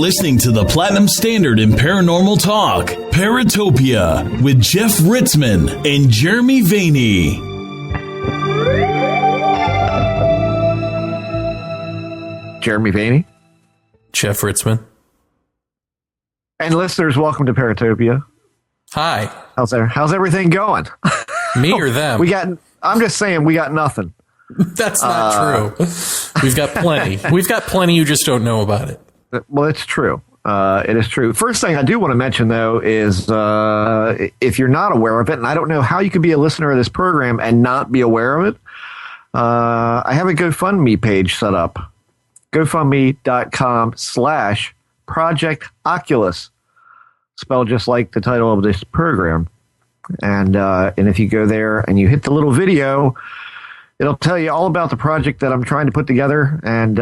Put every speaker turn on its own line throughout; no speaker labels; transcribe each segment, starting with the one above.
listening to the Platinum Standard in Paranormal Talk, Paratopia, with Jeff Ritzmann and Jeremy Vaney.
Jeremy Vaney.
Jeff Ritzmann.
And listeners, welcome to Paratopia.
Hi.
How's everything going?
Me or them?
I'm just saying we got nothing.
That's not true. We've got plenty. We've got plenty. You just don't know about it.
Well, it's true. It is true. First thing I do want to mention, though, is if you're not aware of it, and I don't know how you could be a listener of this program and not be aware of it, I have a GoFundMe page set up. GoFundMe.com/Project Oculus, spelled just like the title of this program. And if you go there and you hit the little video, it'll tell you all about the project that I'm trying to put together. And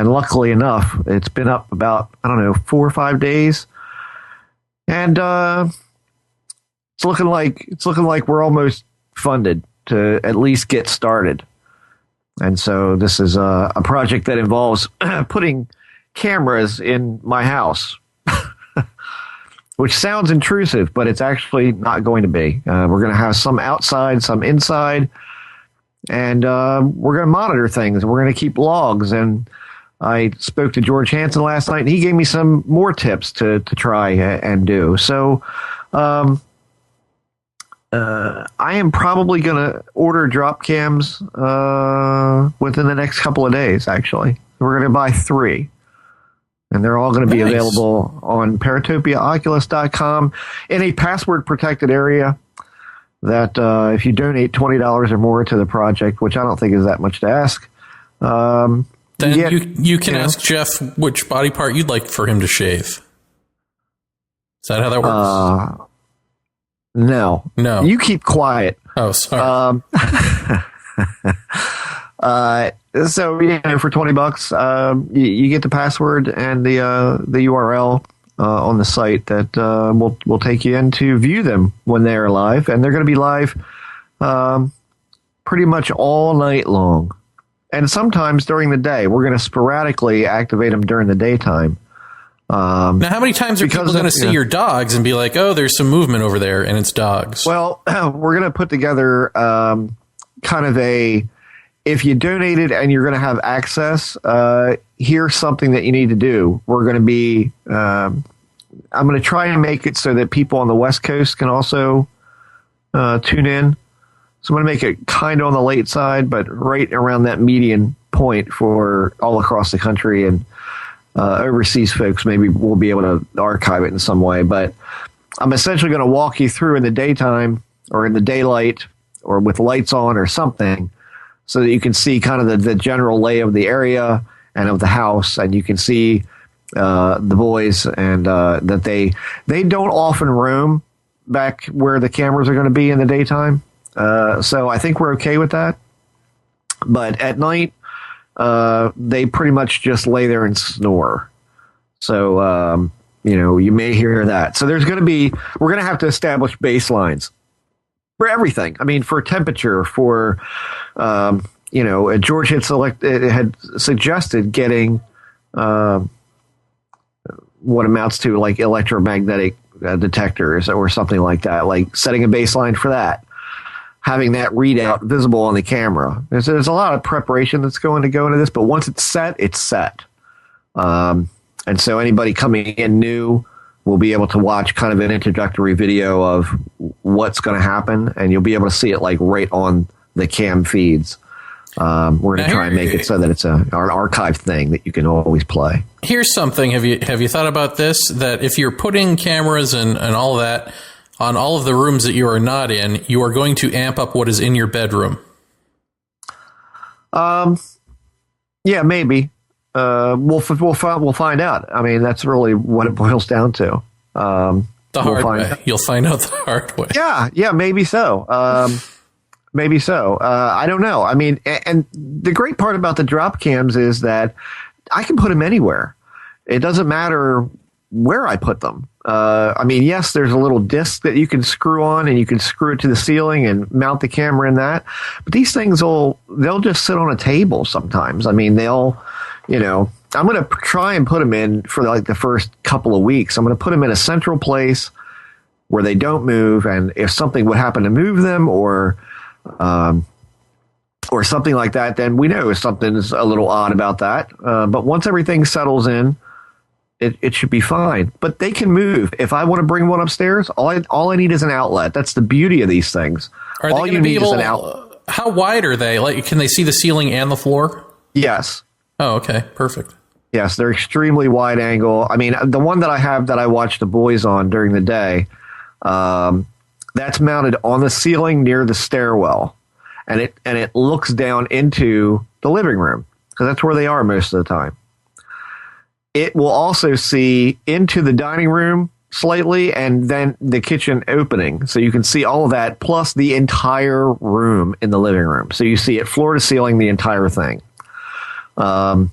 luckily enough, it's been up about, 4 or 5 days. And it's looking like we're almost funded to at least get started. And so this is a project that involves putting cameras in my house, which sounds intrusive, but it's actually not going to be. We're going to have some outside, some inside, and we're going to monitor things, and we're going to keep logs. And I spoke to George Hansen last night, and he gave me some more tips to try and do. So I am probably going to order drop cams within the next couple of days, actually. We're going to buy 3. And they're all going to be available on paratopiaoculus.com in a password-protected area that if you donate $20 or more to the project, which I don't think is that much to ask.
Then you can ask Jeff which body part you'd like for him to shave. Is that how that works?
No. You keep quiet.
Oh, sorry.
So for $20, you get the password and the URL on the site that will take you in to view them when they are live, and they're going to be live pretty much all night long, and sometimes during the day. We're going to sporadically activate them during the daytime.
Now, how many times are people going to see your dogs and be like, "Oh, there's some movement over there," and it's dogs?
Well, we're going to put together kind of a. If you donated and you're going to have access, here's something that you need to do. We're going to be, I'm going to try and make it so that people on the West Coast can also tune in. So I'm going to make it kind of on the late side, but right around that median point for all across the country, and overseas folks maybe will be able to archive it in some way. But I'm essentially going to walk you through in the daytime or in the daylight or with lights on or something, so that you can see kind of the general lay of the area and of the house, and you can see the boys, and that they don't often roam back where the cameras are going to be in the daytime. So I think we're okay with that. But at night, they pretty much just lay there and snore. So, you may hear that. So we're going to have to establish baselines for everything. I mean, for temperature, for, George had suggested getting what amounts to like electromagnetic detectors or something like that, like setting a baseline for that, having that readout visible on the camera. There's a lot of preparation that's going to go into this, but once it's set, it's set. And so anybody coming in new will be able to watch kind of an introductory video of what's going to happen, and you'll be able to see it like right on the cam feeds. We're going to try and make it so that it's an archive thing that you can always play.
Here's something. Have you thought about this? That if you're putting cameras and all of that on all of the rooms that you are not in, you are going to amp up what is in your bedroom.
Yeah, maybe. We'll find out. I mean, that's really what it boils down to.
The hard way. You'll find out the hard way.
Yeah, maybe so. Maybe so. I don't know. I mean, and the great part about the drop cams is that I can put them anywhere. It doesn't matter where I put them. I mean, yes, there's a little disc that you can screw on, and you can screw it to the ceiling and mount the camera in that. But these things they'll just sit on a table sometimes. I mean, they'll I'm going to try and put them in for like the first couple of weeks. I'm going to put them in a central place where they don't move. And if something would happen to move them or something like that, then we know something's a little odd about that. But once everything settles in, it should be fine. But they can move. If I want to bring one upstairs, all I need is an outlet. That's the beauty of these things.
Are they
all you need is an outlet.
How wide are they? Like, can they see the ceiling and the floor?
Yes.
Oh, okay. Perfect.
Yes, they're extremely wide angle. I mean, the one that I have that I watch the boys on during the day, that's mounted on the ceiling near the stairwell, and it looks down into the living room because that's where they are most of the time. It will also see into the dining room slightly and then the kitchen opening. So you can see all of that plus the entire room in the living room. So you see it floor to ceiling, the entire thing. Now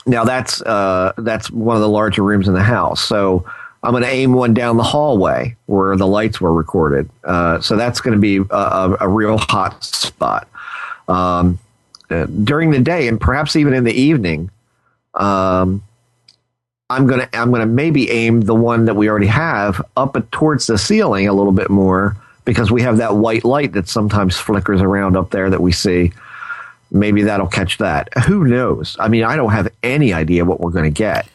that's one of the larger rooms in the house. So I'm going to aim one down the hallway where the lights were recorded. So that's going to be a real hot spot. During the day and perhaps even in the evening, I'm gonna maybe aim the one that we already have up towards the ceiling a little bit more because we have that white light that sometimes flickers around up there that we see. Maybe that'll catch that. Who knows? I mean, I don't have any idea what we're going to get.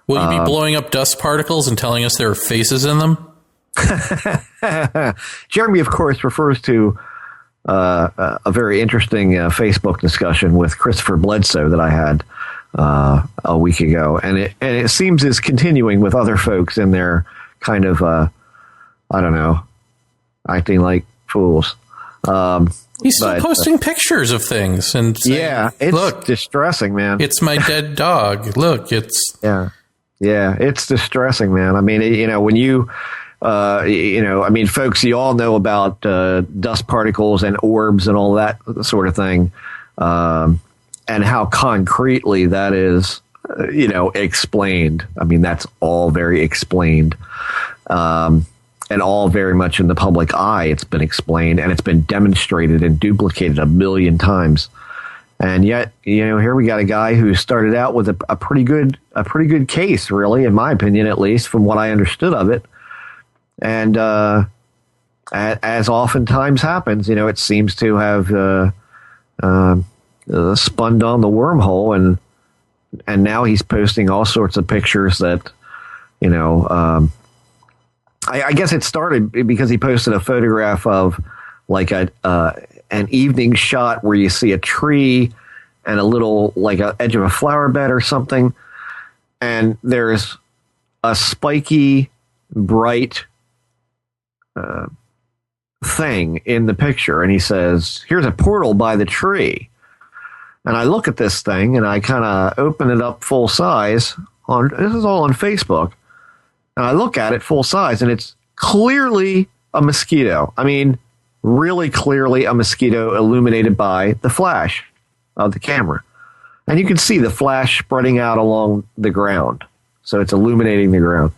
Will you be blowing up dust particles and telling us there are faces in them?
Jeremy, of course, refers to a very interesting Facebook discussion with Christopher Bledsoe that I had a week ago, and it seems is continuing with other folks in their kind of I don't know, acting like fools.
He's still posting pictures of things and saying,
it's
look,
distressing, man.
It's my dead dog. Look, it's
it's distressing, man. I mean, when you I mean, folks, you all know about dust particles and orbs and all that sort of thing. And how concretely that is, explained. I mean, that's all very explained, and all very much in the public eye. It's been explained and it's been demonstrated and duplicated a million times. And yet, here we got a guy who started out with a pretty good case, really, in my opinion, at least from what I understood of it. And as oftentimes happens, it seems to have spun down the wormhole, and now he's posting all sorts of pictures that, I guess it started because he posted a photograph of like an evening shot where you see a tree and a little like a edge of a flower bed or something, and there's a spiky, bright thing in the picture, and he says, "Here's a portal by the tree." And I look at this thing and I kind of open it up full size this is all on Facebook. And I look at it full size and it's clearly a mosquito. I mean, really clearly a mosquito illuminated by the flash of the camera. And you can see the flash spreading out along the ground. So it's illuminating the ground.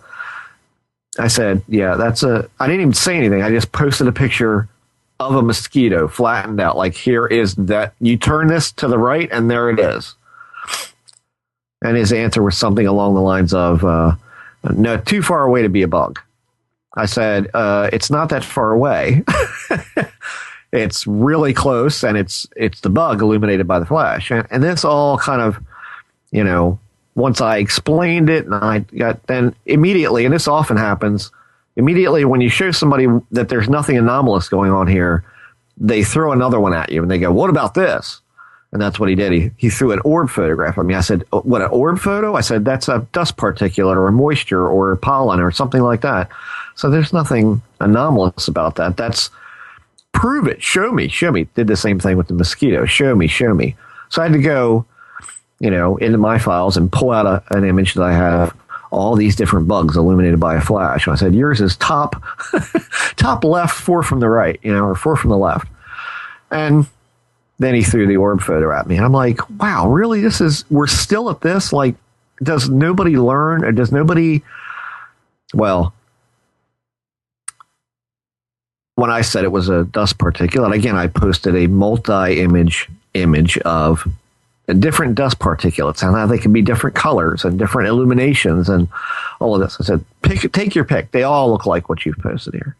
I said, I didn't even say anything. I just posted a picture of a mosquito flattened out. Like, here is that. You turn this to the right and there it is. And his answer was something along the lines of, no, too far away to be a bug. I said, it's not that far away. It's really close, and it's the bug illuminated by the flash. And this all kind of, once I explained it, and I got then immediately, and this often happens, immediately when you show somebody that there's nothing anomalous going on here, they throw another one at you, and they go, "What about this?" And that's what he did. He threw an orb photograph at me. I said, "What, an orb photo?" I said, "That's a dust particulate or a moisture or pollen or something like that." So there's nothing anomalous about that. That's prove it. Show me. Did the same thing with the mosquito. Show me. So I had to go, into my files and pull out an image that I have all these different bugs illuminated by a flash. And I said, yours is top left, 4 from the right, or 4 from the left. And then he threw the orb photo at me. And I'm like, wow, really? We're still at this? Like, does nobody learn, or does nobody, well, when I said it was a dust particulate, again, I posted a multi-image of different dust particulates and how they can be different colors and different illuminations and all of this. I said, take your pick. They all look like what you've posted here.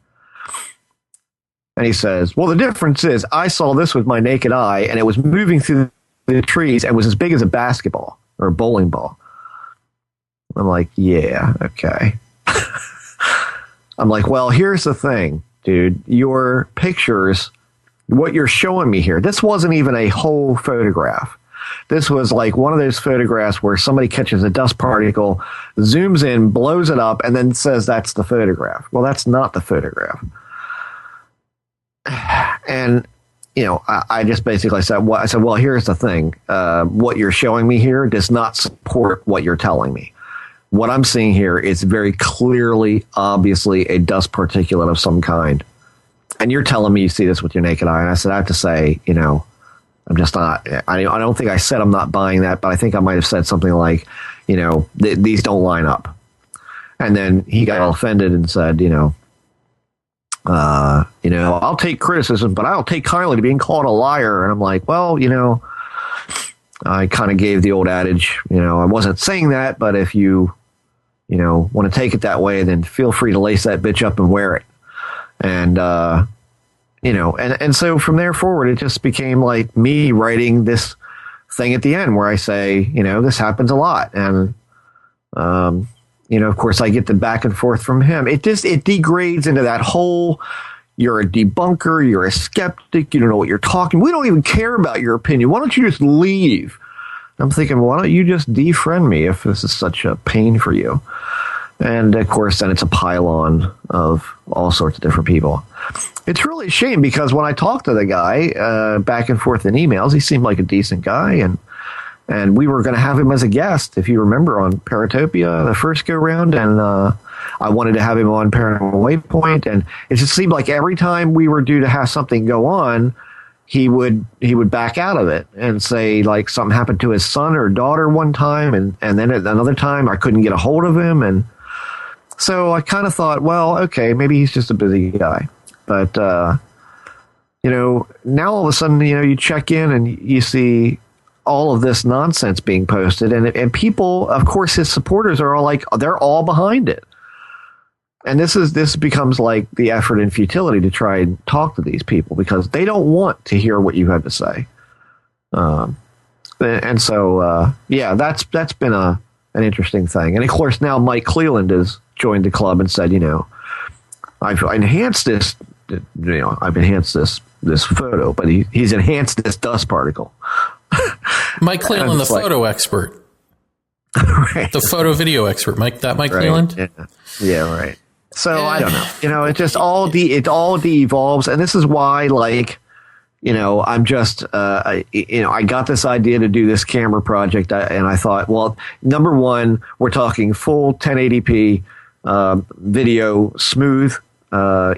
And he says, well, the difference is I saw this with my naked eye and it was moving through the trees and was as big as a basketball or a bowling ball. I'm like, yeah, okay. I'm like, well, here's the thing, dude. Your pictures, what you're showing me here, this wasn't even a whole photograph. This was like one of those photographs where somebody catches a dust particle, zooms in, blows it up, and then says that's the photograph. Well, that's not the photograph. And, you know, I just basically said, well, here's the thing. What you're showing me here does not support what you're telling me. What I'm seeing here is very clearly, obviously, a dust particulate of some kind. And you're telling me you see this with your naked eye. And I said, I have to say, you know, I'm just not, I don't think I said I'm not buying that, but I think I might have said something like, you know, these don't line up. And then he got all offended and said, you know, I'll take criticism, but I don't take kindly to being called a liar. And I'm like, well, you know, I kind of gave the old adage, you know, I wasn't saying that, but if you want to take it that way, then feel free to lace that bitch up and wear it. And, you know, and so from there forward, it just became like me writing this thing at the end where I say, you know, this happens a lot. And, you know, of course, I get the back and forth from him. It degrades into that whole, you're a debunker, you're a skeptic, you don't know what you're talking. We don't even care about your opinion. Why don't you just leave? I'm thinking, why don't you just defriend me if this is such a pain for you? And, of course, then it's a pile-on of all sorts of different people. It's really a shame because when I talked to the guy back and forth in emails, he seemed like a decent guy, and we were going to have him as a guest, if you remember, on Paratopia the first go-round, and I wanted to have him on Paranormal Waypoint, and it just seemed like every time we were due to have something go on, he would back out of it and say, like, something happened to his son or daughter one time, and then at another time I couldn't get a hold of him, and so I kind of thought, well, okay, maybe he's just a busy guy. But, you know, now all of a sudden, you know, you check in and you see all of this nonsense being posted. And people, of course, his supporters are all like, they're all behind it. And this becomes like the effort and futility to try and talk to these people because they don't want to hear what you have to say. And so, yeah, that's been an interesting thing. And, of course, now Mike Cleland has joined the club and said, you know, I've enhanced this, this photo, but he's enhanced this dust particle.
Mike Cleland, the photo expert.
Right.
The photo video expert. Mike Cleland?
Yeah, right. So I don't know. You know, it just all de-evolves. And this is why, like, you know, I'm just, I got this idea to do this camera project, and I thought, well, number one, we're talking full 1080p video, smooth,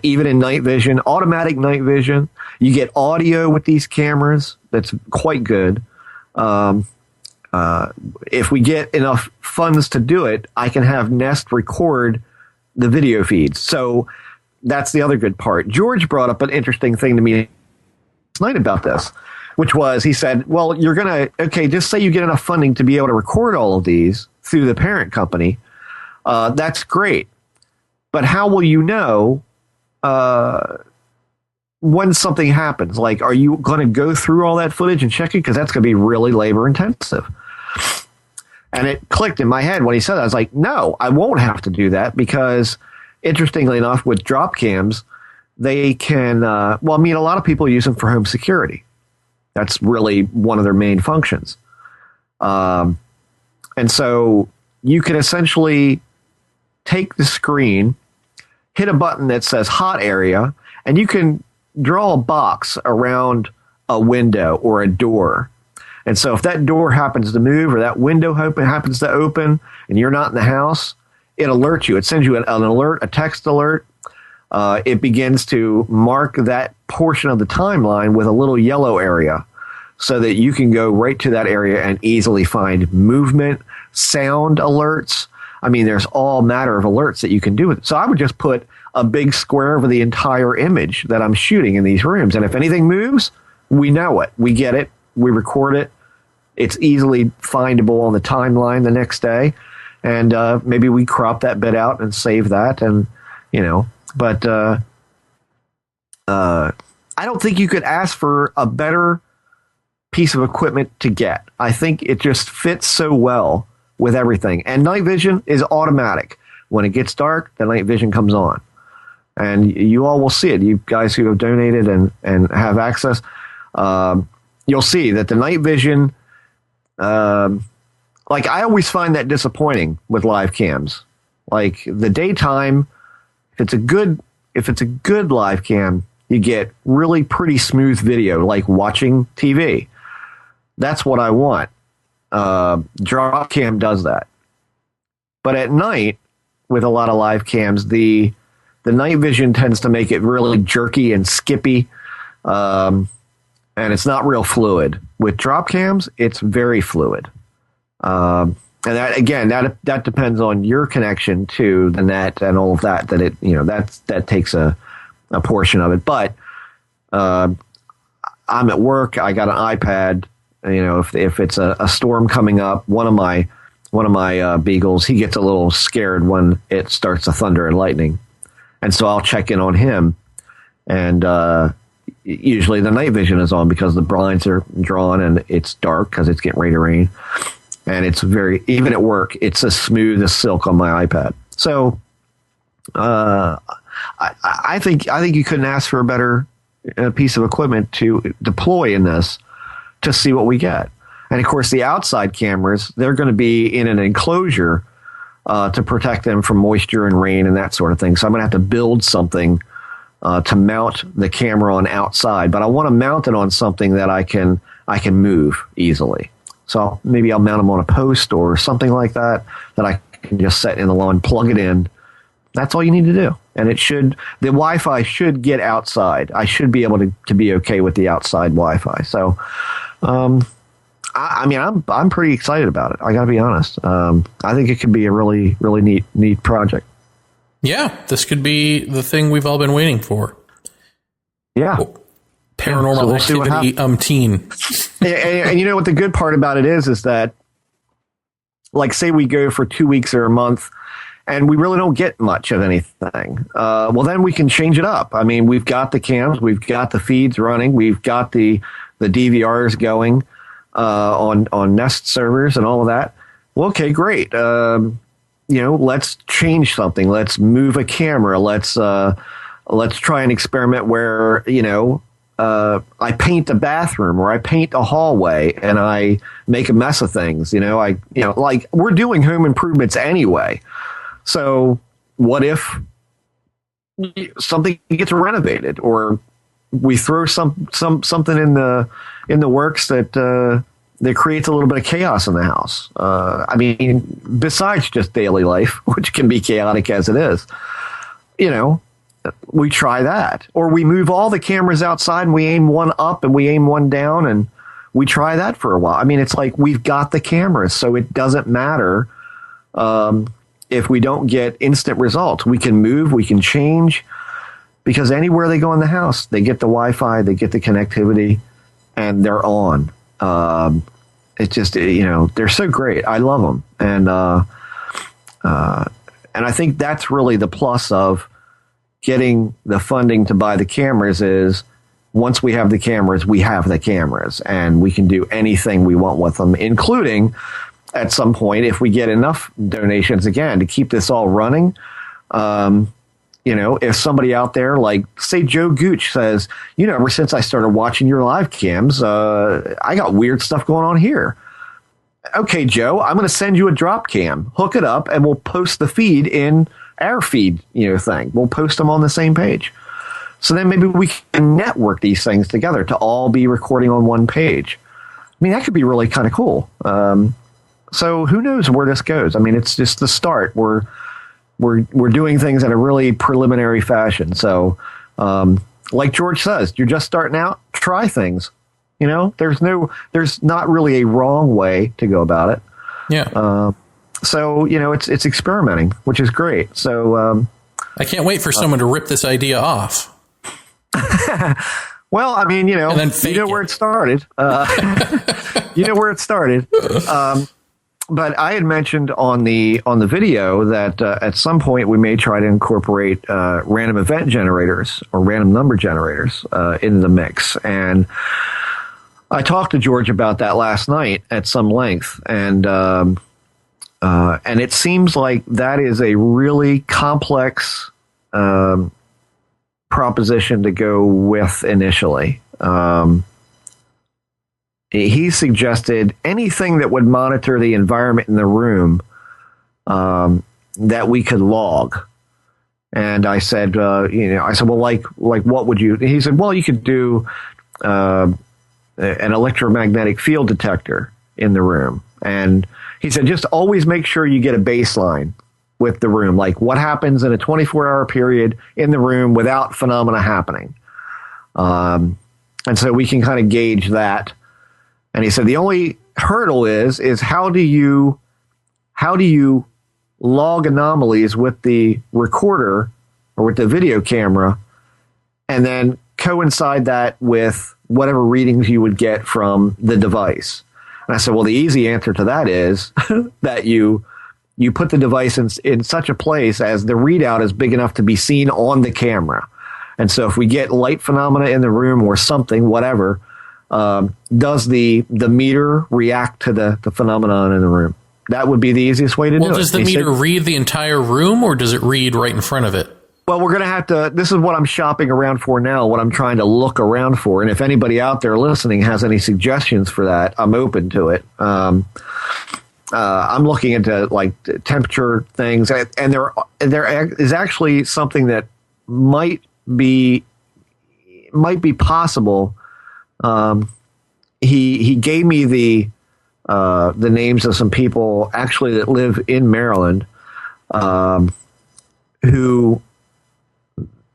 even in night vision, automatic night vision. You get audio with these cameras that's quite good. If we get enough funds to do it, I can have Nest record the video feeds. So that's the other good part. George brought up an interesting thing to me night about this, which was, he said, well, you're going to, okay, just say you get enough funding to be able to record all of these through the parent company. That's great. But how will you know when something happens? Like, are you going to go through all that footage and check it? Because that's going to be really labor intensive. And it clicked in my head when he said that. I was like, no, I won't have to do that because, interestingly enough, with drop cams, they can, a lot of people use them for home security. That's really one of their main functions. And so you can essentially take the screen, hit a button that says hot area, and you can draw a box around a window or a door. And so if that door happens to move or that window happens to open and you're not in the house, it alerts you. It sends you an alert, a text alert. It begins to mark that portion of the timeline with a little yellow area so that you can go right to that area and easily find movement, sound alerts. I mean, there's all matter of alerts that you can do with it. So I would just put a big square over the entire image that I'm shooting in these rooms. And if anything moves, we know it. We get it. We record it. it's easily findable on the timeline the next day. And maybe we crop that bit out and save that. And, but I don't think you could ask for a better piece of equipment to get. I think it just fits so well with everything. And night vision is automatic. When it gets dark, the night vision comes on. And you all will see it. You guys who have donated and have access, you'll see that the night vision, like I always find that disappointing with live cams. Like the daytime, if it's a good live cam, you get really pretty smooth video, like watching TV. That's what I want. Drop cam does that. But at night, with a lot of live cams, the night vision tends to make it really jerky and skippy, and it's not real fluid. With drop cams, it's very fluid. And that, again, that depends on your connection to the net and all of that. That takes a portion of it. But I'm at work. I got an iPad. If it's a storm coming up, one of my beagles, he gets a little scared when it starts to thunder and lightning, and so I'll check in on him. And usually the night vision is on because the blinds are drawn and it's dark because it's getting ready to rain. And it's even at work, it's as smooth as silk on my iPad. So I think you couldn't ask for a better piece of equipment to deploy in this to see what we get. And of course, the outside cameras, they're going to be in an enclosure to protect them from moisture and rain and that sort of thing. So I'm going to have to build something to mount the camera on outside, but I want to mount it on something that I can move easily. So maybe I'll mount them on a post or something like that I can just set in the lawn, plug it in. That's all you need to do. And the Wi-Fi should get outside. I should be able to be okay with the outside Wi-Fi. So, I'm pretty excited about it. I got to be honest. I think it could be a really, really neat project.
Yeah, this could be the thing we've all been waiting for.
Yeah.
Paranormal activity umpteen.
And you know what the good part about it is that, like, say we go for 2 weeks or a month and we really don't get much of anything. Well, then we can change it up. I mean, we've got the cams, we've got the feeds running, we've got the DVRs going on Nest servers and all of that. Well, okay, great. Let's change something. Let's move a camera. Let's try an experiment where, I paint a bathroom or I paint a hallway and I make a mess of things. Like we're doing home improvements anyway. So what if something gets renovated or we throw something in the works that creates a little bit of chaos in the house? Besides just daily life, which can be chaotic as it is, we try that. Or we move all the cameras outside and we aim one up and we aim one down and we try that for a while. I mean, it's like we've got the cameras, so it doesn't matter if we don't get instant results. We can move, we can change, because anywhere they go in the house, they get the Wi-Fi, they get the connectivity, and they're on. It's just, they're so great. I love them. And I think that's really the plus of getting the funding to buy the cameras is once we have the cameras, we have the cameras and we can do anything we want with them, including at some point, if we get enough donations again to keep this all running. If somebody out there, like say Joe Gooch says, ever since I started watching your live cams, I got weird stuff going on here. Okay, Joe, I'm going to send you a drop cam, hook it up, and we'll post the feed in our feed, thing. We'll post them on the same page. So then maybe we can network these things together to all be recording on one page. I mean, that could be really kind of cool. So who knows where this goes? I mean, it's just the start. We're doing things in a really preliminary fashion. So, like George says, you're just starting out, try things. There's not really a wrong way to go about it.
Yeah.
So, it's experimenting, which is great. So,
I can't wait for someone to rip this idea off.
Well, I mean,
And then fake
where it started. You know where it started. But I had mentioned on the video that at some point we may try to incorporate random event generators or random number generators into the mix. And I talked to George about that last night at some length, and it seems like that is a really complex proposition to go with initially. He suggested anything that would monitor the environment in the room that we could log. And I said, well, like what would you? He said, well, you could do an electromagnetic field detector in the room. And he said, just always make sure you get a baseline with the room, like what happens in a 24-hour period in the room without phenomena happening. And so we can kind of gauge that. And he said the only hurdle is how do you log anomalies with the recorder or with the video camera, and then coincide that with whatever readings you would get from the device. And I said, well, the easy answer to that is that you put the device in such a place as the readout is big enough to be seen on the camera. And so if we get light phenomena in the room or something, whatever, does the meter react to the phenomenon in the room? That would be the easiest way to do it.
Well, does the meter read the entire room, or does it read right in front of it?
Well, we're going to have to, this is what I'm shopping around for now, what I'm trying to look around for. And if anybody out there listening has any suggestions for that, I'm open to it. I'm looking into like temperature things, and there is actually something that might be possible. He gave me the names of some people actually that live in Maryland, who,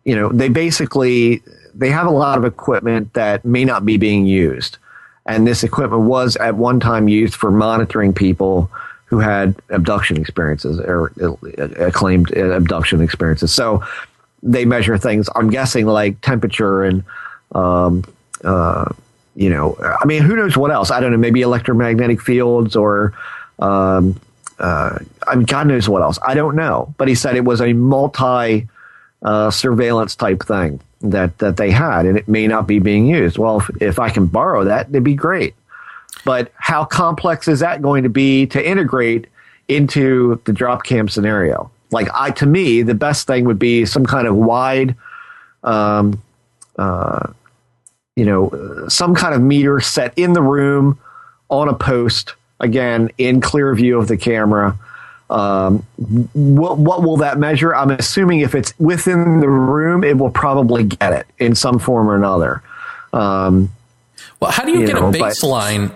they have a lot of equipment that may not be being used. And this equipment was at one time used for monitoring people who had abduction experiences or acclaimed abduction experiences. So they measure things, I'm guessing, like temperature and, who knows what else? I don't know, maybe electromagnetic fields or, God knows what else. I don't know. But he said it was a surveillance type thing that they had, and it may not be being used. Well, if I can borrow that, it'd be great. But how complex is that going to be to integrate into the drop cam scenario? To me, the best thing would be some kind of wide, some kind of meter set in the room on a post, again, in clear view of the camera. What will that measure? I'm assuming if it's within the room, it will probably get it in some form or another.
Well, how do you get a baseline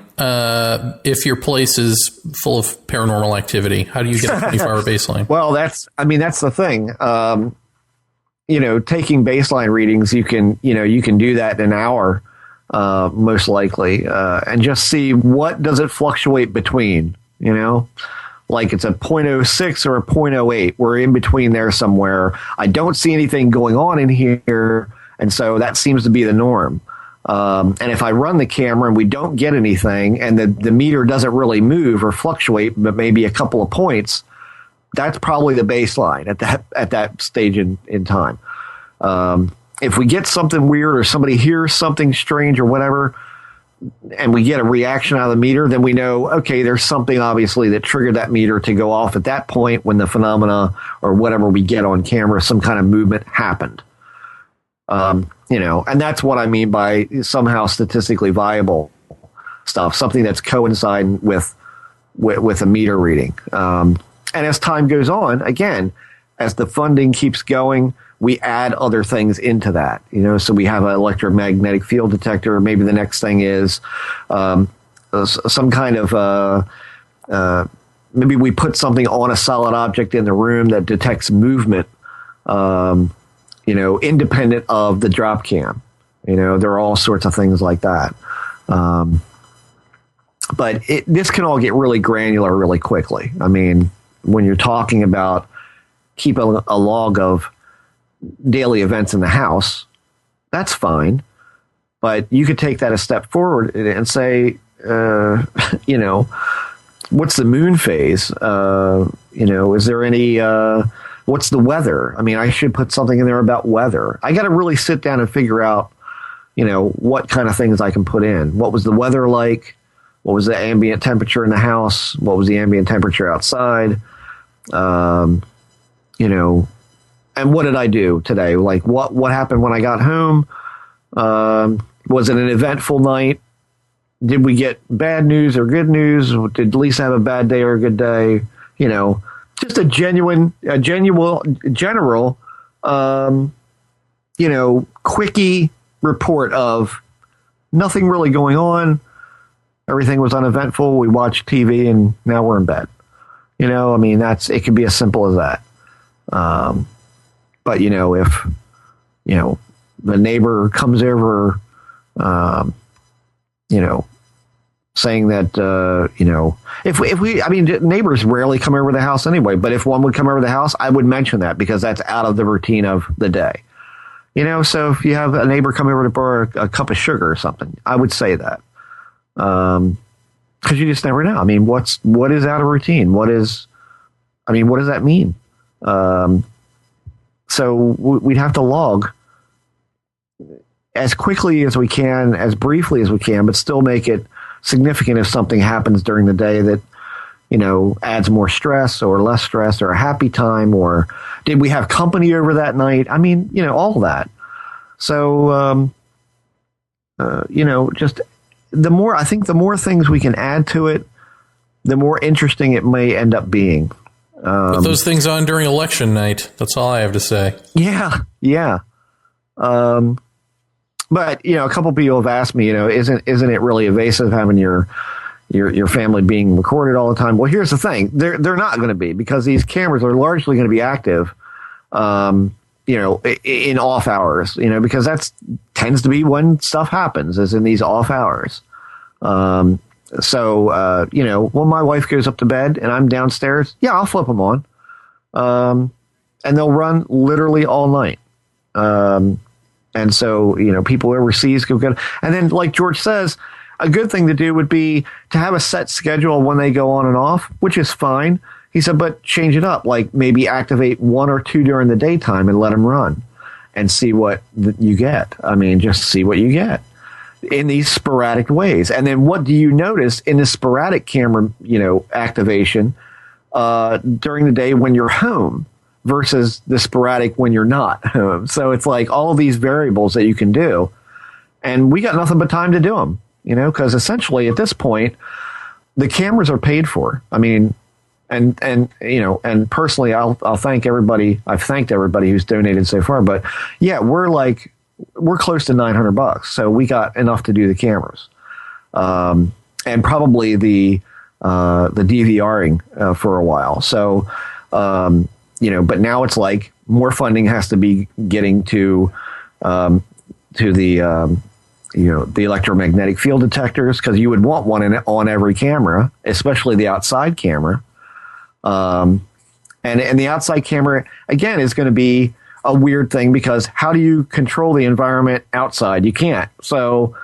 if your place is full of paranormal activity? How do you get a 24-hour baseline?
Well, that's the thing. Taking baseline readings, you can do that in an hour, most likely, and just see what does it fluctuate between, like it's a 0.06 or a 0.08. We're in between there somewhere. I don't see anything going on in here, and so that seems to be the norm. And if I run the camera and we don't get anything, and the meter doesn't really move or fluctuate, but maybe a couple of points, that's probably the baseline at that stage in time. If we get something weird or somebody hears something strange or whatever, and we get a reaction out of the meter, then we know, okay, there's something obviously that triggered that meter to go off at that point when the phenomena or whatever we get on camera, some kind of movement happened. And that's what I mean by somehow statistically viable stuff, something that's coinciding with a meter reading. And as time goes on, again, as the funding keeps going, we add other things into that, so we have an electromagnetic field detector. Maybe the next thing is some kind of, maybe we put something on a solid object in the room that detects movement, independent of the drop cam. There are all sorts of things like that. But this can all get really granular really quickly. I mean, when you're talking about keeping a log of daily events in the house, that's fine. But you could take that a step forward and say, what's the moon phase? Is there any, what's the weather? I mean, I should put something in there about weather. I got to really sit down and figure out, what kind of things I can put in. What was the weather like? What was the ambient temperature in the house? What was the ambient temperature outside? And what did I do today? Like what happened when I got home? Was it an eventful night? Did we get bad news or good news? Did Lisa have a bad day or a good day? Just a general, quickie report of nothing really going on. Everything was uneventful. We watched TV and now we're in bed. It could be as simple as that. But if, the neighbor comes over, saying that, neighbors rarely come over the house anyway, but if one would come over the house, I would mention that because that's out of the routine of the day. So if you have a neighbor come over to borrow a cup of sugar or something, I would say that. Cause you just never know. I mean, what is out of routine? What does that mean? So we'd have to log as quickly as we can, as briefly as we can, but still make it significant if something happens during the day that, adds more stress or less stress or a happy time, or did we have company over that night? I mean, all that. So, just the more things we can add to it, the more interesting it may end up being.
Put those things on during election night. That's all I have to say.
Yeah. Yeah. But a couple people have asked me, isn't it really evasive having your family being recorded all the time? Well, here's the thing: they're not going to be, because these cameras are largely going to be active, in off hours. Because that tends to be when stuff happens, is in these off hours. So when my wife goes up to bed and I'm downstairs, yeah, I'll flip them on, and they'll run literally all night. And so, people overseas go get, and then like George says, a good thing to do would be to have a set schedule when they go on and off, which is fine. He said, but change it up, like maybe activate 1 or 2 during the daytime and let them run and see what you get. I mean, just see what you get in these sporadic ways. And then what do you notice in the sporadic camera, activation during the day when you're home versus the sporadic when you're not home? So it's like all these variables that you can do, and we got nothing but time to do them, because essentially at this point, the cameras are paid for. I mean, and personally, I'll thank everybody. I've thanked everybody who's donated so far, but yeah, we're close to $900. So we got enough to do the cameras, and probably the DVRing for a while. So, but now it's like more funding has to be getting to the electromagnetic field detectors, because you would want one on every camera, especially the outside camera. And the outside camera, again, is going to be a weird thing, because how do you control the environment outside? You can't. So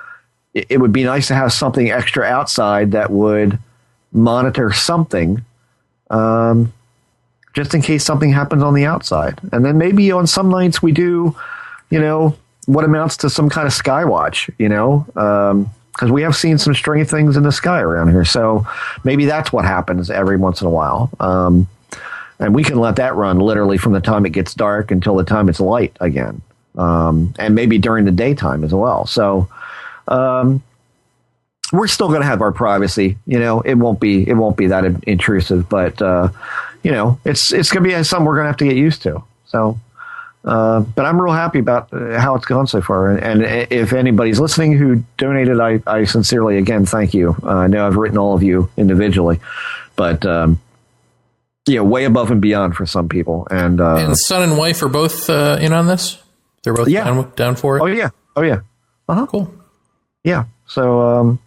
it would be nice to have something extra outside that would monitor something, just in case something happens on the outside. And then maybe on some nights we do, what amounts to some kind of sky watch, because we have seen some strange things in the sky around here. So maybe that's what happens every once in a while. And we can let that run literally from the time it gets dark until the time it's light again. And maybe during the daytime as well. So we're still going to have our privacy. It won't be that intrusive, but it's going to be something we're going to have to get used to. So, but I'm real happy about how it's gone so far. And if anybody's listening who donated, I sincerely, again, thank you. I know I've written all of you individually, but way above and beyond for some people. And
son and wife are both in on this? They're both down for it?
Oh, yeah. Uh-huh.
Cool.
Yeah. So,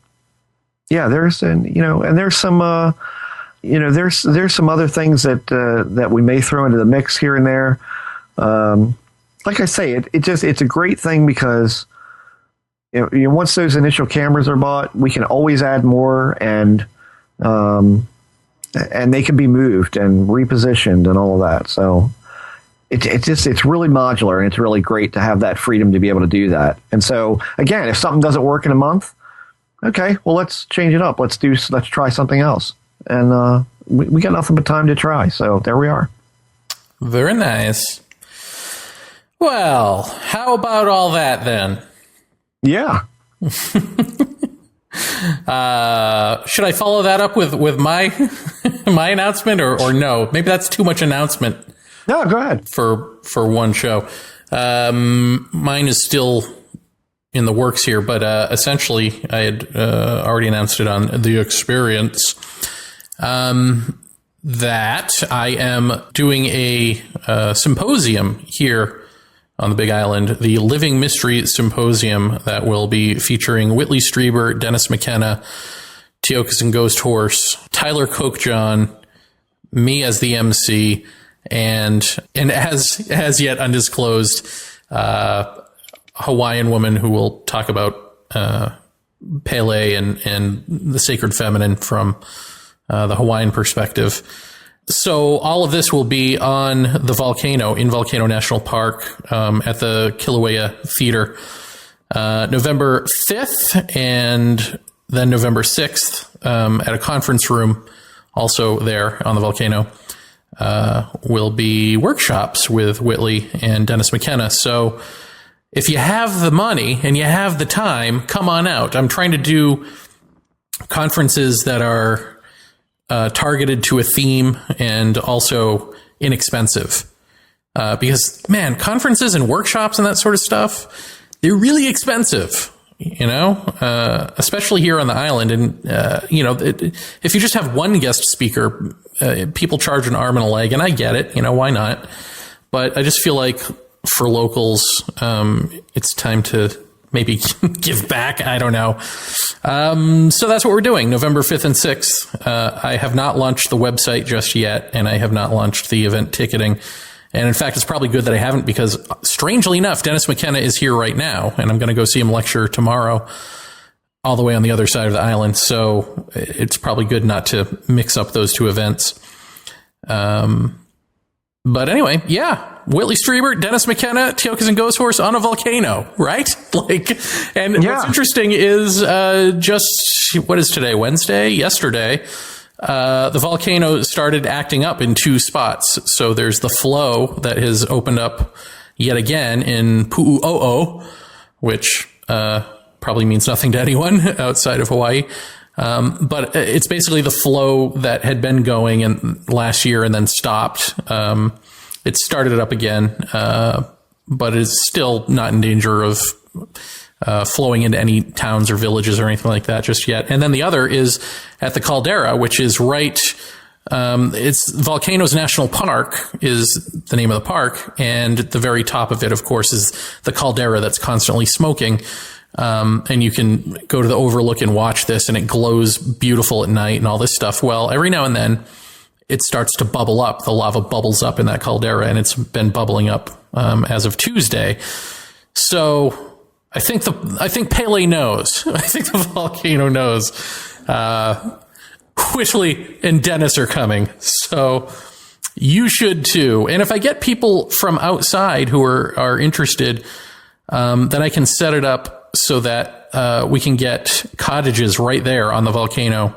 there's, and there's some, there's some other things that we may throw into the mix here and there. Like I say, it's a great thing, because once those initial cameras are bought, we can always add more, and they can be moved and repositioned and all of that. So it's really modular, and it's really great to have that freedom to be able to do that. And so again, if something doesn't work in a month, okay, well, let's change it up. Let's try something else. And we got nothing but time to try. So there we are.
Very nice. Well, how about all that then?
Yeah.
Should I follow that up with my my announcement or no? Maybe that's too much announcement.
No, go ahead.
For one show. Mine is still in the works here, but essentially I had already announced it on The Experience that I am doing a symposium here on the Big Island, the Living Mystery Symposium, that will be featuring Whitley Strieber, Dennis McKenna, Teokas and Ghost Horse, Tyler Kochjohn, me as the MC, and as yet undisclosed Hawaiian woman who will talk about Pele and the sacred feminine from the Hawaiian perspective. So all of this will be on the Volcano, in Volcano National Park, at the Kilauea Theater, November 5th and then November 6th, at a conference room also there on the Volcano. Will be workshops with Whitley and Dennis McKenna. So if you have the money and you have the time, come on out. I'm trying to do conferences that are targeted to a theme and also inexpensive. Because, man, conferences and workshops and that sort of stuff, they're really expensive, especially here on the island. And, if you just have one guest speaker, people charge an arm and a leg, and I get it, why not? But I just feel like for locals, it's time to maybe give back. I don't know. So that's what we're doing, November 5th and 6th. I have not launched the website just yet, and I have not launched the event ticketing. And in fact, it's probably good that I haven't, because strangely enough, Dennis McKenna is here right now, and I'm going to go see him lecture tomorrow all the way on the other side of the island. So it's probably good not to mix up those two events. But anyway, yeah. Whitley Strieber, Dennis McKenna, Teokas and Ghost Horse on a volcano, right? What's interesting is, what is today? Wednesday? Yesterday, the volcano started acting up in two spots. So there's the flow that has opened up yet again in Pu'u'o'o, which, probably means nothing to anyone outside of Hawaii. But it's basically the flow that had been going last year and then stopped. It started it up again, but is still not in danger of flowing into any towns or villages or anything like that just yet. And then the other is at the caldera, which is right. It's Volcanoes National Park is the name of the park, and at the very top of it, of course, is the caldera that's constantly smoking. And you can go to the overlook and watch this, and it glows beautiful at night and all this stuff. Well, every now and then it starts to bubble up. The lava bubbles up in that caldera, and it's been bubbling up, as of Tuesday. So I think Pele knows. I think the volcano knows, Whitley and Dennis are coming. So you should too. And if I get people from outside who are interested, then I can set it up so that we can get cottages right there on the volcano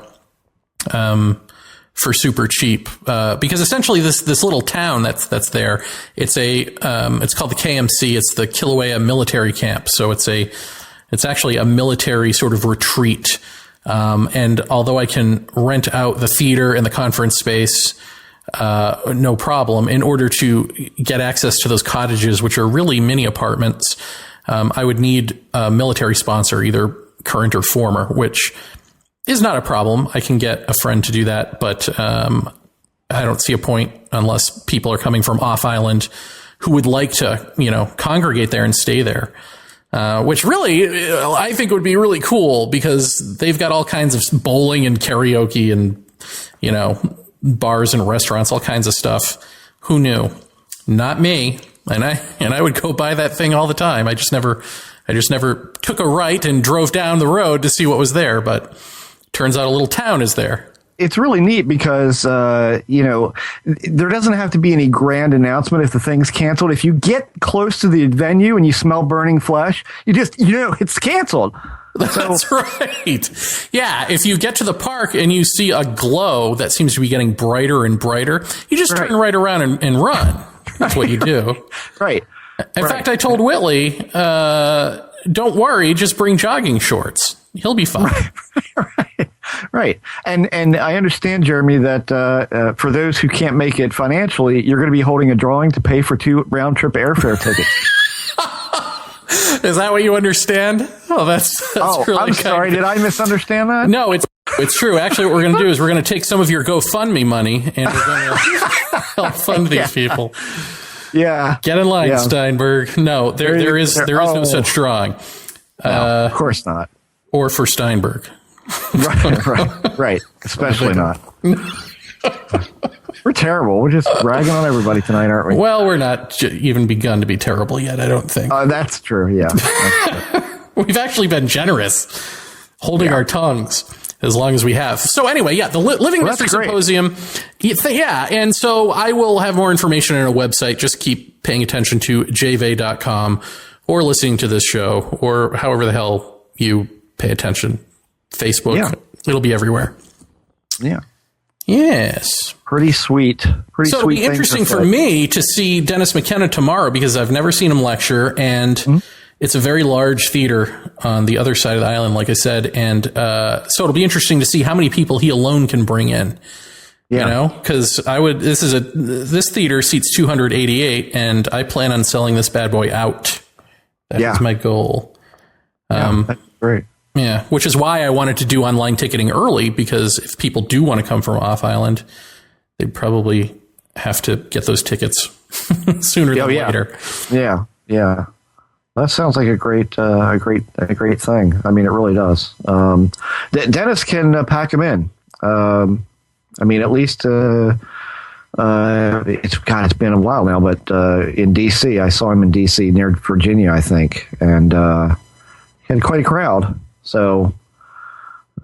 for super cheap. Because essentially this little town that's there, it's called the KMC. It's the Kilauea Military Camp. So it's actually a military sort of retreat. And although I can rent out the theater and the conference space, no problem, in order to get access to those cottages, which are really mini apartments, I would need a military sponsor, either current or former, which is not a problem. I can get a friend to do that, but I don't see a point unless people are coming from off island who would like to, congregate there and stay there. Which really, I think would be really cool, because they've got all kinds of bowling and karaoke and, bars and restaurants, all kinds of stuff. Who knew? Not me. And I would go buy that thing all the time. I just never I just never took a right and drove down the road to see what was there, but turns out a little town is there.
It's really neat because, there doesn't have to be any grand announcement if the thing's canceled. If you get close to the venue and you smell burning flesh, it's canceled.
That's right. Yeah, if you get to the park and you see a glow that seems to be getting brighter and brighter, you just turn right around and run. That's what you do.
Right.
In fact, I told Whitley, don't worry, just bring jogging shorts. He'll be fine.
Right. And I understand, Jeremy, that for those who can't make it financially, you're going to be holding a drawing to pay for 2 round-trip airfare tickets.
Is that what you understand? Oh, that's really
I'm sorry. Did I misunderstand that?
No, it's true. Actually, what we're going to do is we're going to take some of your GoFundMe money and we're going to help fund these people.
Yeah.
Get in line, Steinberg. No, there is no such drawing.
No, of course not.
Or for Steinberg.
Right. Especially not. We're terrible. We're just ragging on everybody tonight, aren't we?
Well, we're not even begun to be terrible yet, I don't think.
That's true, yeah.
We've actually been generous, holding our tongues as long as we have. So anyway, the Living Mystery Symposium. Yeah, and so I will have more information on our website. Just keep paying attention to jvay.com or listening to this show or however the hell you pay attention. Facebook. Yeah. It'll be everywhere.
Yeah.
Yes.
Pretty sweet.
So it'll be interesting for me to see Dennis McKenna tomorrow because I've never seen him lecture, and it's a very large theater on the other side of the island, like I said. And so it'll be interesting to see how many people he alone can bring in. Yeah. Because this theater seats 288, and I plan on selling this bad boy out. That's my goal.
That's great.
Yeah, which is why I wanted to do online ticketing early, because if people do want to come from off island, they probably have to get those tickets sooner than later. Yeah.
That sounds like a great thing. I mean, it really does. Dennis can pack them in. I mean, at least it's been a while now, but in DC, I saw him in DC near Virginia, I think, and he had quite a crowd. So,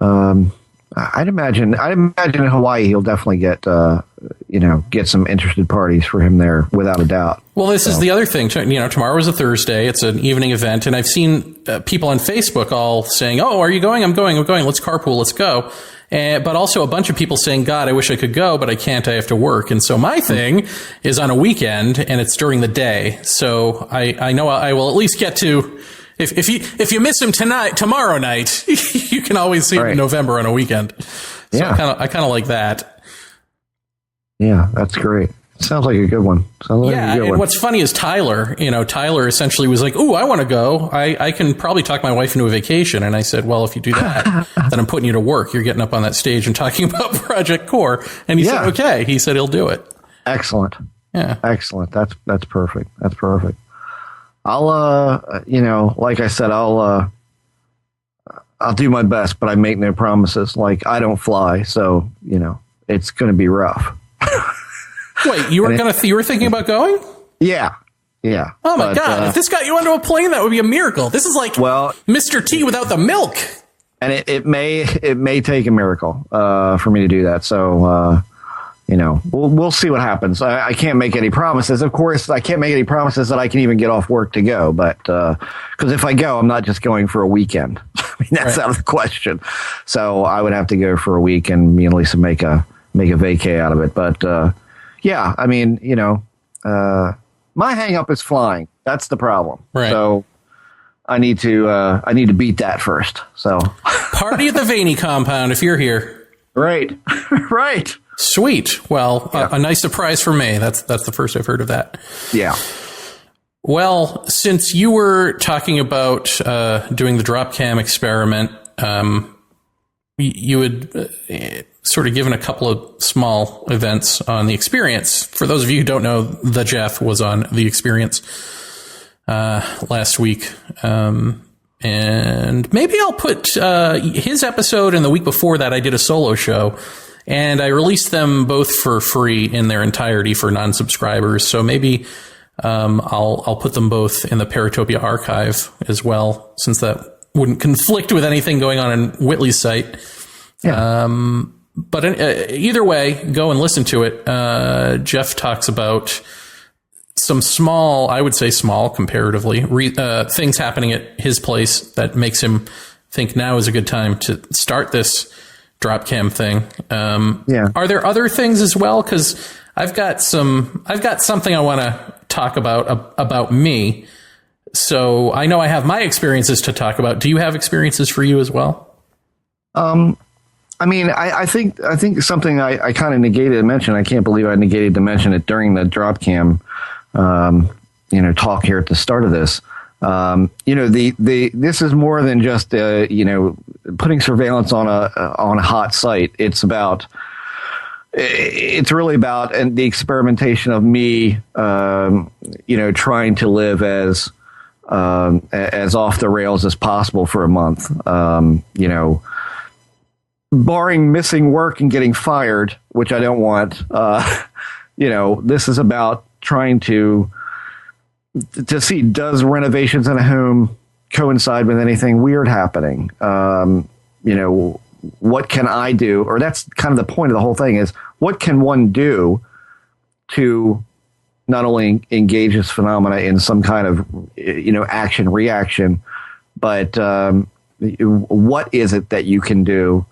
I'd imagine in Hawaii he'll definitely get some interested parties for him there without a doubt.
Well, this is the other thing. Tomorrow is a Thursday. It's an evening event, and I've seen people on Facebook all saying, "Oh, are you going? I'm going. Let's carpool. Let's go." But also a bunch of people saying, "God, I wish I could go, but I can't. I have to work." And so my thing is on a weekend, and it's during the day. So I know I will at least get to. If you miss him tomorrow night, you can always see him in November on a weekend. So I kind of like that.
Yeah, that's great. Sounds like a good one.
And what's funny is Tyler essentially was like, "Ooh, I want to go. I can probably talk my wife into a vacation." And I said, "Well, if you do that, then I'm putting you to work. You're getting up on that stage and talking about Project Core." And he said, "Okay." He said he'll do it.
Excellent.
Yeah.
Excellent. That's perfect. That's perfect. I'll, like I said, I'll do my best, but I make no promises. Like, I don't fly, so, it's going to be rough.
Wait, you were thinking about going?
Yeah.
Oh my God. If this got you onto a plane, that would be a miracle. This is like Mr. T without the milk.
And it may take a miracle, for me to do that. So, we'll see what happens. I can't make any promises. Of course, I can't make any promises that I can even get off work to go. But because if I go, I'm not just going for a weekend. I mean, that's out of the question. So I would have to go for a week, and me and Lisa make a vacay out of it. But I mean, my hang up is flying. That's the problem.
Right.
So I need to beat that first. So
party at the Vaney compound if you're here.
Right. Right.
Sweet. Well, a nice surprise for me. That's the first I've heard of that.
Yeah.
Well, since you were talking about doing the drop cam experiment, you had sort of given a couple of small events on the Experience. For those of you who don't know, the Jeff was on the Experience last week. And maybe I'll put his episode, and the week before that I did a solo show. And I released them both for free in their entirety for non-subscribers. So maybe I'll put them both in the Paratopia archive as well, since that wouldn't conflict with anything going on in Whitley's site.
Yeah.
But either way, go and listen to it. Jeff talks about some small, I would say small comparatively, things happening at his place that makes him think now is a good time to start this drop cam thing. Are there other things as well? Because I've got something I want to talk about me. So I know I have my experiences to talk about. Do you have experiences for you as well?
I mean, I think something I kind of negated to mention. I can't believe I negated to mention it during the drop cam, talk here at the start of this. This is more than just putting surveillance on a hot site. It's really about the experimentation of me, trying to live as off the rails as possible for a month. Barring missing work and getting fired, which I don't want. This is about trying to see, does renovations in a home coincide with anything weird happening? What can I do? Or that's kind of the point of the whole thing, is what can one do to not only engage this phenomena in some kind of, action reaction, but what is it that you can do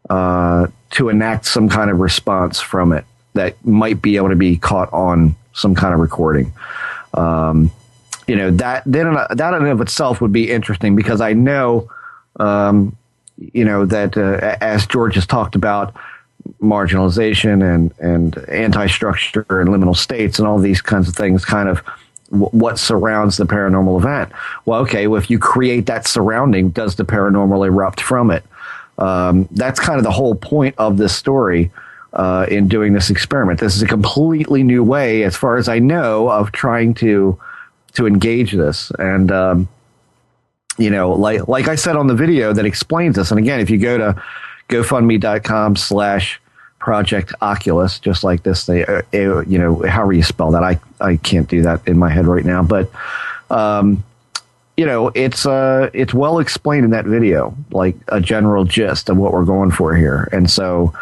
to enact some kind of response from it that might be able to be caught on some kind of recording? That in and of itself would be interesting, because I know, that as George has talked about, marginalization and anti-structure and liminal states and all these kinds of things, kind of what surrounds the paranormal event. Well, okay, if you create that surrounding, does the paranormal erupt from it? That's kind of the whole point of this story in doing this experiment. This is a completely new way, as far as I know, of trying to engage this. And, like I said on the video that explains this, and again, if you go to GoFundMe.com/Project Oculus, just like this, however you spell that, I can't do that in my head right now, but, it's well explained in that video, like a general gist of what we're going for here. And so,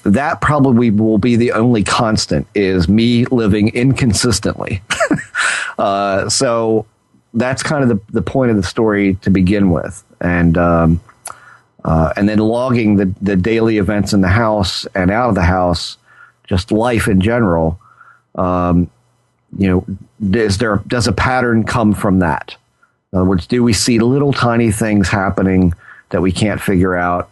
that probably will be the only constant, is me living inconsistently. So that's kind of the point of the story to begin with. And then logging the daily events in the house and out of the house, just life in general. Does a pattern come from that? In other words, do we see little tiny things happening that we can't figure out?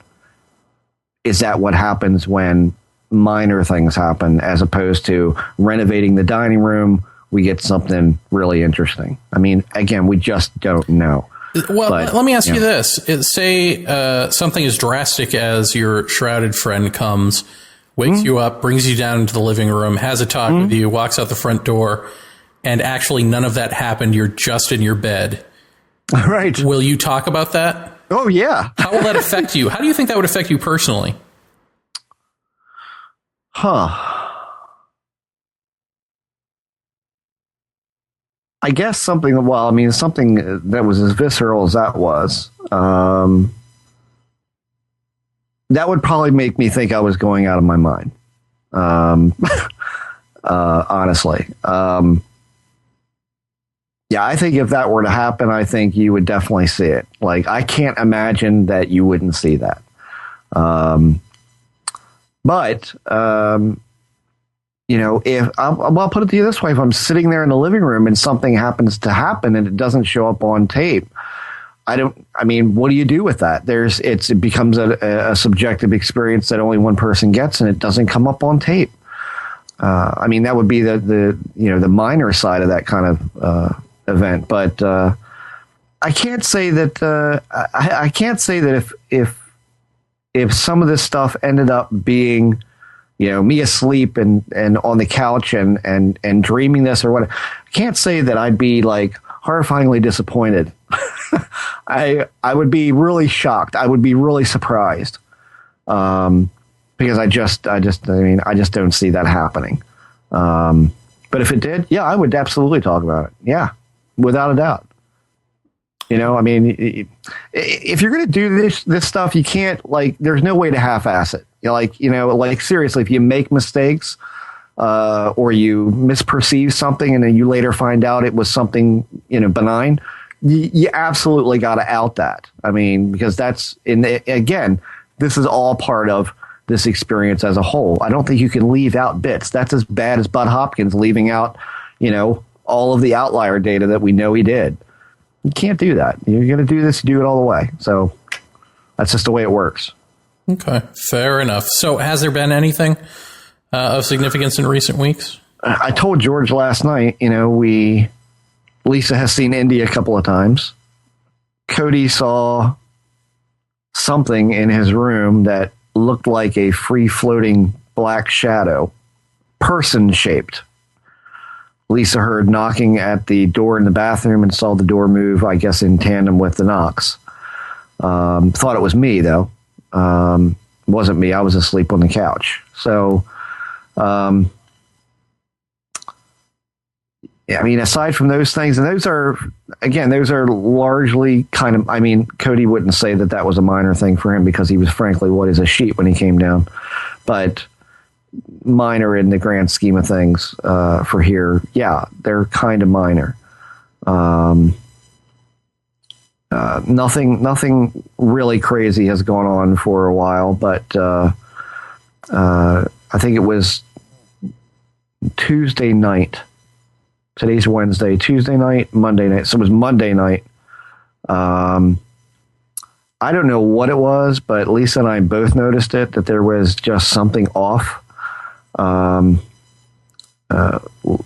Is that what happens when minor things happen, as opposed to renovating the dining room, we get something really interesting? I mean, again, we just don't know.
Well, let me ask you this. Say something as drastic as your shrouded friend comes, wakes you up, brings you down into the living room, has a talk with you, walks out the front door, and actually none of that happened. You're just in your bed.
Right.
Will you talk about that?
Oh, yeah.
How will that affect you? How do you think that would affect you personally?
I guess something that was as visceral as that was, that would probably make me think I was going out of my mind. Honestly. Yeah, I think if that were to happen, I think you would definitely see it. Like, I can't imagine that you wouldn't see that. But if I'll put it to you this way, if I'm sitting there in the living room and something happens to happen and it doesn't show up on tape, what do you do with that? It becomes a subjective experience that only one person gets, and it doesn't come up on tape. That would be the minor side of that kind of event, but I can't say that I can't say that if some of this stuff ended up being, me asleep and on the couch and dreaming this or what, I can't say that I'd be like horrifyingly disappointed. I would be really shocked. I would be really surprised, because I just don't see that happening. But if it did, yeah, I would absolutely talk about it. Yeah, without a doubt. I mean, if you're going to do this stuff, you can't, like, there's no way to half-ass it. Like seriously, if you make mistakes or you misperceive something and then you later find out it was something, benign, you absolutely got to out that. I mean, because again, this is all part of this experience as a whole. I don't think you can leave out bits. That's as bad as Bud Hopkins leaving out, all of the outlier data that we know he did. You can't do that. You're going to do this, you do it all the way. So that's just the way it works.
Okay, fair enough. So has there been anything of significance in recent weeks?
I told George last night, Lisa has seen Indy a couple of times. Cody saw something in his room that looked like a free-floating black shadow, person-shaped. Lisa heard knocking at the door in the bathroom and saw the door move, I guess, in tandem with the knocks. Thought it was me, though. Wasn't me. I was asleep on the couch. So, I mean, aside from those things, and those are largely kind of, I mean, Cody wouldn't say that was a minor thing for him because he was frankly what is a sheep when he came down. But minor in the grand scheme of things for here. Yeah, they're kind of minor. Nothing really crazy has gone on for a while, but I think it was Tuesday night. Today's Wednesday, Tuesday night, Monday night. So it was Monday night. I don't know what it was, but Lisa and I both noticed that there was just something off.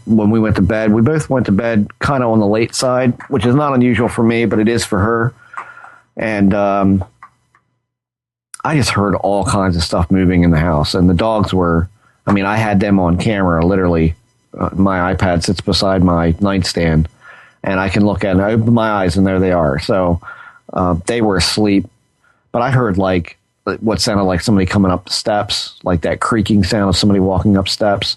When we went to bed, we both went to bed kind of on the late side, which is not unusual for me, but it is for her. And I just heard all kinds of stuff moving in the house, and the dogs were, I mean, I had them on camera, literally. My iPad sits beside my nightstand, and I can look at it. I open my eyes, and there they are. So they were asleep, but I heard like what sounded like somebody coming up the steps, like that creaking sound of somebody walking up steps.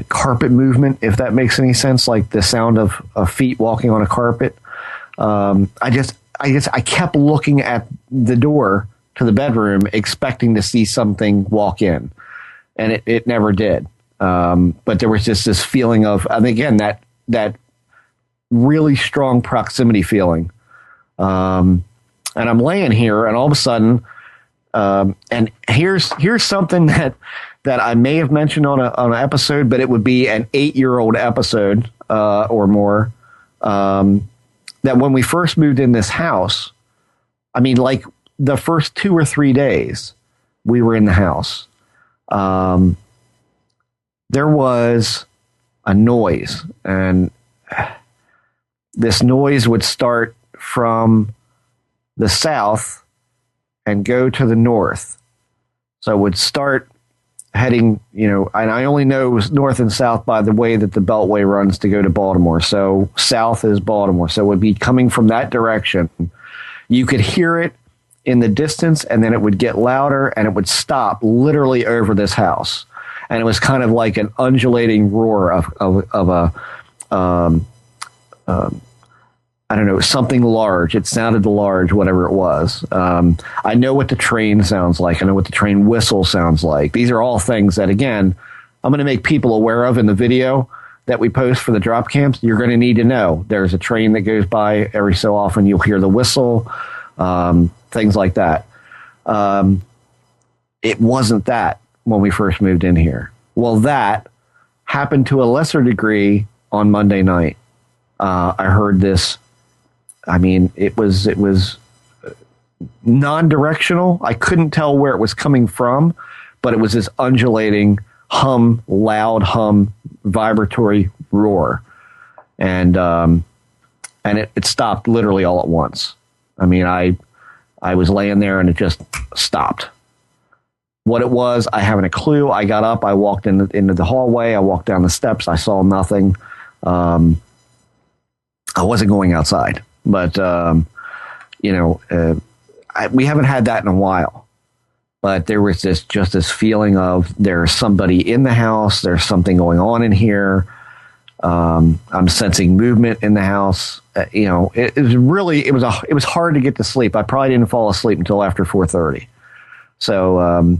Carpet movement, if that makes any sense, like the sound of feet walking on a carpet. I kept looking at the door to the bedroom, expecting to see something walk in, and it never did. But there was just this feeling of, and again, that really strong proximity feeling. And I'm laying here, and all of a sudden, and here's something that I may have mentioned on an episode, but it would be an 8-year-old episode or more. That when we first moved in this house, I mean, like the first 2 or 3 days we were in the house, there was a noise, and this noise would start from the south and go to the north. So it would start heading, and I only know it was north and south by the way that the Beltway runs to go to Baltimore. So south is Baltimore. So it would be coming from that direction. You could hear it in the distance, and then it would get louder, and it would stop literally over this house. And it was kind of like an undulating roar of a I don't know, something large. It sounded large, whatever it was. I know what the train sounds like. I know what the train whistle sounds like. These are all things that, again, I'm going to make people aware of in the video that we post for the drop camps. You're going to need to know. There's a train that goes by every so often. You'll hear the whistle, things like that. It wasn't that when we first moved in here. Well, that happened to a lesser degree on Monday night. I heard this. I mean, it was non-directional. I couldn't tell where it was coming from, but it was this undulating hum, loud hum, vibratory roar. And it stopped literally all at once. I mean, I was laying there and it just stopped. What it was, I haven't a clue. I got up, I walked into the hallway, I walked down the steps, I saw nothing. I wasn't going outside, but we haven't had that in a while. but there was this feeling of there's somebody in the house. There's something going on in here. I'm sensing movement in the house. It was hard to get to sleep. I probably didn't fall asleep until after 4:30. So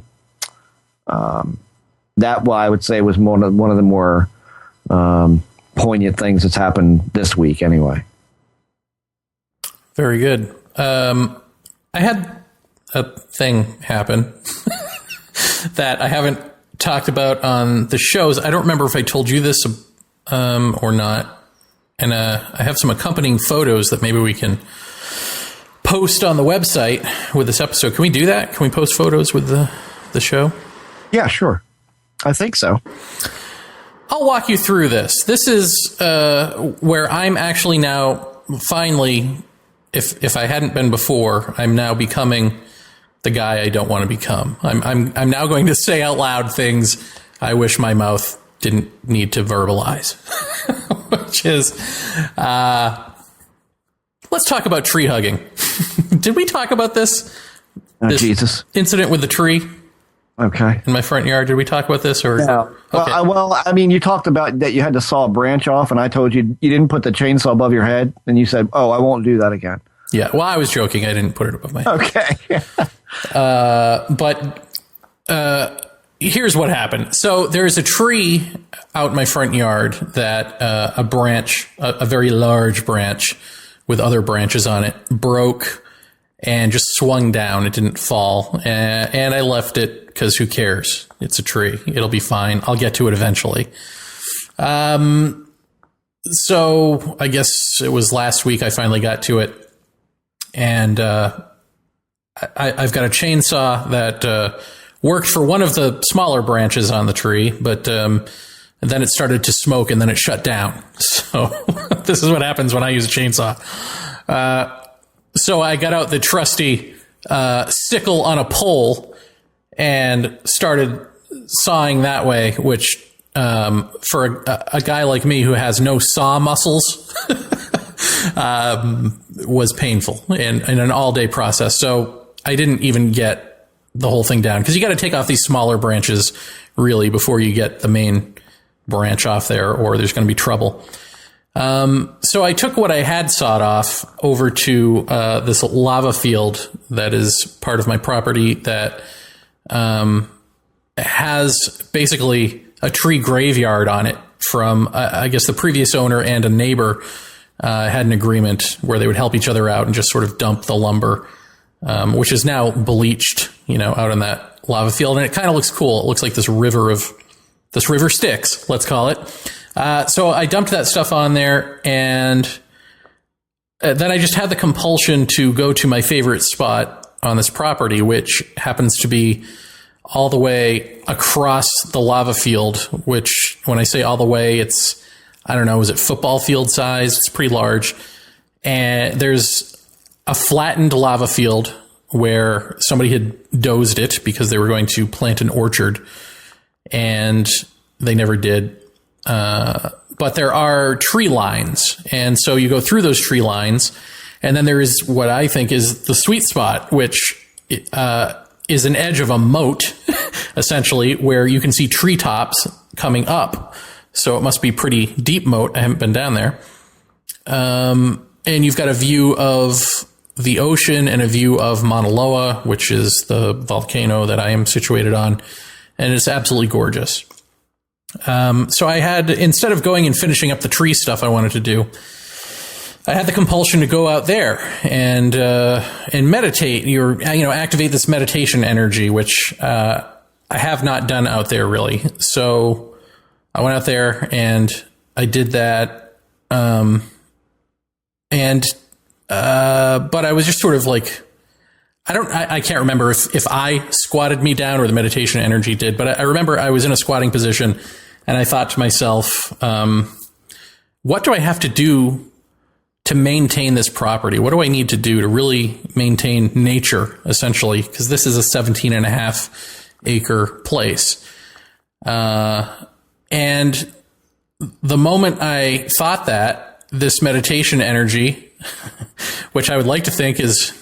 that I would say was one of the more poignant things that's happened this week. Anyway.
Very good. I had a thing happen that I haven't talked about on the shows. I don't remember if I told you this or not. And I have some accompanying photos that maybe we can post on the website with this episode. Can we do that? Can we post photos with the show?
Yeah, sure. I think so.
I'll walk you through this. This is where I'm actually now finally, if I hadn't been before, I'm now becoming the guy I don't want to become. I'm now going to say out loud things I wish my mouth didn't need to verbalize, which is, let's talk about tree hugging. Did we talk about this? This
Jesus
incident with the tree.
Okay.
In my front yard. Did we talk about this? Or
no.
Okay.
Well, you talked about that you had to saw a branch off, and I told you you didn't put the chainsaw above your head, and you said, "Oh, I won't do that again."
Yeah. Well, I was joking. I didn't put it above my head.
Okay.
But here's what happened. So there's a tree out in my front yard that a branch, a very large branch with other branches on it, broke and just swung down. It didn't fall. And I left it because who cares? It's a tree. It'll be fine. I'll get to it eventually. So I guess it was last week I finally got to it. And I've got a chainsaw that worked for one of the smaller branches on the tree, but then it started to smoke and then it shut down. So this is what happens when I use a chainsaw. So I got out the trusty sickle on a pole and started sawing that way, which for a guy like me who has no saw muscles was painful in an all-day process. So I didn't even get the whole thing down because you got to take off these smaller branches really before you get the main branch off there, or there's going to be trouble. So I took what I had sawed off over to this lava field that is part of my property that has basically a tree graveyard on it from, I guess, the previous owner and a neighbor had an agreement where they would help each other out and just sort of dump the lumber, which is now bleached, out on that lava field. And it kind of looks cool. It looks like this river Styx, let's call it. So I dumped that stuff on there, and then I just had the compulsion to go to my favorite spot on this property, which happens to be all the way across the lava field, which when I say all the way, it's, I don't know, is it football field size? It's pretty large. And there's a flattened lava field where somebody had dozed it because they were going to plant an orchard, and they never did. But there are tree lines. And so you go through those tree lines, and then there is what I think is the sweet spot, which is an edge of a moat, essentially, where you can see treetops coming up. So it must be pretty deep moat. I haven't been down there. And you've got a view of the ocean and a view of Mauna Loa, which is the volcano that I am situated on. And it's absolutely gorgeous. So I had, instead of going and finishing up the tree stuff I wanted to do, I had the compulsion to go out there and meditate, activate this meditation energy, which, I have not done out there really. So I went out there and I did that. But I was just sort of like, I can't remember if I squatted me down or the meditation energy did, but I remember I was in a squatting position and I thought to myself, what do I have to do to maintain this property? What do I need to do to really maintain nature, essentially? Because this is a 17.5-acre place. And the moment I thought that, this meditation energy, which I would like to think is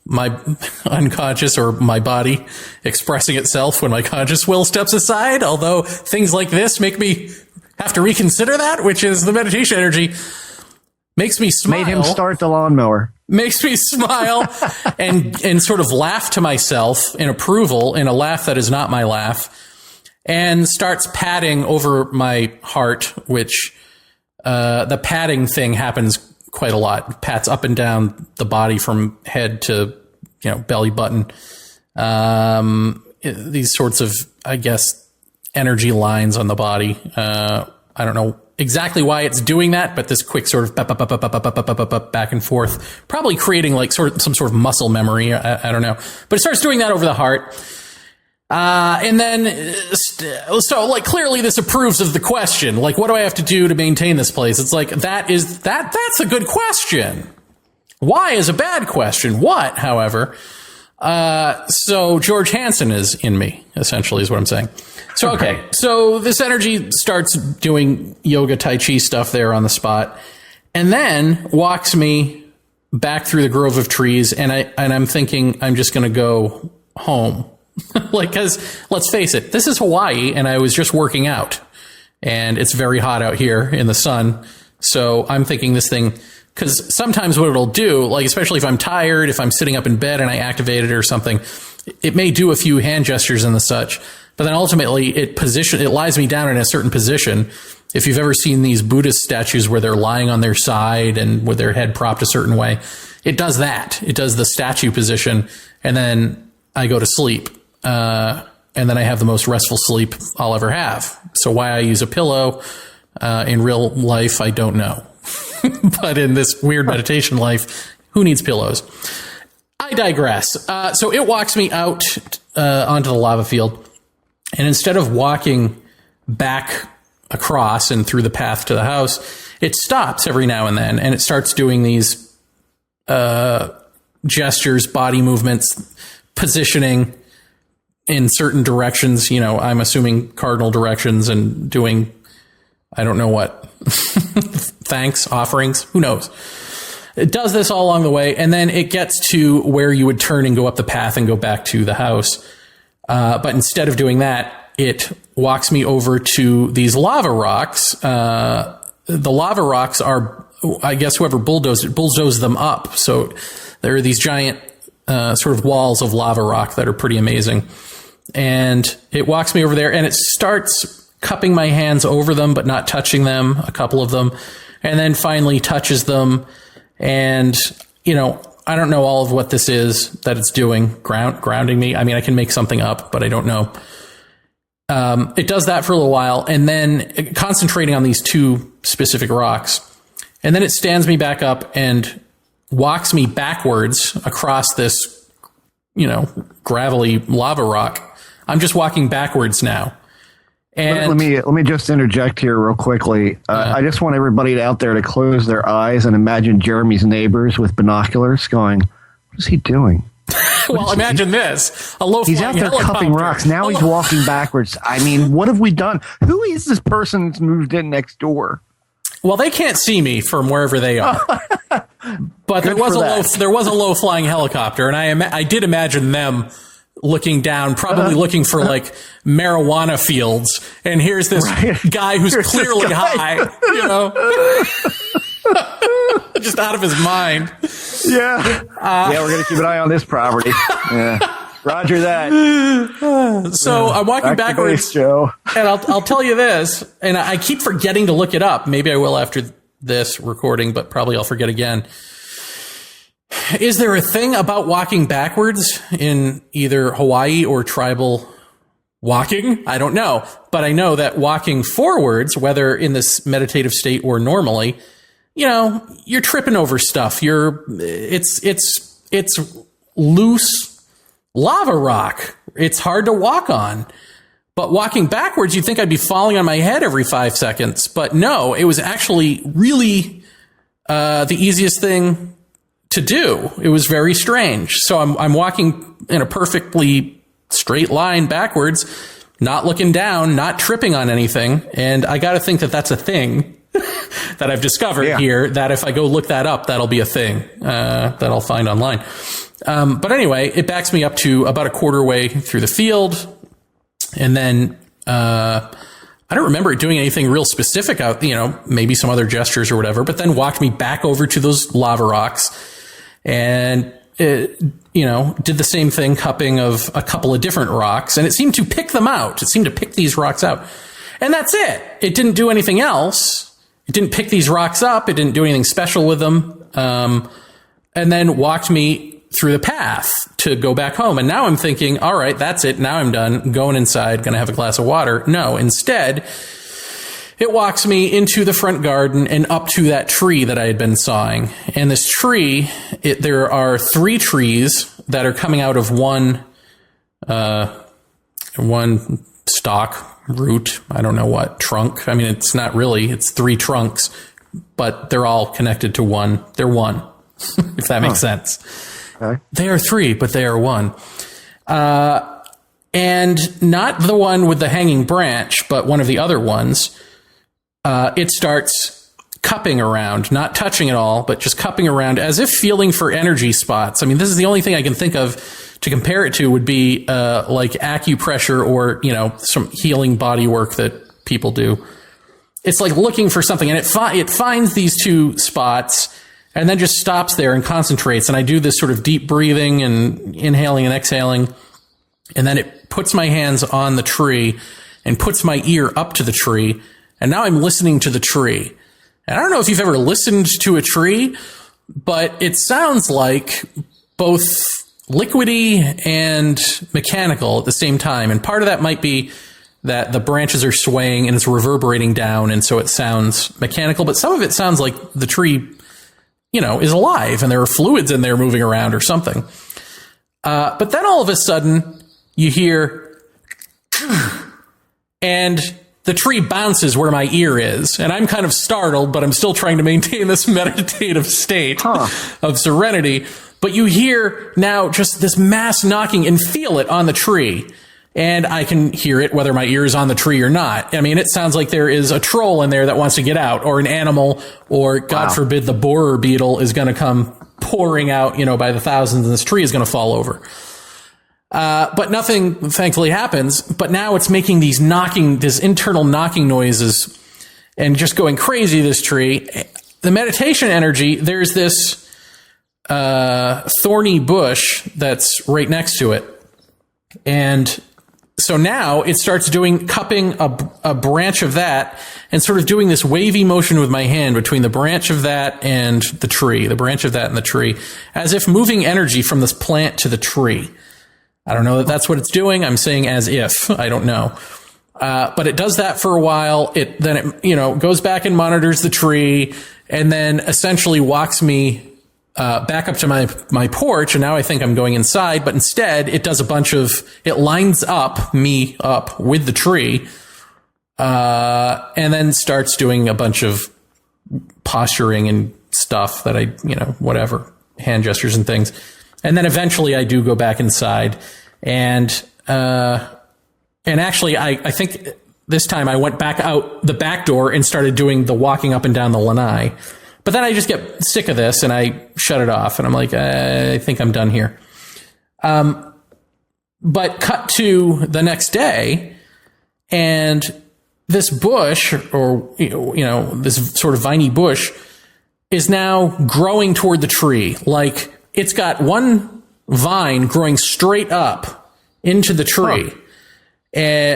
my unconscious or my body expressing itself when my conscious will steps aside. Although things like this make me have to reconsider that, which is the meditation energy makes me smile.
Made him start the lawnmower.
Makes me smile and sort of laugh to myself in approval, in a laugh that is not my laugh, and starts patting over my heart, which the patting thing happens quite a lot. Pats up and down the body from head to, belly button. These sorts of, I guess, energy lines on the body. I don't know exactly why it's doing that, but this quick sort of back and forth, probably creating like some sort of muscle memory. I don't know, but it starts doing that over the heart. And then, so like clearly this approves of the question. Like, what do I have to do to maintain this place? It's like, that's a good question. Why is a bad question. What, however, so George Hansen is in me, essentially, is what I'm saying. So, okay. So this energy starts doing yoga, tai chi stuff there on the spot, and then walks me back through the grove of trees. And I'm thinking I'm just going to go home. Like, cause let's face it, this is Hawaii and I was just working out and it's very hot out here in the sun. So I'm thinking this thing, cause sometimes what it'll do, like, especially if I'm tired, if I'm sitting up in bed and I activate it or something, it may do a few hand gestures and the such. But then ultimately it lies me down in a certain position. If you've ever seen these Buddhist statues where they're lying on their side and with their head propped a certain way, it does that. It does the statue position. And then I go to sleep. And then I have the most restful sleep I'll ever have. So why I use a pillow, in real life, I don't know. But in this weird meditation life, who needs pillows? I digress. So it walks me out, onto the lava field. And instead of walking back across and through the path to the house, it stops every now and then and it starts doing these gestures, body movements, positioning in certain directions. I'm assuming cardinal directions, and doing, I don't know what, thanks, offerings, who knows. It does this all along the way, and then it gets to where you would turn and go up the path and go back to the house. But instead of doing that, it walks me over to these lava rocks. The lava rocks are, I guess, whoever bulldozed them up. So there are these giant sort of walls of lava rock that are pretty amazing. And it walks me over there, and it starts cupping my hands over them, but not touching them, a couple of them, and then finally touches them. And, I don't know all of what this is that it's doing, grounding me. I mean, I can make something up, but I don't know. It does that for a little while, and then concentrating on these two specific rocks. And then it stands me back up and walks me backwards across this, gravelly lava rock. I'm just walking backwards now. And
let me just interject here real quickly. I just want everybody out there to close their eyes and imagine Jeremy's neighbors with binoculars going, what is he doing?
Well, imagine this.
He's out there cupping rocks. Now he's walking backwards. I mean, what have we done? Who is this person that's moved in next door?
Well, they can't see me from wherever they are. But there was a low flying helicopter, and I did imagine them looking down, probably looking for like marijuana fields. And here's this guy who's clearly high, just out of his mind.
Yeah. We're going to keep an eye on this property. Yeah. Roger that.
So I'm walking backwards, Joe. And I'll tell you this, and I keep forgetting to look it up. Maybe I will after this recording, but probably I'll forget again. Is there a thing about walking backwards in either Hawaii or tribal walking? I don't know. But I know that walking forwards, whether in this meditative state or normally, you're tripping over stuff. It's loose lava rock. It's hard to walk on. But walking backwards, you'd think I'd be falling on my head every 5 seconds. But no, it was actually really the easiest thing to do. It was very strange. So I'm walking in a perfectly straight line backwards, not looking down, not tripping on anything. And I got to think that that's a thing that I've discovered here, that if I go look that up, that'll be a thing that I'll find online. But anyway, it backs me up to about a quarter way through the field. And then, I don't remember it doing anything real specific out, maybe some other gestures or whatever, but then walked me back over to those lava rocks and, did the same thing, cupping of a couple of different rocks, and it seemed to pick them out. It seemed to pick these rocks out. And that's it. It didn't do anything else. It didn't pick these rocks up. It didn't do anything special with them. And then walked me through the path to go back home. And now I'm thinking, all right, that's it. Now I'm done going inside, going to have a glass of water. No, instead, it walks me into the front garden and up to that tree that I had been sawing. And this tree, there are 3 trees that are coming out of one stalk, root, I don't know what, trunk. I mean, it's not really, it's 3 trunks, but they're all connected to one. They're one, if that makes sense. Okay. They are 3, but they are one. And not the one with the hanging branch, but one of the other ones. It starts cupping around, not touching at all, but just cupping around as if feeling for energy spots. I mean, this is the only thing I can think of to compare it to would be, like acupressure or, some healing body work that people do. It's like looking for something, and it finds these 2 spots and then just stops there and concentrates. And I do this sort of deep breathing and inhaling and exhaling. And then it puts my hands on the tree and puts my ear up to the tree. And now I'm listening to the tree. And I don't know if you've ever listened to a tree, but it sounds like both liquidy and mechanical at the same time. And part of that might be that the branches are swaying and it's reverberating down, and so it sounds mechanical. But some of it sounds like the tree, is alive and there are fluids in there moving around or something. But then all of a sudden you hear, and the tree bounces where my ear is. And I'm kind of startled, but I'm still trying to maintain this meditative state of serenity. But you hear now just this mass knocking and feel it on the tree. And I can hear it whether my ear is on the tree or not. I mean, it sounds like there is a troll in there that wants to get out, or an animal, or God forbid the borer beetle is going to come pouring out, by the thousands, and this tree is going to fall over. But nothing thankfully happens. But now it's making these internal knocking noises and just going crazy, this tree. The meditation energy, there's this thorny bush that's right next to it. And so now it starts cupping a branch of that and sort of doing this wavy motion with my hand between the branch of that and the tree, as if moving energy from this plant to the tree. I don't know that that's what it's doing. I'm saying as if. I don't know. But it does that for a while. Then it goes back and monitors the tree, and then essentially walks me back up to my porch, and now I think I'm going inside, but instead it does it lines me up with the tree, and then starts doing a bunch of posturing and stuff that whatever, hand gestures and things. And then eventually I do go back inside, and actually I think this time I went back out the back door and started doing the walking up and down the lanai. But then I just get sick of this and I shut it off, and I'm like, I think I'm done here. But cut to the next day, and this bush, or, this sort of viney bush, is now growing toward the tree. Like, it's got one vine growing straight up into the tree,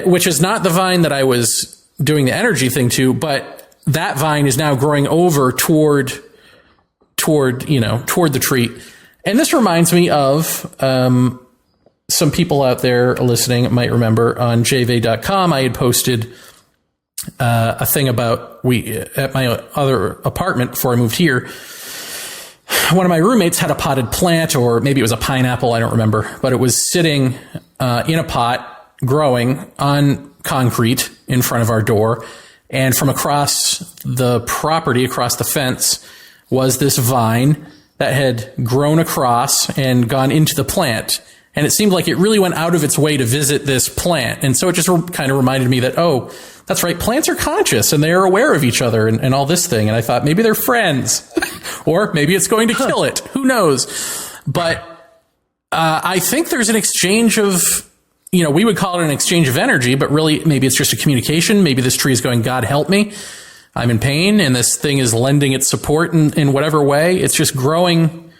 which is not the vine that I was doing the energy thing to, but that vine is now growing over toward the tree. And this reminds me of, some people out there listening might remember on jv.com, I had posted, a thing about at my other apartment before I moved here. One of my roommates had a potted plant, or maybe it was a pineapple, I don't remember, but it was sitting, in a pot growing on concrete in front of our door. And from across the property, across the fence, was this vine that had grown across and gone into the plant. And it seemed like it really went out of its way to visit this plant. And so it just kind of reminded me that, oh, that's right, plants are conscious and they are aware of each other and all this thing. And I thought maybe they're friends or maybe it's going to kill it. Who knows? But I think there's an exchange of, we would call it an exchange of energy, but really maybe it's just a communication. Maybe this tree is going, God help me. I'm in pain, and this thing is lending its support in whatever way. It's just growing.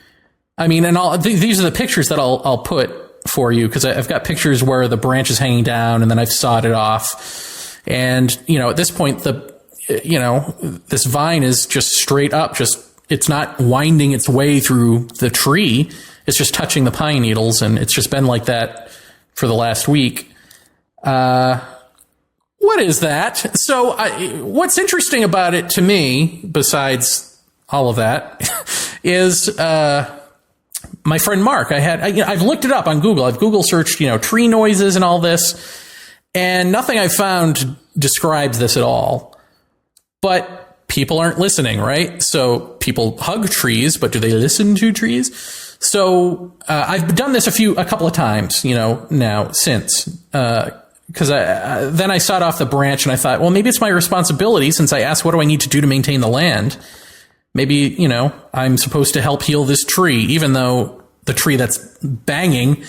I mean, and these are the pictures that I'll put for you, because I've got pictures where the branch is hanging down and then I've sawed it off. And, at this point, this vine is just straight up, it's not winding its way through the tree. It's just touching the pine needles, and it's just been like that for the last week. What is that? So what's interesting about it to me, besides all of that, is my friend Mark. I've looked it up on Google. I've Google searched, tree noises and all this, and nothing I've found describes this at all. But people aren't listening, right? So people hug trees, but do they listen to trees? So I've done this a couple of times, now since. Because then I sawed off the branch, and I thought, well, maybe it's my responsibility, since I asked, what do I need to do to maintain the land? Maybe, I'm supposed to help heal this tree, even though the tree that's banging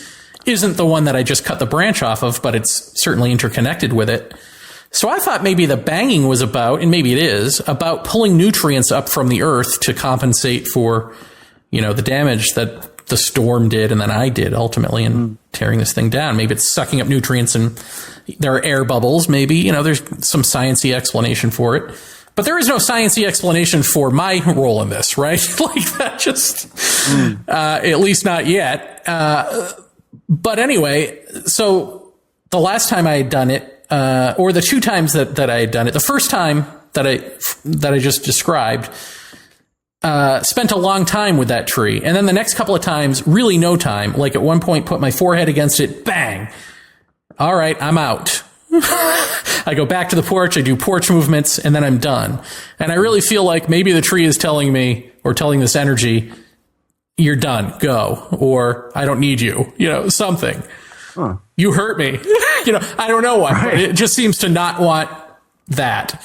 isn't the one that I just cut the branch off of, but it's certainly interconnected with it. So I thought maybe the banging was about, and maybe it is, about pulling nutrients up from the earth to compensate for, the damage that the storm did, and then I did ultimately in tearing this thing down. Maybe it's sucking up nutrients, and there are air bubbles. Maybe, there's some sciencey explanation for it. But there is no sciencey explanation for my role in this, right? Like that just, at least not yet. But anyway, so the last time I had done it, or the two times that I had done it, the first time that I just described, spent a long time with that tree. And then the next couple of times, really no time. Like at one point, put my forehead against it, bang. All right, I'm out. I go back to the porch, I do porch movements, and then I'm done. And I really feel like maybe the tree is telling me, or telling this energy, you're done, go. Or I don't need you, something. Huh. You hurt me. I don't know why, but it just seems to not want that.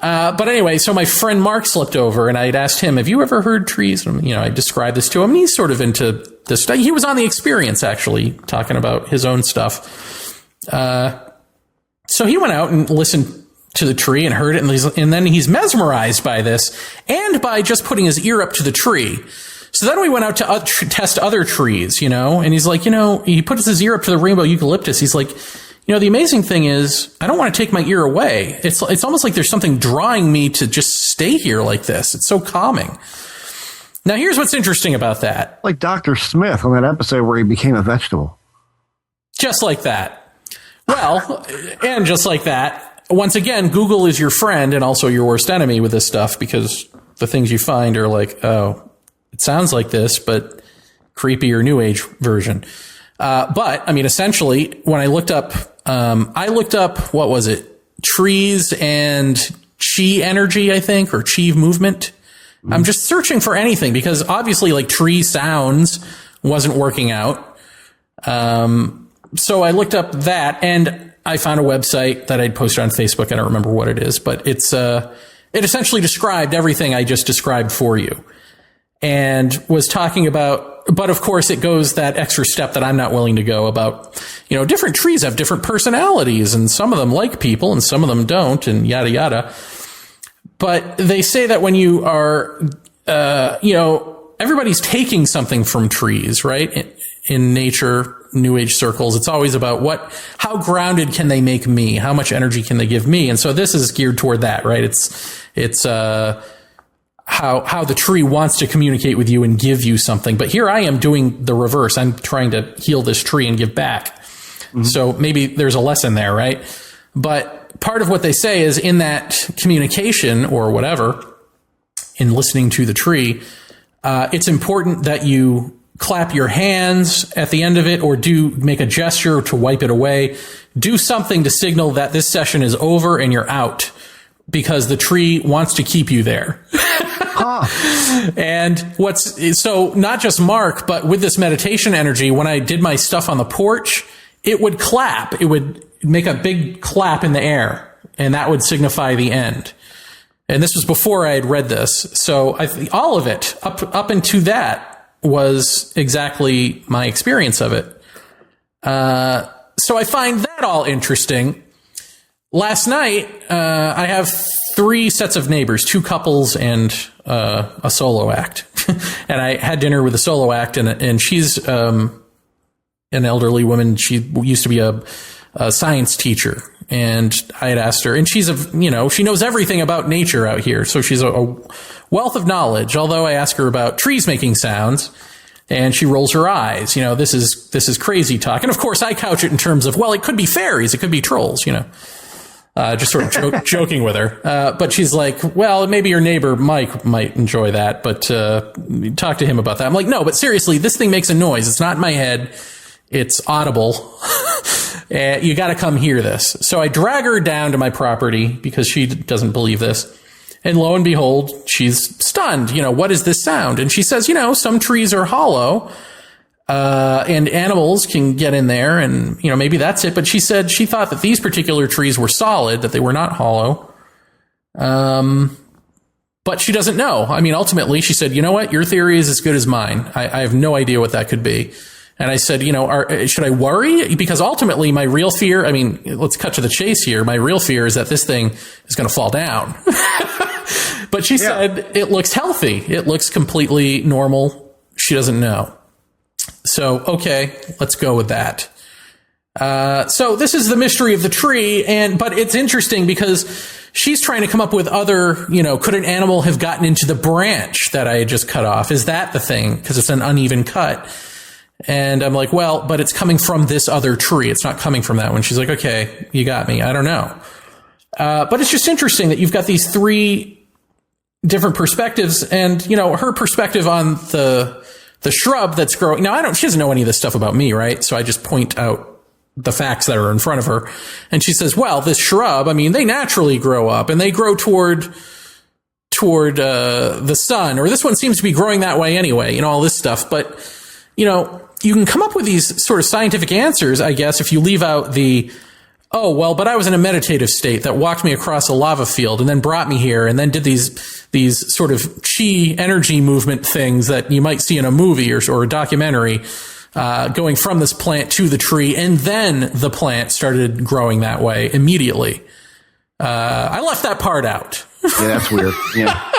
But anyway, so my friend Mark slipped over, and I'd asked him, have you ever heard trees? And, I described this to him, and he's sort of into this stuff. He was on The Experience, actually, talking about his own stuff. So he went out and listened to the tree and heard it, and then he's mesmerized by this, and by just putting his ear up to the tree. So then we went out to test other trees, and he's like, he puts his ear up to the rainbow eucalyptus. He's like, the amazing thing is, I don't want to take my ear away. It's almost like there's something drawing me to just stay here like this. It's so calming. Now, here's what's interesting about that.
Like Dr. Smith on that episode where he became a vegetable.
Just like that. Well, and just like that, once again, Google is your friend and also your worst enemy with this stuff, because the things you find are like, oh, it sounds like this, but creepy or new age version. But I mean, essentially, when I looked up, what was it? Trees and chi energy, I think, or chi movement. I'm just searching for anything, because obviously like tree sounds wasn't working out. So I looked up that, and I found a website that I'd posted on Facebook. I don't remember what it is, but it essentially described everything I just described for you, and was talking about, but of course it goes that extra step that I'm not willing to go about, different trees have different personalities, and some of them like people and some of them don't, and yada, yada. But they say that when you are, everybody's taking something from trees, right? In nature, new age circles, it's always about how grounded can they make me? How much energy can they give me? And so this is geared toward that, right? It's how the tree wants to communicate with you and give you something. But here I am doing the reverse. I'm trying to heal this tree and give back. Mm-hmm. So maybe there's a lesson there, right? But part of what they say is, in that communication or whatever, in listening to the tree, it's important that you clap your hands at the end of it, or make a gesture to wipe it away. Do something to signal that this session is over and you're out, because the tree wants to keep you there. And so not just Mark, but with this meditation energy, when I did my stuff on the porch, it would clap. It would make a big clap in the air, and that would signify the end. And this was before I had read this. So all of it up into that was exactly my experience of it. So I find that all interesting. Last night, I have 3 sets of neighbors, 2 couples and a solo act. And I had dinner with a solo act, and she's an elderly woman. She used to be a science teacher. And I had asked her, and she's she knows everything about nature out here. So she's a wealth of knowledge. Although I ask her about trees making sounds, and she rolls her eyes. This is crazy talk. And of course I couch it in terms of, well, it could be fairies. It could be trolls, just sort of joking with her. But she's like, well, maybe your neighbor Mike might enjoy that, but talk to him about that. I'm like, no, but seriously, this thing makes a noise. It's not in my head. It's audible. You got to come hear this. So I drag her down to my property because she doesn't believe this. And lo and behold, she's stunned. What is this sound? And she says, some trees are hollow, and animals can get in there, and, maybe that's it. But she said she thought that these particular trees were solid, that they were not hollow. But she doesn't know. I mean, ultimately, she said, you know what? Your theory is as good as mine. I have no idea what that could be. And I said, should I worry? Because ultimately my real fear, let's cut to the chase here. My real fear is that this thing is going to fall down. But she said it looks healthy. It looks completely normal. She doesn't know. So, okay, let's go with that. So this is the mystery of the tree. But it's interesting because she's trying to come up with other, could an animal have gotten into the branch that I had just cut off? Is that the thing? Because it's an uneven cut. And I'm like, well, but it's coming from this other tree. It's not coming from that one. She's like, okay, you got me. I don't know. But it's just interesting that you've got these 3 different perspectives, and, her perspective on the shrub that's growing. Now, she doesn't know any of this stuff about me, right? So I just point out the facts that are in front of her. And she says, well, this shrub, they naturally grow up and they grow toward the sun, or this one seems to be growing that way anyway, all this stuff. But, you can come up with these sort of scientific answers, I guess, if you leave out but I was in a meditative state that walked me across a lava field and then brought me here and then did these sort of chi energy movement things that you might see in a movie or a documentary, going from this plant to the tree, and then the plant started growing that way immediately. I left that part out.
Yeah, that's weird. Yeah.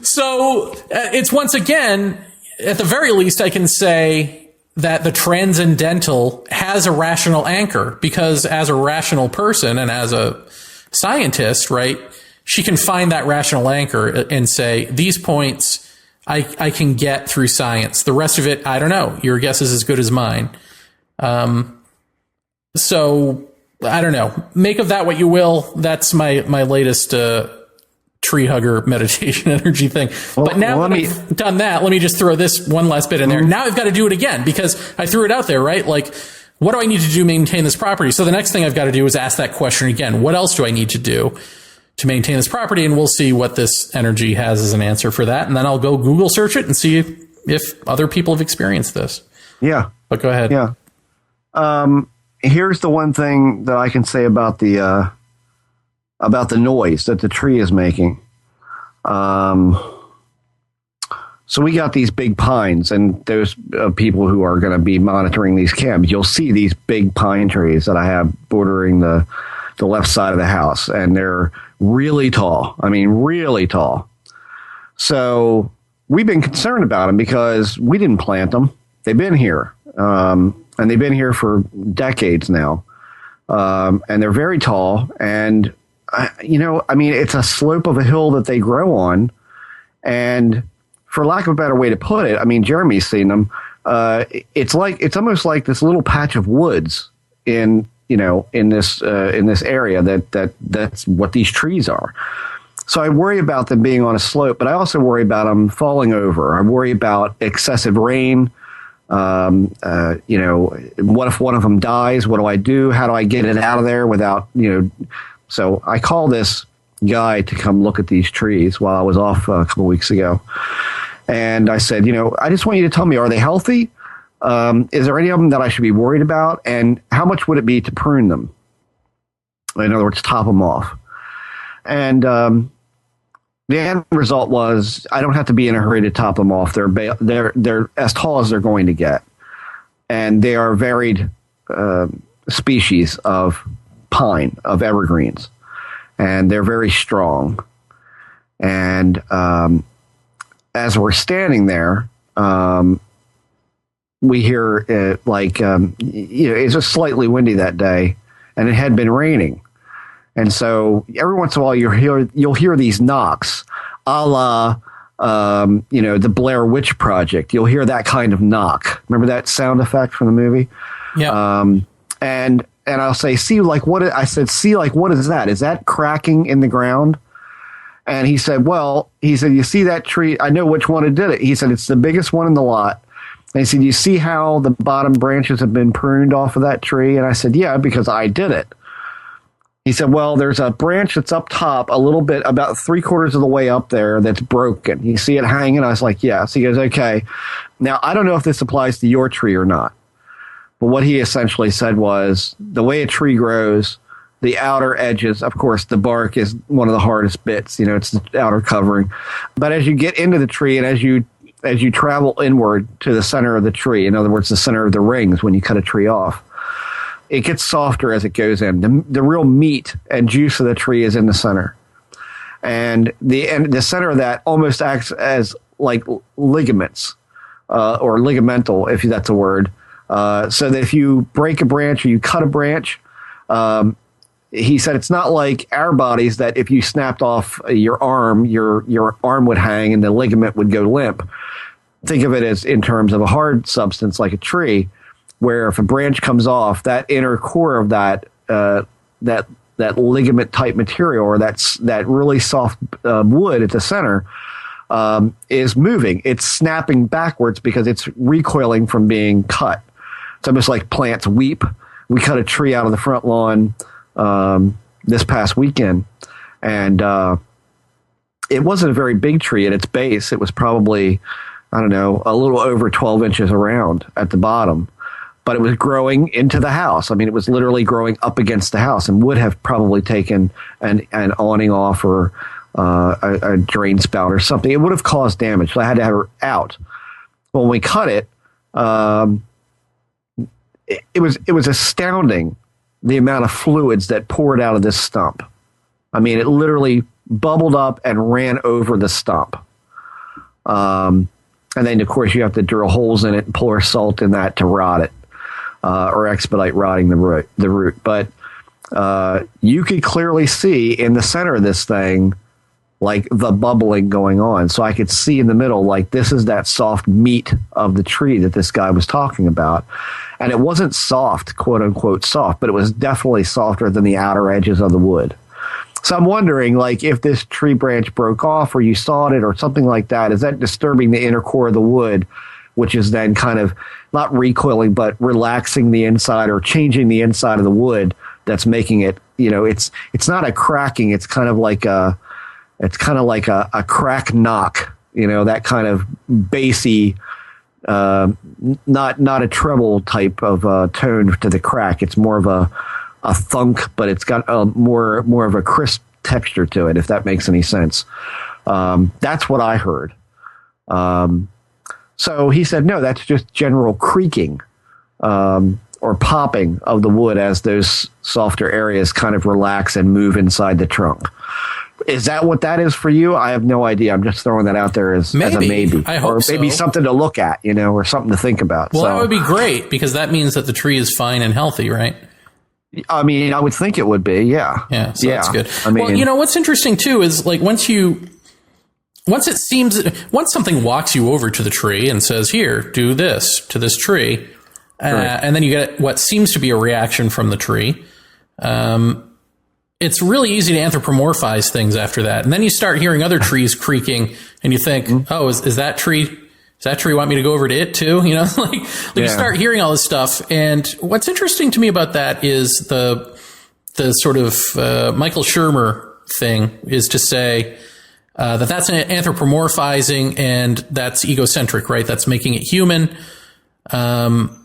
So it's once again, at the very least, I can say that the transcendental has a rational anchor, because as a rational person and as a scientist, right, she can find that rational anchor and say, these points I can get through science. The rest of it, I don't know. Your guess is as good as mine. So I don't know. Make of that what you will. That's my latest, tree hugger meditation energy thing. Well, but now that I've done that, let me just throw this one last bit in there. Now I've got to do it again because I threw it out there, right? Like, what do I need to do to maintain this property? So the next thing I've got to do is ask that question again. What else do I need to do to maintain this property? And we'll see what this energy has as an answer for that. And then I'll go Google search it and see if other people have experienced this. Yeah. But go ahead.
Yeah. Here's the one thing that I can say about the noise that the tree is making. So we got these big pines, and there's people who are going to be monitoring these cams. You'll see these big pine trees that I have bordering the left side of the house, and they're really tall. I mean, really tall. So we've been concerned about them because we didn't plant them. They've been here, and they've been here for decades now. And they're very tall, and it's a slope of a hill that they grow on. And for lack of a better way to put it, I mean, Jeremy's seen them. It's almost like this little patch of woods in this area that's what these trees are. So I worry about them being on a slope, but I also worry about them falling over. I worry about excessive rain. What if one of them dies? What do I do? How do I get it out of there without, So I call this guy to come look at these trees while I was off a couple of weeks ago. And I said, I just want you to tell me, are they healthy? Is there any of them that I should be worried about? And how much would it be to prune them? In other words, top them off. And the end result was I don't have to be in a hurry to top them off. They're as tall as they're going to get, and they are varied species of pine, of evergreens, and they're very strong. And as we're standing there, we hear it it's just slightly windy that day, and it had been raining. And so every once in a while you'll hear these knocks, a la the Blair Witch Project. You'll hear that kind of knock. Remember that sound effect from the movie?
Yeah.
And I'll say, see, like what is that? Is that cracking in the ground? And he said, you see that tree? I know which one it did it. He said, it's the biggest one in the lot. And he said, you see how the bottom branches have been pruned off of that tree? And I said, yeah, because I did it. He said, well, there's a branch that's up top a little bit, about 3/4 of the way up there, that's broken. You see it hanging? I was like, yes. He goes, okay. Now, I don't know if this applies to your tree or not. But what he essentially said was the way a tree grows, the outer edges, of course, the bark is one of the hardest bits. It's the outer covering. But as you get into the tree and as you travel inward to the center of the tree, in other words, the center of the rings when you cut a tree off, it gets softer as it goes in. The real meat and juice of the tree is in the center. And the center of that almost acts as like ligaments, or ligamental, if that's a word. So that if you break a branch or you cut a branch, he said it's not like our bodies that if you snapped off your arm, your arm would hang and the ligament would go limp. Think of it as in terms of a hard substance like a tree, where if a branch comes off, that inner core of that ligament type material, or that really soft wood at the center, is moving. It's snapping backwards because it's recoiling from being cut. It's almost like plants weep. We cut a tree out of the front lawn this past weekend, and it wasn't a very big tree at its base. It was probably, I don't know, a little over 12 inches around at the bottom. But it was growing into the house. I mean, it was literally growing up against the house and would have probably taken an awning off or a drain spout or something. It would have caused damage. So I had to have her out. When we cut it, it was astounding the amount of fluids that poured out of this stump. I mean, it literally bubbled up and ran over the stump. And then, of course, you have to drill holes in it and pour salt in that to rot it. Or expedite rotting the root. But you could clearly see in the center of this thing, like the bubbling going on. So I could see in the middle, like this is that soft meat of the tree that this guy was talking about. And it wasn't soft, quote unquote soft, but it was definitely softer than the outer edges of the wood. So I'm wondering, like, if this tree branch broke off or you sawed it or something like that, is that disturbing the inner core of the wood, which is then kind of not recoiling, but relaxing the inside or changing the inside of the wood that's making it, it's not a cracking. It's kind of like a crack knock, that kind of bassy, not a treble type of tone to the crack. It's more of a thunk, but it's got more of a crisp texture to it, if that makes any sense. That's what I heard. So he said, no, that's just general creaking or popping of the wood as those softer areas kind of relax and move inside the trunk. Is that what that is for you? I have no idea. I'm just throwing that out there as a maybe.
I hope
or maybe
so.
Something to look at, or something to think about.
Well, that would be great because that means that the tree is fine and healthy, right?
I mean, I would think it would be, yeah.
Yeah, so that's good.
I mean,
well, what's interesting too is like once something walks you over to the tree and says, here, do this to this tree, and then you get what seems to be a reaction from the tree, it's really easy to anthropomorphize things after that. And then you start hearing other trees creaking and you think, oh, is that tree want me to go over to it too? You start hearing all this stuff. And what's interesting to me about that is the sort of Michael Shermer thing is to say that's an anthropomorphizing and that's egocentric, right? That's making it human. And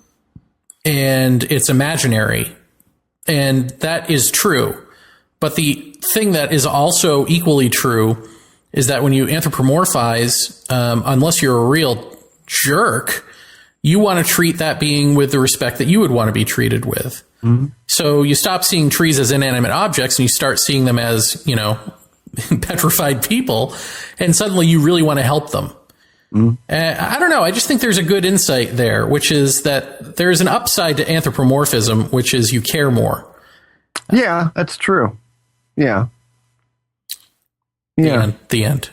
it's imaginary. And that is true. But the thing that is also equally true is that when you anthropomorphize, unless you're a real jerk, you want to treat that being with the respect that you would want to be treated with. Mm-hmm. So you stop seeing trees as inanimate objects and you start seeing them as, petrified people. And suddenly you really want to help them. Mm-hmm. I don't know. I just think there's a good insight there, which is that there's an upside to anthropomorphism, which is you care more.
Yeah, that's true. Yeah.
Yeah. The end.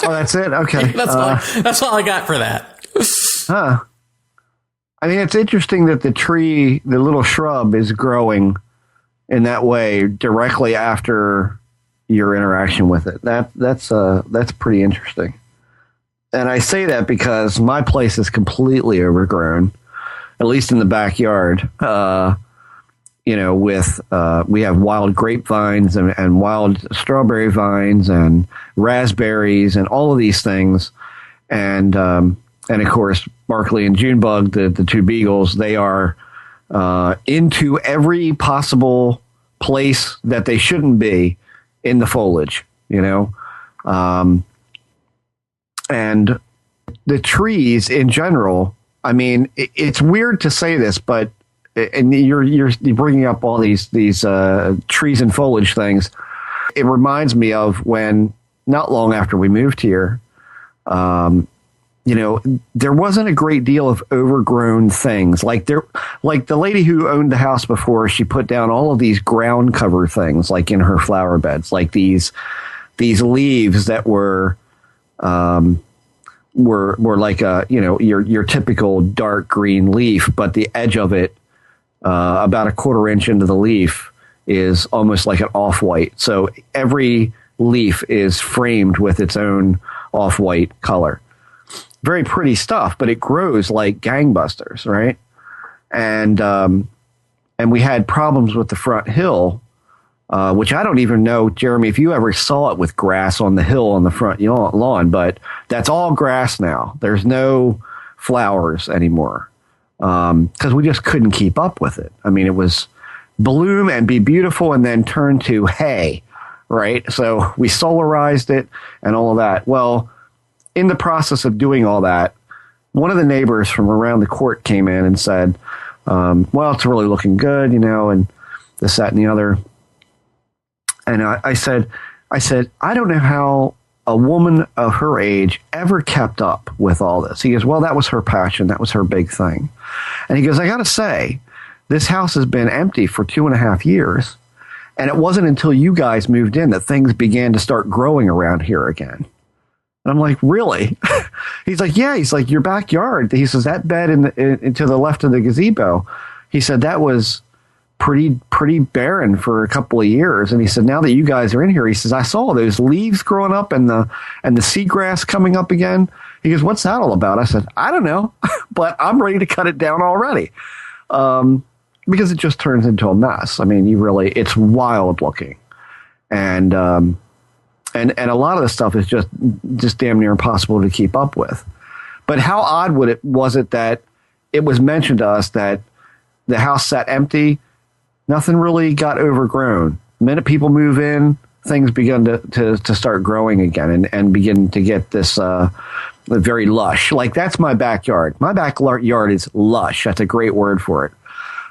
Oh, that's it? Okay.
That's all I got for that.
Huh. I mean, it's interesting that the little shrub is growing in that way directly after your interaction with it. That's pretty interesting. And I say that because my place is completely overgrown, at least in the backyard. We have wild grapevines and wild strawberry vines and raspberries and all of these things. And of course, Barkley and Junebug, the two beagles, they are into every possible place that they shouldn't be in the foliage, and the trees in general. I mean, it's weird to say this, but and you're bringing up all these trees and foliage things. It reminds me of when not long after we moved here, there wasn't a great deal of overgrown things. Like the lady who owned the house before, she put down all of these ground cover things, like in her flower beds, like these leaves that were like your typical dark green leaf, but the edge of it, about a quarter inch into the leaf, is almost like an off-white. So every leaf is framed with its own off-white color. Very pretty stuff, but it grows like gangbusters, right? And we had problems with the front hill, which I don't even know, Jeremy, if you ever saw it with grass on the hill on the front lawn, but that's all grass now. There's no flowers anymore because we just couldn't keep up with it. I mean, it was bloom and be beautiful and then turn to hay, right? So we solarized it and all of that. Well, in the process of doing all that, one of the neighbors from around the court came in and said, well, it's really looking good, and this, that, and the other. And I said, I don't know how a woman of her age ever kept up with all this. He goes, well, that was her passion. That was her big thing. And he goes, I got to say, this house has been empty for 2.5 years. And it wasn't until you guys moved in that things began to start growing around here again. And I'm like, really? He's like, yeah. He's like, your backyard. He says, that bed to the left of the gazebo. He said, that was pretty barren for a couple of years. And he said, now that you guys are in here, he says, I saw those leaves growing up and the seagrass coming up again. He goes, what's that all about? I said, I don't know, but I'm ready to cut it down already. Because it just turns into a mess. I mean, it's wild looking. And a lot of the stuff is just damn near impossible to keep up with. But how odd was it that it was mentioned to us that the house sat empty? Nothing really got overgrown. The minute people move in, things begin to start growing again and begin to get this very lush. Like, that's my backyard. My backyard is lush. That's a great word for it.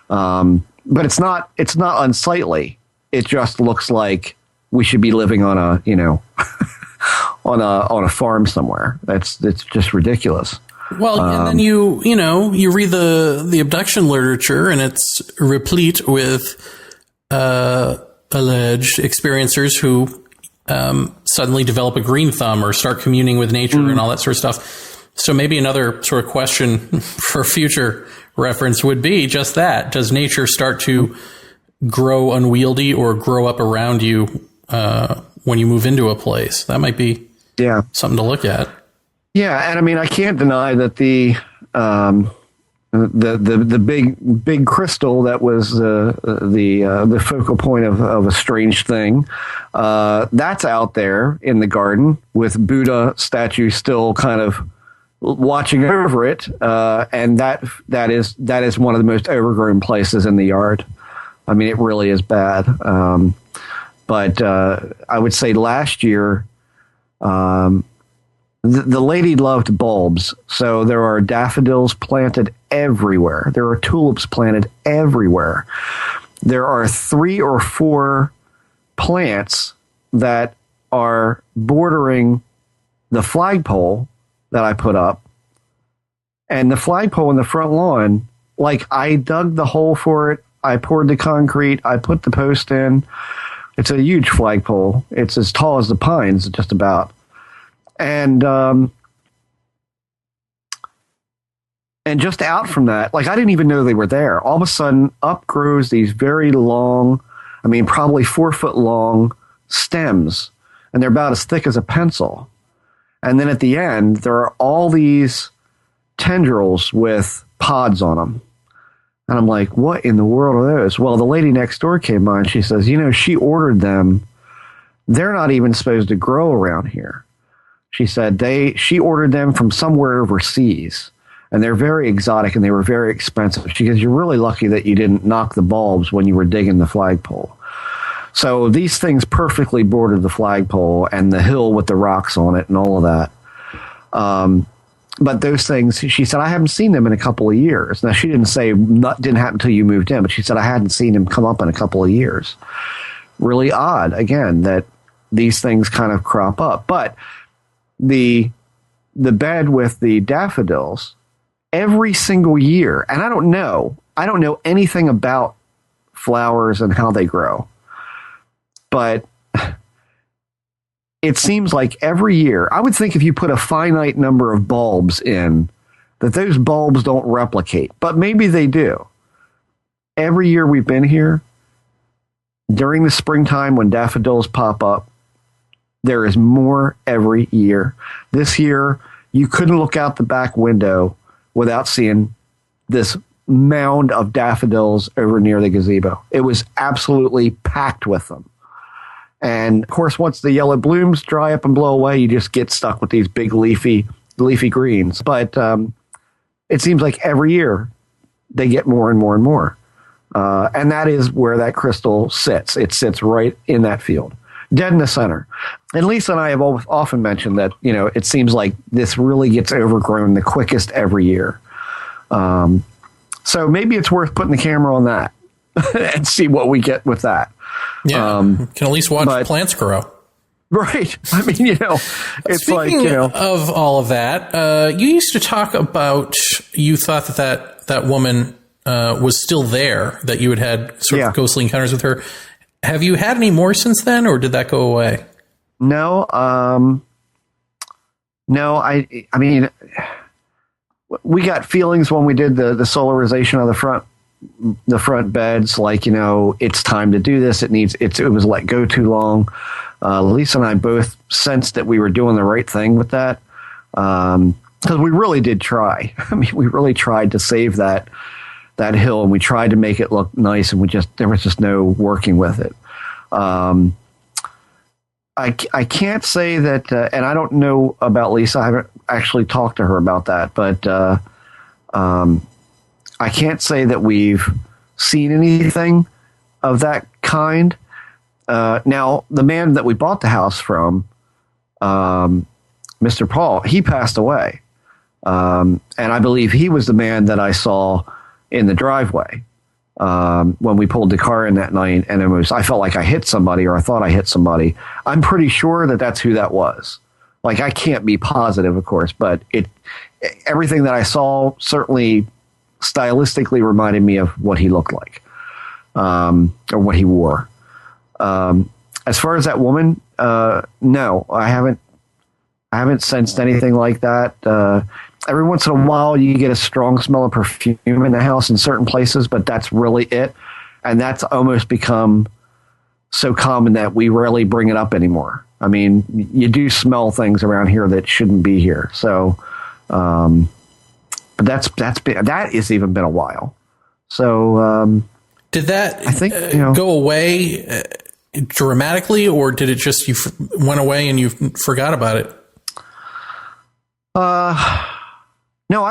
But it's not unsightly. It just looks like we should be living on a on a farm somewhere. It's just ridiculous.
Well, and then you read the abduction literature, and it's replete with alleged experiencers who suddenly develop a green thumb or start communing with nature and all that sort of stuff. So maybe another sort of question for future reference would be just that: does nature start to grow unwieldy or grow up around you when you move into a place? That might be something to look at.
Yeah, and I mean, I can't deny that the big crystal that was the focal point of a strange thing, that's out there in the garden with Buddha statue still kind of watching over it, and that is one of the most overgrown places in the yard. I mean, it really is bad. But I would say last year, The lady loved bulbs, so there are daffodils planted everywhere. There are tulips planted everywhere. There are 3 or 4 plants that are bordering the flagpole that I put up. And the flagpole in the front lawn, like I dug the hole for it, I poured the concrete, I put the post in. It's a huge flagpole. It's as tall as the pines, just about. And just out from that, like I didn't even know they were there. All of a sudden, up grows these very long, probably 4 foot long stems, and they're about as thick as a pencil. And then at the end, there are all these tendrils with pods on them. And I'm like, what in the world are those? Well, the lady next door came by and she says, she ordered them. They're not even supposed to grow around here. She said she ordered them from somewhere overseas, and they're very exotic and they were very expensive. She goes, you're really lucky that you didn't knock the bulbs when you were digging the flagpole. So these things perfectly bordered the flagpole and the hill with the rocks on it and all of that. But those things, she said, I haven't seen them in a couple of years. Now, she didn't say didn't happen until you moved in, but she said, I hadn't seen them come up in a couple of years. Really odd, again, that these things kind of crop up. But the bed with the daffodils, every single year, and I don't know anything about flowers and how they grow, but it seems like every year, I would think if you put a finite number of bulbs in, that those bulbs don't replicate, but maybe they do. Every year we've been here, during the springtime when daffodils pop up, there is more every year. This year, you couldn't look out the back window without seeing this mound of daffodils over near the gazebo. It was absolutely packed with them. And of course, once the yellow blooms dry up and blow away, you just get stuck with these big leafy greens. But it seems like every year they get more and more and more. And that is where that crystal sits. It sits right in that field, dead in the center. And Lisa and I have often mentioned that, it seems like this really gets overgrown the quickest every year. So maybe it's worth putting the camera on that and see what we get with that.
Yeah, can at least watch plants grow.
Right. It's
Speaking of all of that, you used to talk about, you thought that woman was still there, that you had sort of ghostly encounters with her. Have you had any more since then, or did that go away?
No. No, I mean, we got feelings when we did the solarization of the front beds, like, it's time to do this. It was let go too long. Lisa and I both sensed that we were doing the right thing with that. Because we really did try. We really tried to save that hill, and we tried to make it look nice, and there was just no working with it. I can't say that, and I don't know about Lisa. I haven't actually talked to her about that, but I can't say that we've seen anything of that kind. Now, the man that we bought the house from, Mr. Paul, he passed away. And I believe he was the man that I saw in the driveway when we pulled the car in that night. And I felt like I hit somebody, or I thought I hit somebody. I'm pretty sure that that's who that was. Like, I can't be positive, of course, but everything that I saw certainly stylistically reminded me of what he looked like, or what he wore. As far as that woman, no, I haven't sensed anything like that. Every once in a while you get a strong smell of perfume in the house in certain places, but that's really it. And that's almost become so common that we rarely bring it up anymore. I mean, you do smell things around here that shouldn't be here. So, but that has even been a while. So,
did that,
I think,
go away dramatically, or did it just, you went away and you forgot about it?
No,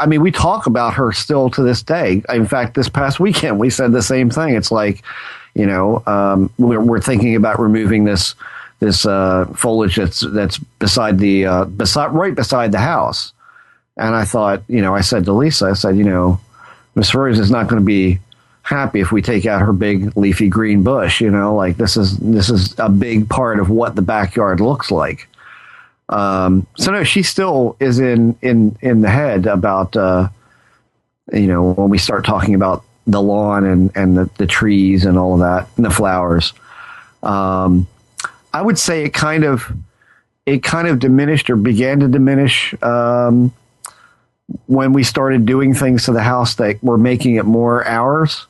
we talk about her still to this day. In fact, this past weekend, we said the same thing. It's like, we're thinking about removing this this foliage that's beside right beside the house. And I thought, I said to Lisa, Miss Rose is not going to be happy if we take out her big leafy green bush. Like this is a big part of what the backyard looks like. So no, she still is in the head about when we start talking about the lawn and the trees and all of that and the flowers. I would say it kind of diminished or began to diminish when we started doing things to the house that were making it more ours.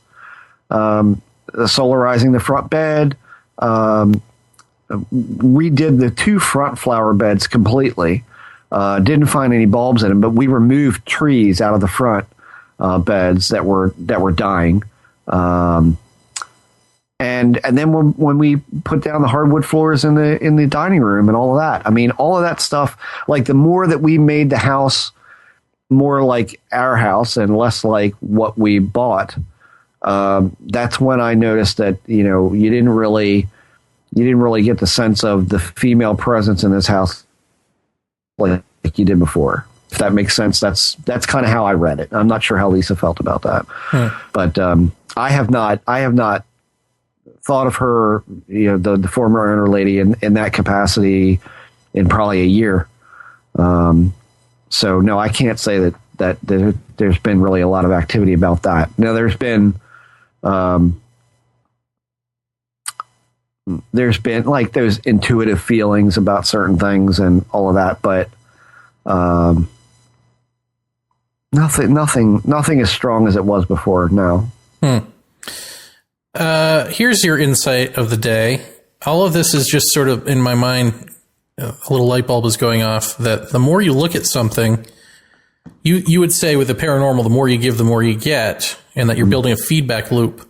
Solarizing the front bed, redid the 2 front flower beds completely. Didn't find any bulbs in them, but we removed trees out of the front beds that were dying. And then when we put down the hardwood floors in the dining room and all of that, I mean, all of that stuff, like the more that we made the house more like our house and less like what we bought, that's when I noticed that, you didn't really get the sense of the female presence in this house like you did before. If that makes sense, that's kind of how I read it. I'm not sure how Lisa felt about that, but I have not thought of her, the former owner lady in that capacity in probably a year. So no, I can't say that there's been really a lot of activity about that. Now there's been like those intuitive feelings about certain things and all of that, but nothing as strong as it was before. No.
Here's your insight of the day. All of this is just sort of in my mind. A little light bulb is going off that the more you look at something, you would say with the paranormal, the more you give, the more you get, and that you're building a feedback loop.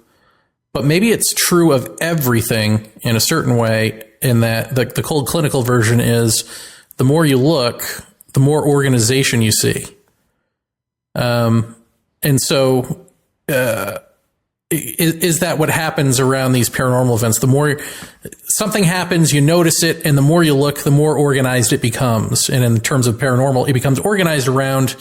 But maybe it's true of everything in a certain way, in that the cold clinical version is the more you look, the more organization you see. And so, is that what happens around these paranormal events? The more something happens, you notice it, and the more you look, the more organized it becomes. And in terms of paranormal, it becomes organized around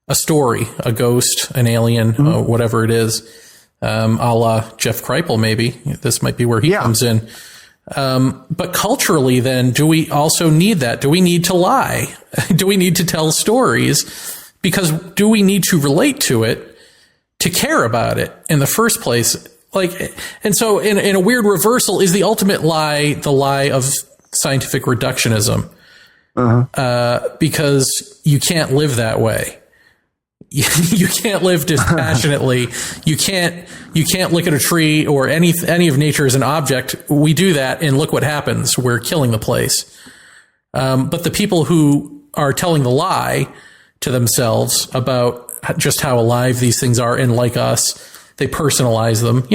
a story, a ghost, an alien, whatever it is. A la Jeff Kripal, maybe. This might be where he comes in. But culturally, then, do we also need that? Do we need to lie? Do we need to tell stories? Because do we need to relate to it to care about it in the first place? Like, and so in a weird reversal, is the ultimate lie the lie of scientific reductionism? Because you can't live that way. You can't live dispassionately. You can't look at a tree or any of nature as an object. We do that, and look what happens. We're killing the place. But the people who are telling the lie to themselves about just how alive these things are, and like us, they personalize them.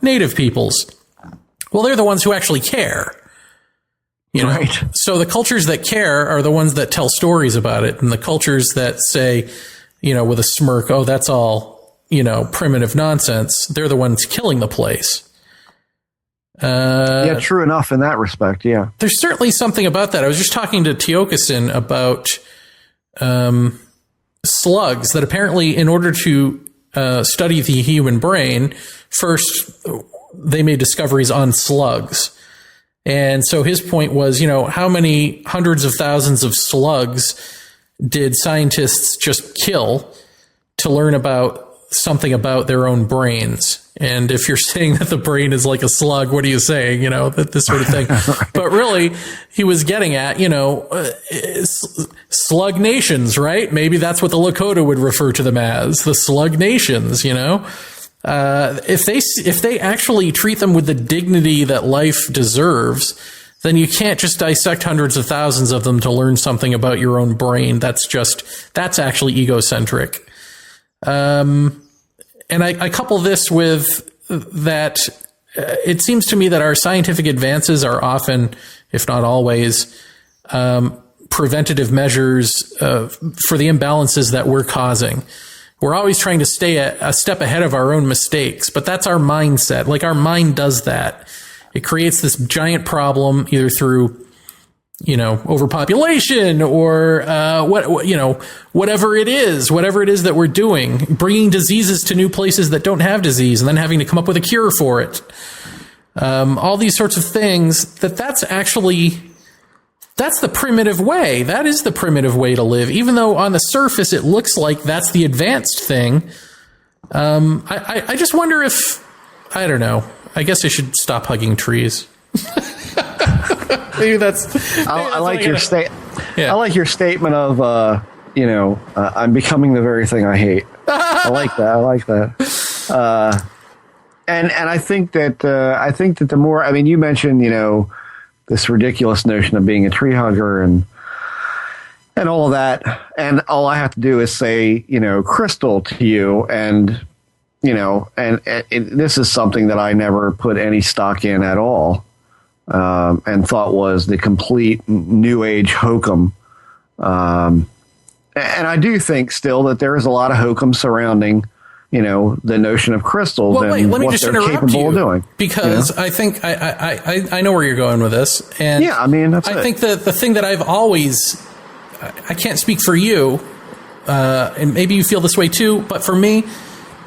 Native peoples. Well, they're the ones who actually care. Right. So the cultures that care are the ones that tell stories about it, and the cultures that say, with a smirk, oh, that's all, primitive nonsense, they're the ones killing the place.
Yeah, true enough in that respect, yeah.
There's certainly something about that. I was just talking to Tiokasin about slugs, that apparently in order to study the human brain, first they made discoveries on slugs. And so his point was, how many hundreds of thousands of slugs did scientists just kill to learn about something about their own brains? And if you're saying that the brain is like a slug, what are you saying? That this sort of thing. Right. But really, he was getting at, slug nations, right? Maybe that's what the Lakota would refer to them as, the slug nations, If they actually treat them with the dignity that life deserves, then you can't just dissect hundreds of thousands of them to learn something about your own brain. That's actually egocentric. And I couple this with that. It seems to me that our scientific advances are often, if not always, preventative measures for the imbalances that we're causing. We're always trying to stay a step ahead of our own mistakes, but that's our mindset. Like, our mind does that. It creates this giant problem either through, overpopulation or whatever it is that we're doing, bringing diseases to new places that don't have disease and then having to come up with a cure for it. All these sorts of things that's the primitive way. That is the primitive way to live, even though on the surface it looks like that's the advanced thing. I just wonder if, I don't know. I guess I should stop hugging trees. Maybe
I like your I like your statement of I'm becoming the very thing I hate. I like that. And I think that the more, I mean, you mentioned this ridiculous notion of being a tree hugger and all of that, and all I have to do is say crystal to you, and this is something that I never put any stock in at all. And thought was the complete New Age hokum. And I do think still that there is a lot of hokum surrounding, the notion of crystals and
let me
what
just
they're
interrupt
capable
you
of doing.
Because I think I know where you're going with this. And
yeah, I mean, I
think that the thing that I've always, I can't speak for you, and maybe you feel this way too, but for me,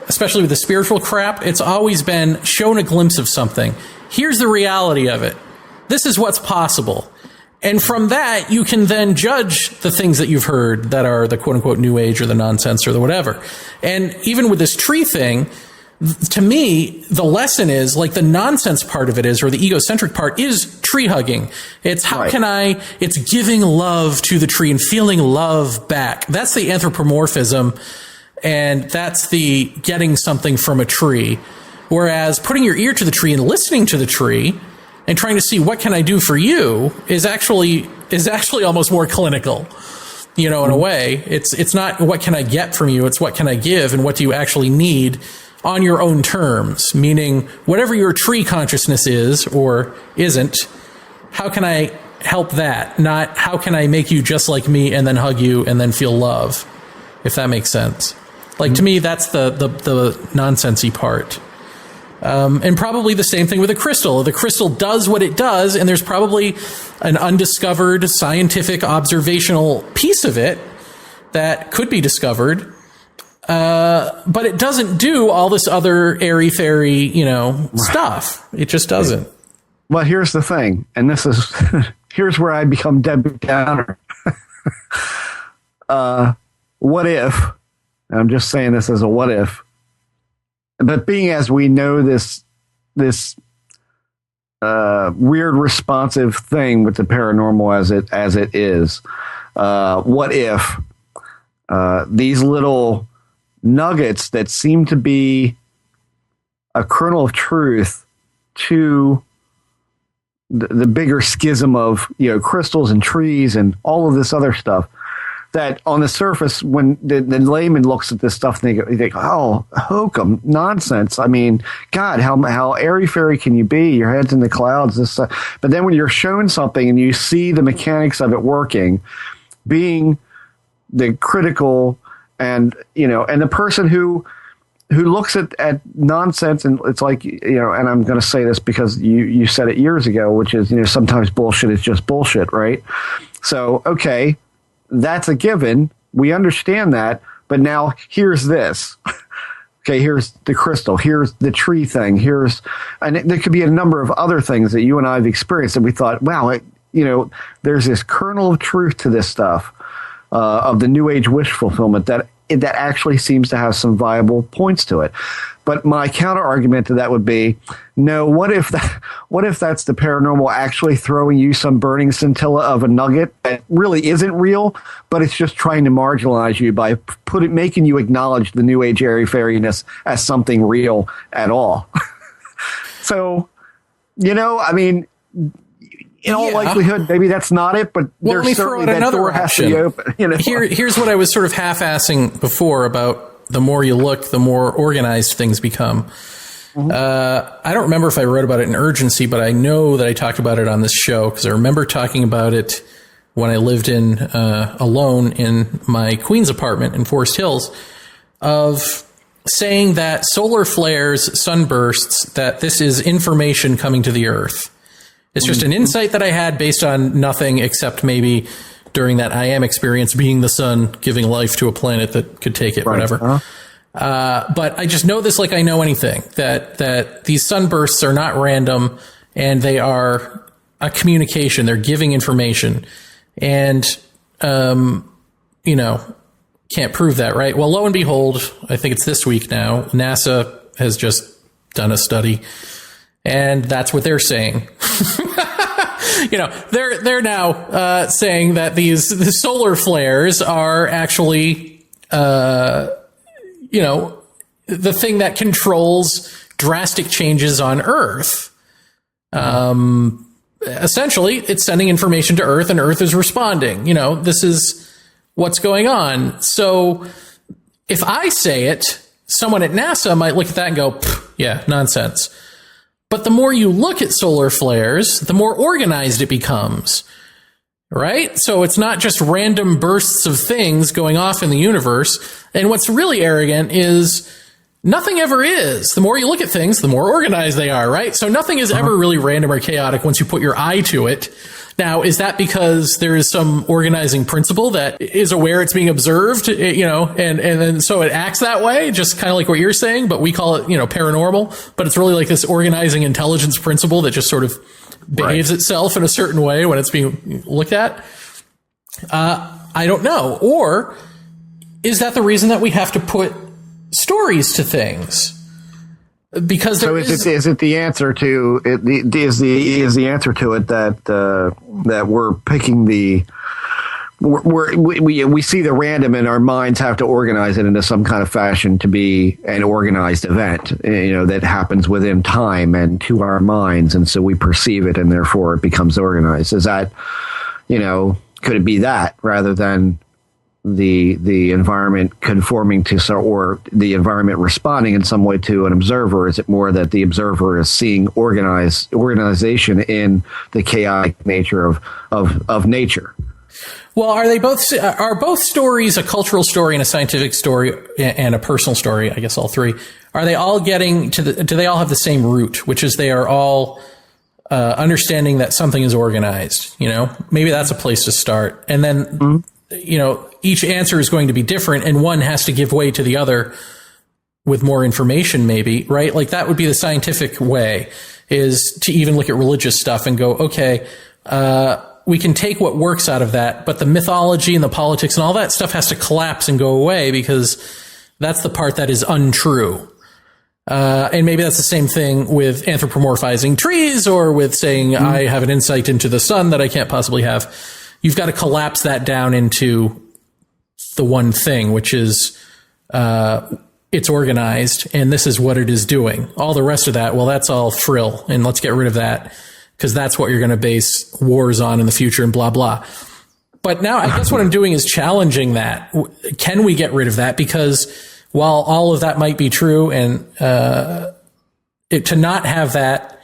especially with the spiritual crap, it's always been shown a glimpse of something. Here's the reality of it. This is what's possible. And from that, you can then judge the things that you've heard that are the quote unquote new age or the nonsense or the whatever. And even with this tree thing, to me, the lesson is like the nonsense part of it is, or the egocentric part is tree hugging. It's it's giving love to the tree and feeling love back. That's the anthropomorphism. And that's the getting something from a tree. Whereas putting your ear to the tree and listening to the tree and trying to see what can I do for you is actually almost more clinical, in a way. It's not what can I get from you, it's what can I give and what do you actually need on your own terms, meaning whatever your tree consciousness is or isn't, how can I help that? Not how can I make you just like me and then hug you and then feel love, if that makes sense. Like to me, that's the nonsensy part. And probably the same thing with a crystal. The crystal does what it does, and there's probably an undiscovered scientific observational piece of it that could be discovered. But it doesn't do all this other airy-fairy, stuff. It just doesn't.
Well, here's the thing, and this is here's where I become Debbie Downer. What if? I'm just saying this as a what if. But being as we know this weird responsive thing with the paranormal as it is, what if these little nuggets that seem to be a kernel of truth to the bigger schism of crystals and trees and all of this other stuff, that on the surface, when the layman looks at this stuff, they think, oh, hokum, nonsense. I mean, God, how airy-fairy can you be? Your head's in the clouds. This stuff. But then when you're shown something and you see the mechanics of it working, being the critical and the person who looks at nonsense, and it's like, and I'm going to say this because you said it years ago, which is, sometimes bullshit is just bullshit, right? So, okay. That's a given. We understand that. But now here's this. Okay, here's the crystal. Here's the tree thing. And there could be a number of other things that you and I have experienced that we thought, wow, there's this kernel of truth to this stuff, of the New Age wish fulfillment that actually seems to have some viable points to it. But my counter argument to that would be, no, what if that's the paranormal actually throwing you some burning scintilla of a nugget that really isn't real, but it's just trying to marginalize you by making you acknowledge the New Age airy-fairiness as something real at all. So, I mean, in all likelihood, maybe that's not it, but there's certainly that door has to be open.
Here's what I was sort of half-assing before about the more you look, the more organized things become. Mm-hmm. I don't remember if I wrote about it in Urgency, but I know that I talked about it on this show because I remember talking about it when I lived alone in my Queens apartment in Forest Hills, of saying that solar flares, sunbursts, that this is information coming to the Earth. It's just an insight that I had based on nothing except maybe during that I am experience being the sun, giving life to a planet that could take it, whatever. But I just know this like I know anything, that these sunbursts are not random and they are a communication. They're giving information. And, you know, can't prove that, right? Well, lo and behold, I think it's this week now, NASA has just done a study, and that's what they're saying. You know, they're now saying that the solar flares are actually, you know, the thing that controls drastic changes on Earth. Essentially, it's sending information to Earth, and Earth is responding. You know, this is what's going on. So if I say it, someone at NASA might look at that and go, yeah, nonsense. But the more you look at solar flares, the more organized it becomes, right? So it's not just random bursts of things going off in the universe. And what's really arrogant is nothing ever is. The more you look at things, the more organized they are, right? So nothing is ever really random or chaotic once you put your eye to it. Now, is that because there is some organizing principle that is aware it's being observed, you know, and then so it acts that way, just kind of like what you're saying, but we call it, you know, paranormal, but it's really like this organizing intelligence principle that just sort of behaves itself in a certain way when it's being looked at? I don't know. Or is that the reason that we have to put stories to things? Because
so is it the answer to it? Is the answer to it that we're picking we see the random and our minds have to organize it into some kind of fashion to be an organized event, you know, that happens within time and to our minds, and so we perceive it and therefore it becomes organized. Is that, you know, could it be that rather than the environment conforming to or the environment responding in some way to an observer? Is it more that the observer is seeing organization in the chaotic nature of nature?
Well, are both stories a cultural story and a scientific story and a personal story? I guess all three. Are they all getting to do they all have the same root, which is they are all understanding that something is organized? You know, maybe that's a place to start. And then, you know, each answer is going to be different, and one has to give way to the other with more information, maybe, right? Like that would be the scientific way, is to even look at religious stuff and go, okay, we can take what works out of that, but the mythology and the politics and all that stuff has to collapse and go away because that's the part that is untrue. And maybe that's the same thing with anthropomorphizing trees or with saying, I have an insight into the sun that I can't possibly have. You've got to collapse that down into the one thing, which is it's organized and this is what it is doing. All the rest of that, well, that's all frill, and let's get rid of that because that's what you're going to base wars on in the future and blah, blah. But now I guess what I'm doing is challenging that. Can we get rid of that? Because while all of that might be true, and to not have that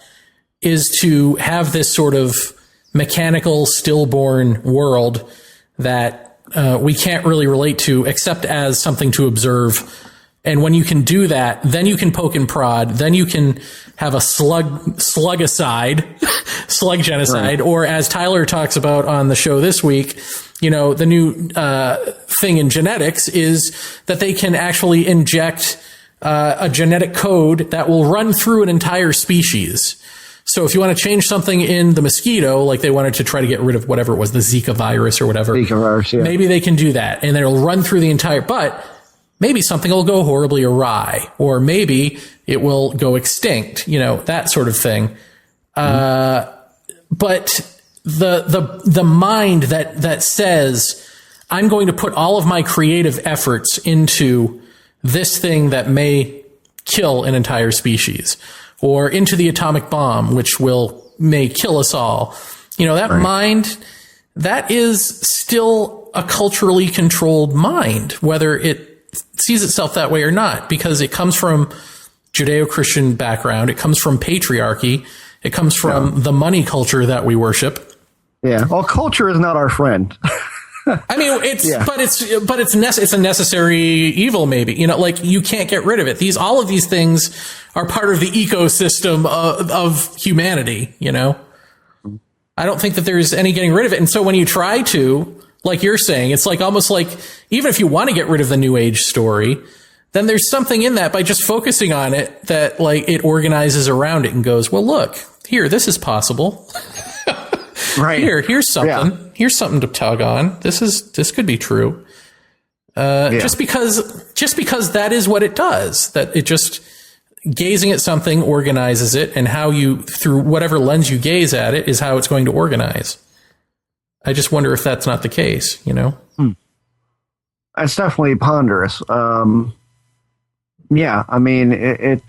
is to have this sort of mechanical, stillborn world that we can't really relate to except as something to observe. And when you can do that, then you can poke and prod. Then you can have a slug-genocide, right. Or as Tyler talks about on the show this week, you know, the new thing in genetics is that they can actually inject a genetic code that will run through an entire species. So if you want to change something in the mosquito, like they wanted to try to get rid of whatever it was, the Zika virus or whatever, maybe they can do that, and then it'll run through the entire, but maybe something will go horribly awry, or maybe it will go extinct, you know, that sort of thing. But the mind that says, I'm going to put all of my creative efforts into this thing that may kill an entire species, or into the atomic bomb, which may kill us all. You know, that mind, that is still a culturally controlled mind, whether it sees itself that way or not, because it comes from Judeo-Christian background. It comes from patriarchy. It comes from the money culture that we worship.
Yeah. Well, culture is not our friend.
I mean, it's a necessary evil, maybe. You know, like you can't get rid of it. All of these things are part of the ecosystem of humanity. You know, I don't think that there's any getting rid of it. And so when you try to, like you're saying, it's like almost like even if you want to get rid of the New Age story, then there's something in that by just focusing on it that like it organizes around it and goes, well, look here, this is possible.
Right.
Here's something. Yeah. Here's something to tug on. This could be true. Just because that is what it does. That it just gazing at something organizes it, and how you through whatever lens you gaze at it is how it's going to organize. I just wonder if that's not the case. You know.
It's definitely ponderous. Yeah, I mean it.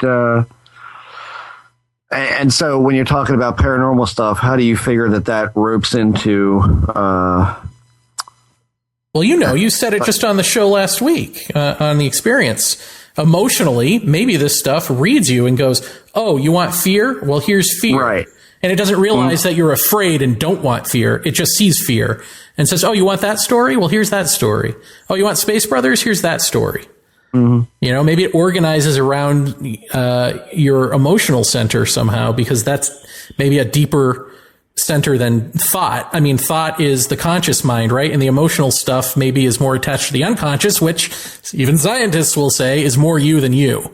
And so when you're talking about paranormal stuff, how do you figure that ropes into...
well, you know, you said it just on the show last week, on The Experience. Emotionally, maybe this stuff reads you and goes, oh, you want fear? Well, here's fear.
Right.
And it doesn't realize that you're afraid and don't want fear. It just sees fear and says, oh, you want that story? Well, here's that story. Oh, you want Space Brothers? Here's that story. Mm-hmm. You know, maybe it organizes around your emotional center somehow, because that's maybe a deeper center than thought. I mean, thought is the conscious mind, right? And the emotional stuff maybe is more attached to the unconscious, which even scientists will say is more you than you.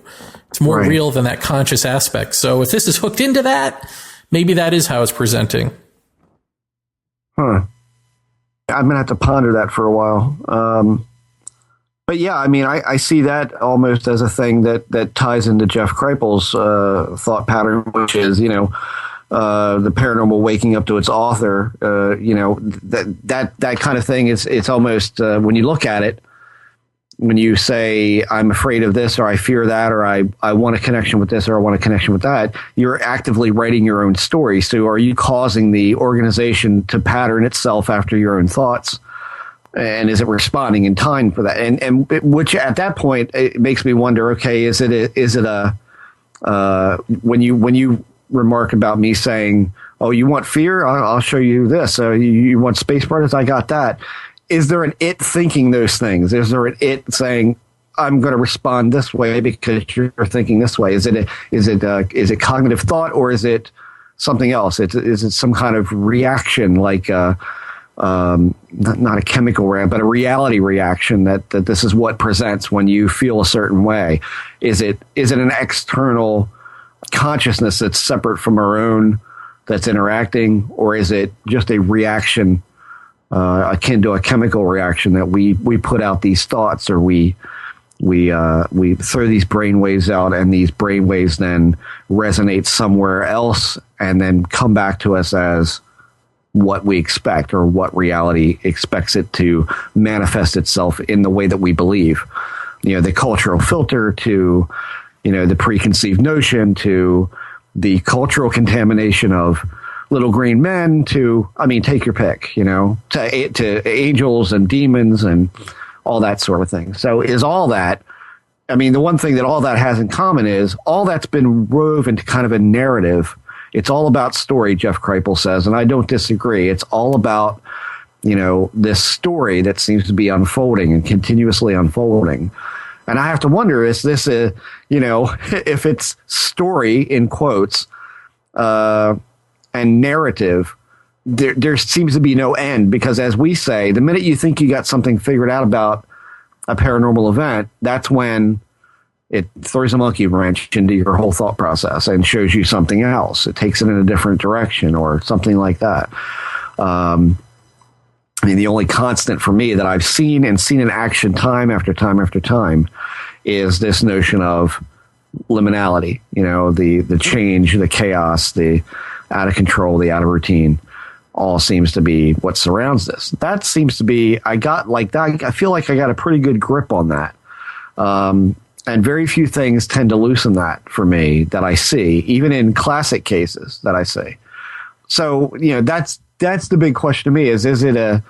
It's more real than that conscious aspect. So if this is hooked into that, maybe that is how it's presenting.
I'm going to have to ponder that for a while. But yeah, I mean, I see that almost as a thing that ties into Jeff Kripal's thought pattern, which is, you know, the paranormal waking up to its author. You know, that kind of thing is, it's almost when you look at it, when you say I'm afraid of this, or I fear that, or I want a connection with this, or I want a connection with that, you're actively writing your own story. So are you causing the organization to pattern itself after your own thoughts? And is it responding in time for that? And which at that point, it makes me wonder, okay, is it a when you remark about me saying, oh, you want fear? I'll show you this. You want Space Brothers? I got that. Is there an it thinking those things? Is there an it saying, I'm going to respond this way because you're thinking this way? Is it cognitive thought, or is it something else? Is it some kind of reaction, like not a chemical reaction, but a reality reaction that this is what presents when you feel a certain way? Is it an external consciousness that's separate from our own, that's interacting, or is it just a reaction akin to a chemical reaction that we put out these thoughts, or we throw these brain waves out, and these brain waves then resonate somewhere else and then come back to us as what we expect, or what reality expects it to manifest itself in the way that we believe. You know, the cultural filter to, you know, the preconceived notion to the cultural contamination of little green men to, I mean, take your pick, you know, to angels and demons and all that sort of thing. So is all that, I mean, the one thing that all that has in common is all that's been wove into kind of a narrative. It's all about story, Jeff Kripal says, and I don't disagree. It's all about, you know, this story that seems to be unfolding and continuously unfolding. And I have to wonder, is this a, you know, if it's story in quotes and narrative, there seems to be no end, because as we say, the minute you think you got something figured out about a paranormal event, that's when it throws a monkey wrench into your whole thought process and shows you something else. It takes it in a different direction or something like that. I mean, the only constant for me that I've seen in action time after time after time is this notion of liminality, you know, the change, the chaos, the out of control, the out of routine, all seems to be what surrounds this. That seems to be, I feel like I got a pretty good grip on that. And very few things tend to loosen that for me that I see, even in classic cases that I see. So, you know, that's the big question to me is it a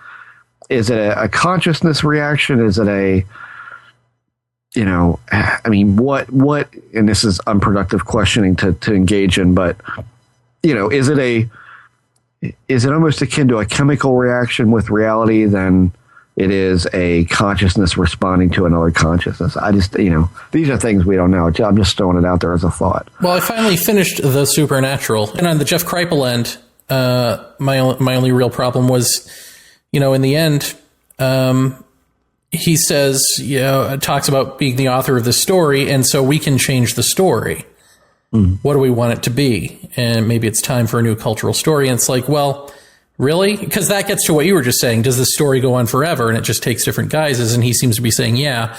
consciousness reaction? Is it a, you know, I mean, what, and this is unproductive questioning to engage in, but, you know, is it almost akin to a chemical reaction with reality then it is a consciousness responding to another consciousness. I just, these are things we don't know. I'm just throwing it out there as a thought.
Well, I finally finished The Supernatural, and on the Jeff Kripal end, my only real problem was, in the end, he says, talks about being the author of the story, and so we can change the story. What do we want it to be? And maybe it's time for a new cultural story. And it's like, well, really? Because that gets to what you were just saying. Does this story go on forever? And it just takes different guises. And he seems to be saying, yeah,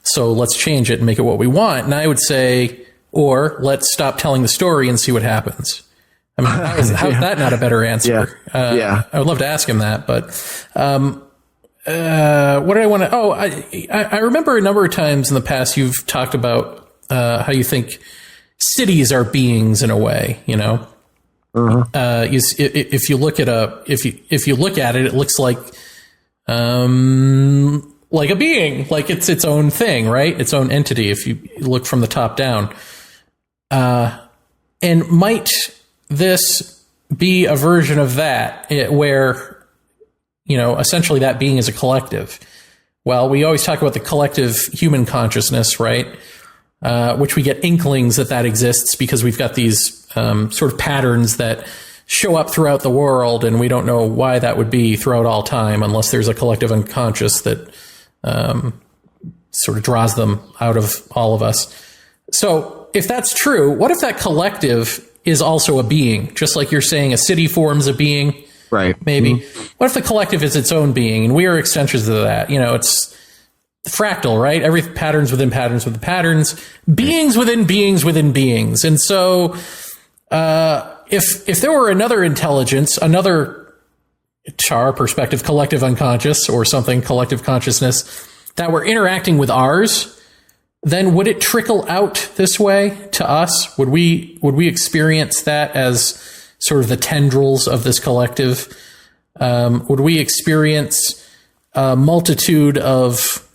so let's change it and make it what we want. And I would say, or let's stop telling the story and see what happens. I mean, how is that not a better answer? I would love to ask him that, but what did I want to... Oh, I remember a number of times in the past you've talked about how you think cities are beings in a way, if you look at it, it looks like a being, like it's its own thing, right? Its own entity. If you look from the top down, and might this be a version of that where, essentially that being is a collective? Well, we always talk about the collective human consciousness, right? Which we get inklings that exists because we've got these sort of patterns that show up throughout the world, and we don't know why that would be throughout all time unless there's a collective unconscious that sort of draws them out of all of us. So if that's true, what if that collective is also a being? Just like you're saying a city forms a being,
right?
Maybe. What if the collective is its own being, and we are extensions of that? It's fractal, right? Every patterns within patterns within patterns, beings within beings within beings. And so if there were another intelligence, another, to our perspective, collective unconscious or something, collective consciousness that were interacting with ours, then would it trickle out this way to us? Would we experience that as sort of the tendrils of this collective? Would we experience a multitude of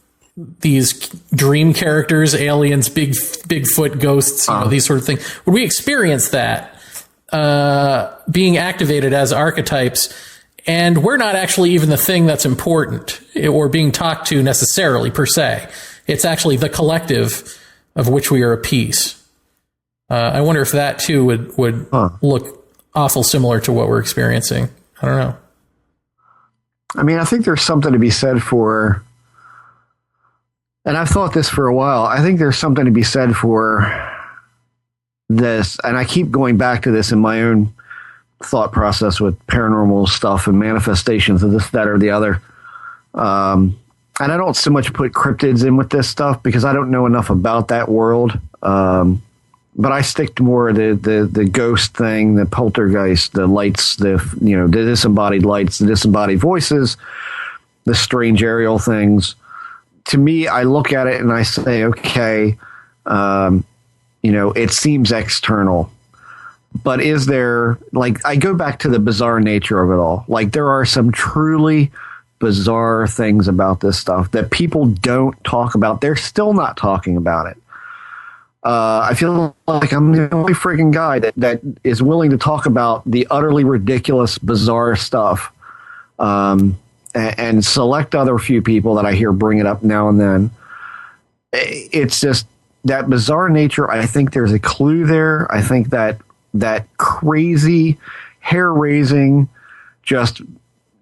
these dream characters, aliens, Bigfoot, ghosts, these sort of things? Would we experience that being activated as archetypes? And we're not actually even the thing that's important or being talked to necessarily per se. It's actually the collective of which we are a piece. I wonder if that too would look awful similar to what we're experiencing. I don't know.
I mean, I think there's something to be said for, and I've thought this for a while, I think there's something to be said for this, and I keep going back to this in my own thought process with paranormal stuff and manifestations of this, that, or the other. And I don't so much put cryptids in with this stuff because I don't know enough about that world. But I stick to more the ghost thing, the poltergeist, the lights, the disembodied lights, the disembodied voices, the strange aerial things. To me, I look at it and I say, okay, it seems external, but is there, like, I go back to the bizarre nature of it all. Like, there are some truly bizarre things about this stuff that people don't talk about. They're still not talking about it. I feel like I'm the only freaking guy that is willing to talk about the utterly ridiculous, bizarre stuff, and select other few people that I hear bring it up now and then. It's just that bizarre nature. I think there's a clue there. I think that crazy, hair-raising, just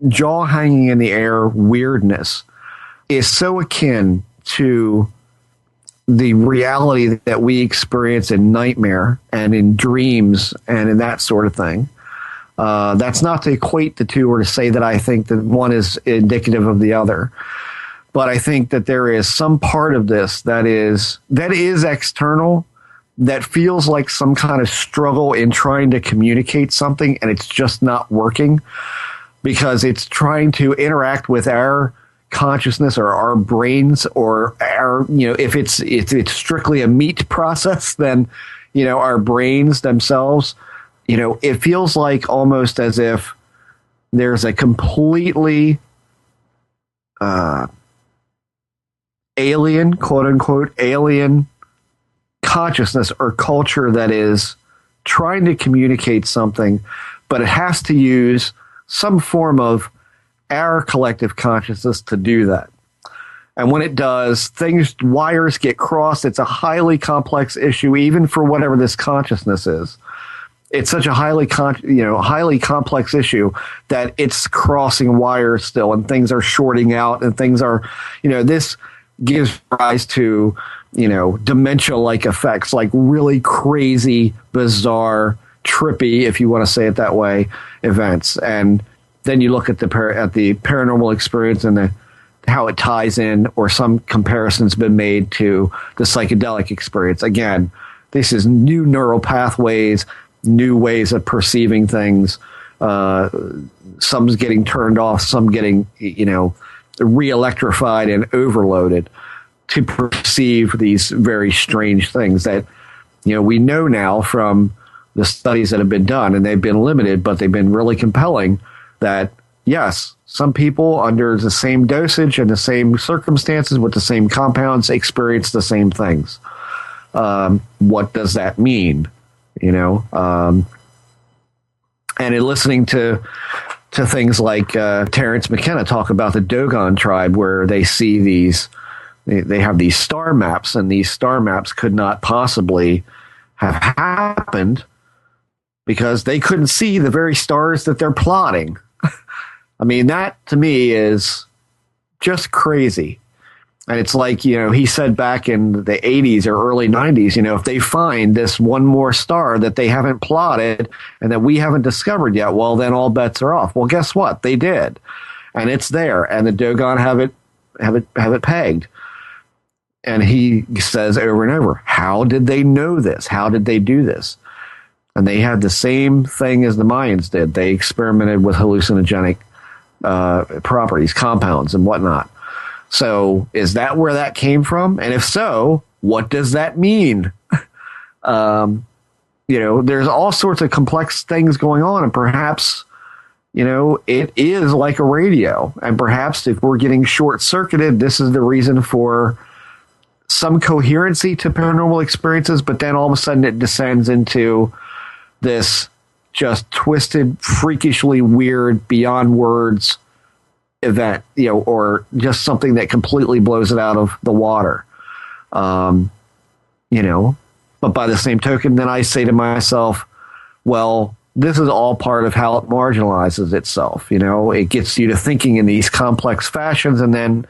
jaw hanging in the air weirdness is so akin to the reality that we experience in nightmare and in dreams and in that sort of thing. That's not to equate the two or to say that I think that one is indicative of the other. But I think that there is some part of this that is external, that feels like some kind of struggle in trying to communicate something, and it's just not working because it's trying to interact with our consciousness or our brains, or our, if it's strictly a meat process, then, our brains themselves, it feels like almost as if there's a completely alien, quote unquote, alien consciousness or culture that is trying to communicate something, but it has to use some form of our collective consciousness to do that. And when it does, wires get crossed. It's a highly complex issue, even for whatever this consciousness is. It's such a highly complex issue that it's crossing wires still, and things are shorting out, and things are, this gives rise to, dementia-like effects, like really crazy, bizarre, trippy, if you want to say it that way, events. And then you look at the paranormal experience and how it ties in, or some comparisons been made to the psychedelic experience. Again, this is new neural pathways, new ways of perceiving things. Some's getting turned off, some getting, re-electrified and overloaded to perceive these very strange things that, we know now from the studies that have been done, and they've been limited, but they've been really compelling, that yes, some people under the same dosage and the same circumstances with the same compounds experience the same things. What does that mean? And in listening to things like Terrence McKenna talk about the Dogon tribe, where they see they have these star maps, and these star maps could not possibly have happened because they couldn't see the very stars that they're plotting. I mean, that to me is just crazy. And it's like, he said back in the 80s or early 90s, if they find this one more star that they haven't plotted and that we haven't discovered yet, well, then all bets are off. Well, guess what? They did. And it's there. And the Dogon have it pegged. And he says over and over, how did they know this? How did they do this? And they had the same thing as the Mayans did. They experimented with hallucinogenic properties, compounds, and whatnot. So is that where that came from? And if so, what does that mean? There's all sorts of complex things going on, and perhaps, it is like a radio. And perhaps if we're getting short-circuited, this is the reason for some coherency to paranormal experiences, but then all of a sudden it descends into this just twisted, freakishly weird, beyond words event, or just something that completely blows it out of the water. But by the same token, then I say to myself, well, this is all part of how it marginalizes itself. It gets you to thinking in these complex fashions, and then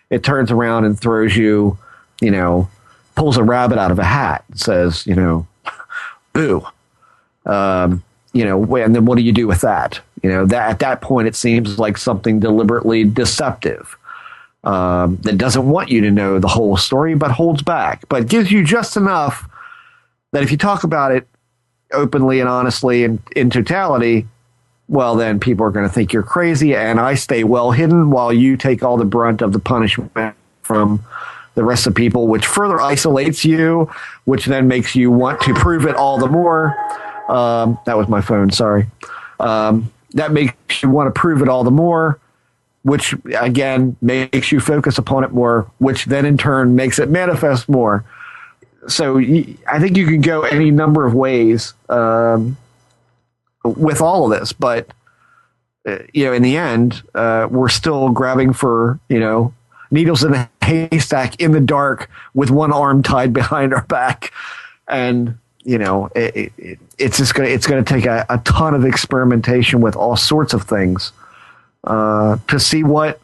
it turns around and throws you, pulls a rabbit out of a hat and says, boo. And then what do you do with that? That at that point, it seems like something deliberately deceptive that doesn't want you to know the whole story, but holds back, but gives you just enough that if you talk about it openly and honestly and in totality, well, then people are going to think you're crazy, and I stay well hidden while you take all the brunt of the punishment from the rest of people, which further isolates you, which then makes you want to prove it all the more. That was my phone, sorry. That makes you want to prove it all the more, which again makes you focus upon it more, which then in turn makes it manifest more. So I think you can go any number of ways with all of this, but in the end, we're still grabbing for needles in a haystack in the dark with one arm tied behind our back, and it's going to take a ton of experimentation with all sorts of things to see what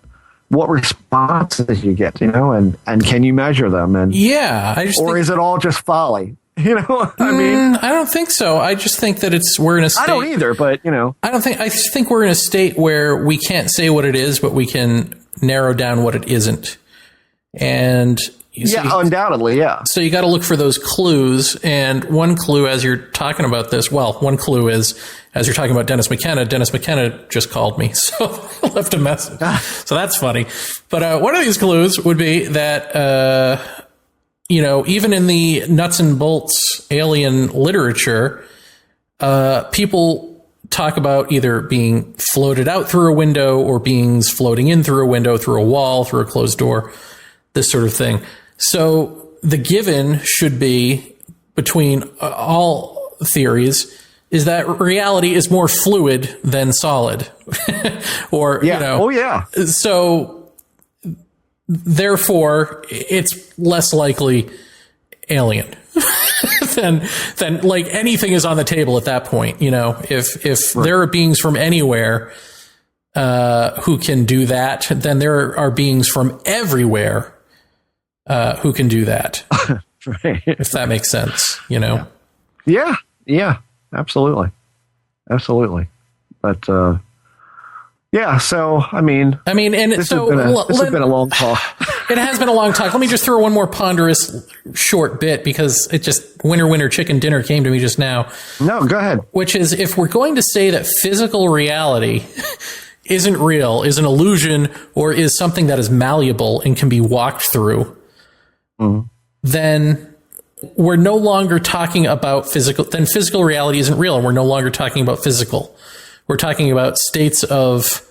responses you get, and can you measure them? And is it all just folly? I mean,
I don't think so. I just think that we're in a state.
I don't either, but
I just think we're in a state where we can't say what it is, but we can narrow down what it isn't. And
undoubtedly, yeah.
So you got to look for those clues. And one clue as you're talking about this, one clue is as you're talking about Dennis McKenna just called me. So I left a message. So that's funny. But one of these clues would be that, even in the nuts and bolts alien literature, people talk about either being floated out through a window or beings floating in through a window, through a wall, through a closed door, this sort of thing. So the given should be between all theories is that reality is more fluid than solid. Or,
yeah.
you know.
Oh, yeah.
So, therefore, it's less likely alien. Then like anything is on the table at that point. You know, if right. there are beings from anywhere who can do that, then there are beings from everywhere who can do that.
Right.
If that makes sense, you know.
Yeah, absolutely. But yeah, so I mean,
and
this
so
has been a long talk.
It has been a long talk. Let me just throw one more ponderous short bit, because it just winner chicken dinner came to me just now.
No, go ahead.
Which is, if we're going to say that physical reality isn't real, is an illusion, or is something that is malleable and can be walked through, then we're no longer talking about physical. Then physical reality isn't real, and we're no longer talking about physical. We're talking about states of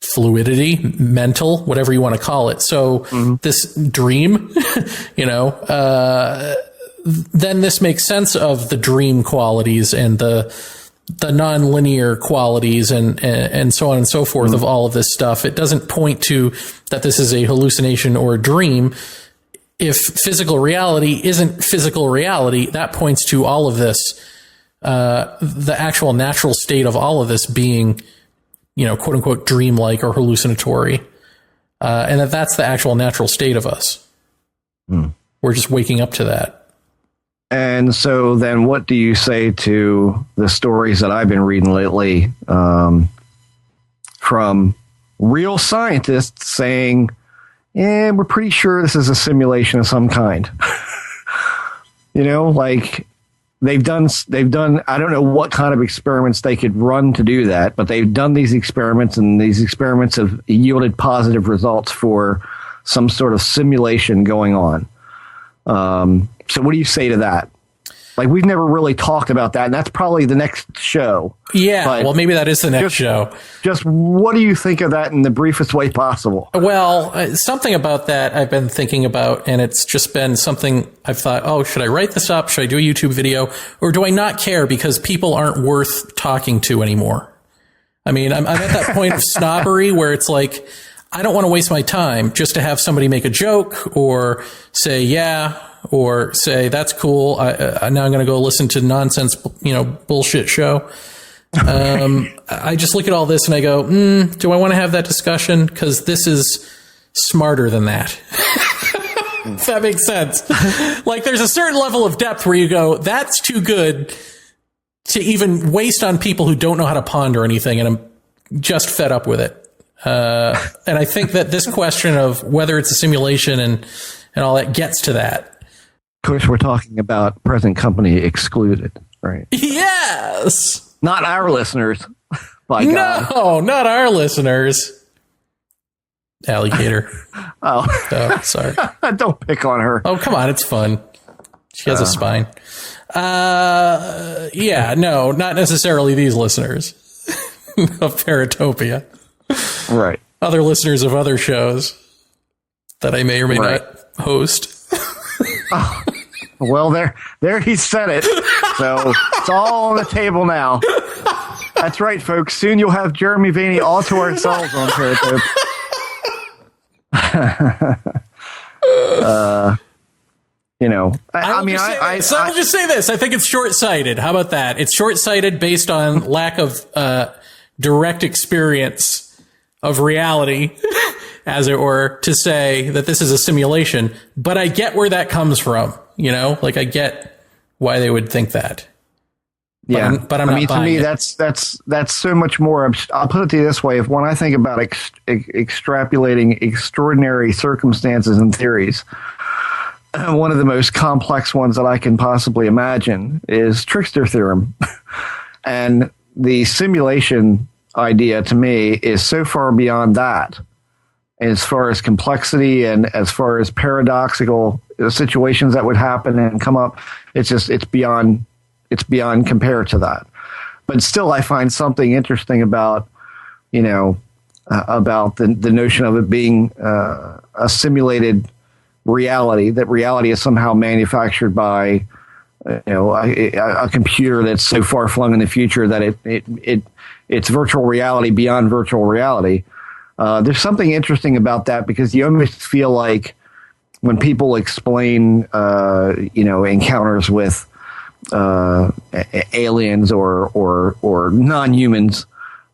fluidity, mental, whatever you want to call it. So this dream, you know, then this makes sense of the dream qualities and the nonlinear qualities and so on and so forth of all of this stuff. It doesn't point to that this is a hallucination or a dream. If physical reality isn't physical reality, that points to all of this, the actual natural state of all of this being, you know, quote unquote, dreamlike or hallucinatory. And that's the actual natural state of us. We're just waking up to that.
And so then what do you say to the stories that I've been reading lately, from real scientists saying, we're pretty sure this is a simulation of some kind. You know, like they've done, I don't know what kind of experiments they could run to do that, but they've done these experiments, and these experiments have yielded positive results for some sort of simulation going on. So what do you say to that? Like, we've never really talked about that, and that's probably the next show.
Yeah, well, maybe that is the next show.
Just what do you think of that in the briefest way possible?
Well, something about that I've been thinking about, and it's just been something I've thought, oh, should I write this up? Should I do a YouTube video? Or do I not care because people aren't worth talking to anymore? I mean, I'm at that point of snobbery where it's like, I don't want to waste my time just to have somebody make a joke or say, yeah, or say, that's cool. Now I'm going to go listen to nonsense, you know, bullshit show. I just look at all this and I go, do I want to have that discussion? Because this is smarter than that. If that makes sense. Like, there's a certain level of depth where you go, that's too good to even waste on people who don't know how to ponder anything. And I'm just fed up with it. And I think that this question of whether it's a simulation and all that gets to that.
Of course, we're talking about present company excluded, right?
Yes.
Not our listeners. By God.
No, not our listeners. Alligator.
Oh,
sorry.
Don't pick on her.
Oh, come on. It's fun. She has a spine. Yeah, no, not necessarily these listeners of Paratopia.
Right.
Other listeners of other shows that I may or may not host.
Oh, well, there he said it. So it's all on the table now. That's right, folks. Soon you'll have Jeremy Vaney all to ourselves on Paratopia. You know,
I'll just say this. I think it's short-sighted. How about that? It's short-sighted based on lack of direct experience of reality, as it were, to say that this is a simulation. But I get where that comes from. You know, like, I get why they would think that.
Yeah,
but I'm not
to me,
it.
that's so much more. I'll put it to you this way: when I think about extrapolating extraordinary circumstances and theories, one of the most complex ones that I can possibly imagine is trickster theorem, and the simulation idea to me is so far beyond that, as far as complexity and as far as paradoxical situations that would happen and come up. It's beyond compared to that. But still, I find something interesting about, you know, about the notion of it being a simulated reality, that reality is somehow manufactured by a computer that's so far flung in the future that it's virtual reality beyond virtual reality. There's something interesting about that, because you almost feel like when people explain, encounters with aliens or non-humans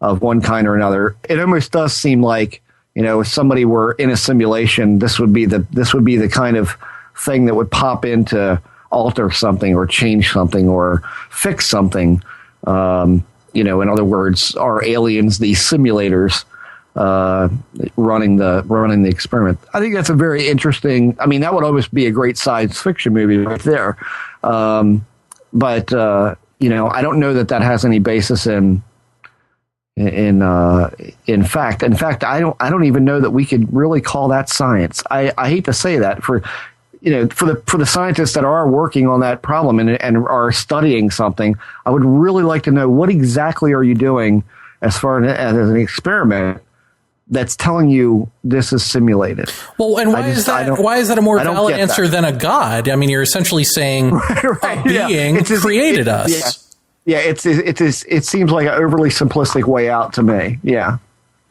of one kind or another, it almost does seem like, if somebody were in a simulation, this would be the kind of thing that would pop in to alter something or change something or fix something. In other words, are aliens these simulators running the experiment? I think that's a very interesting. I mean, that would almost be a great science fiction movie right there. But I don't know that has any basis in fact. In fact, I don't even know that we could really call that science. I hate to say that for the scientists that are working on that problem and are studying something. I would really like to know, what exactly are you doing as far as an experiment that's telling you this is simulated? Well, and
why is that a more valid answer than a god? I mean, you're essentially saying a being created us.
Yeah, it seems like an overly simplistic way out to me. Yeah,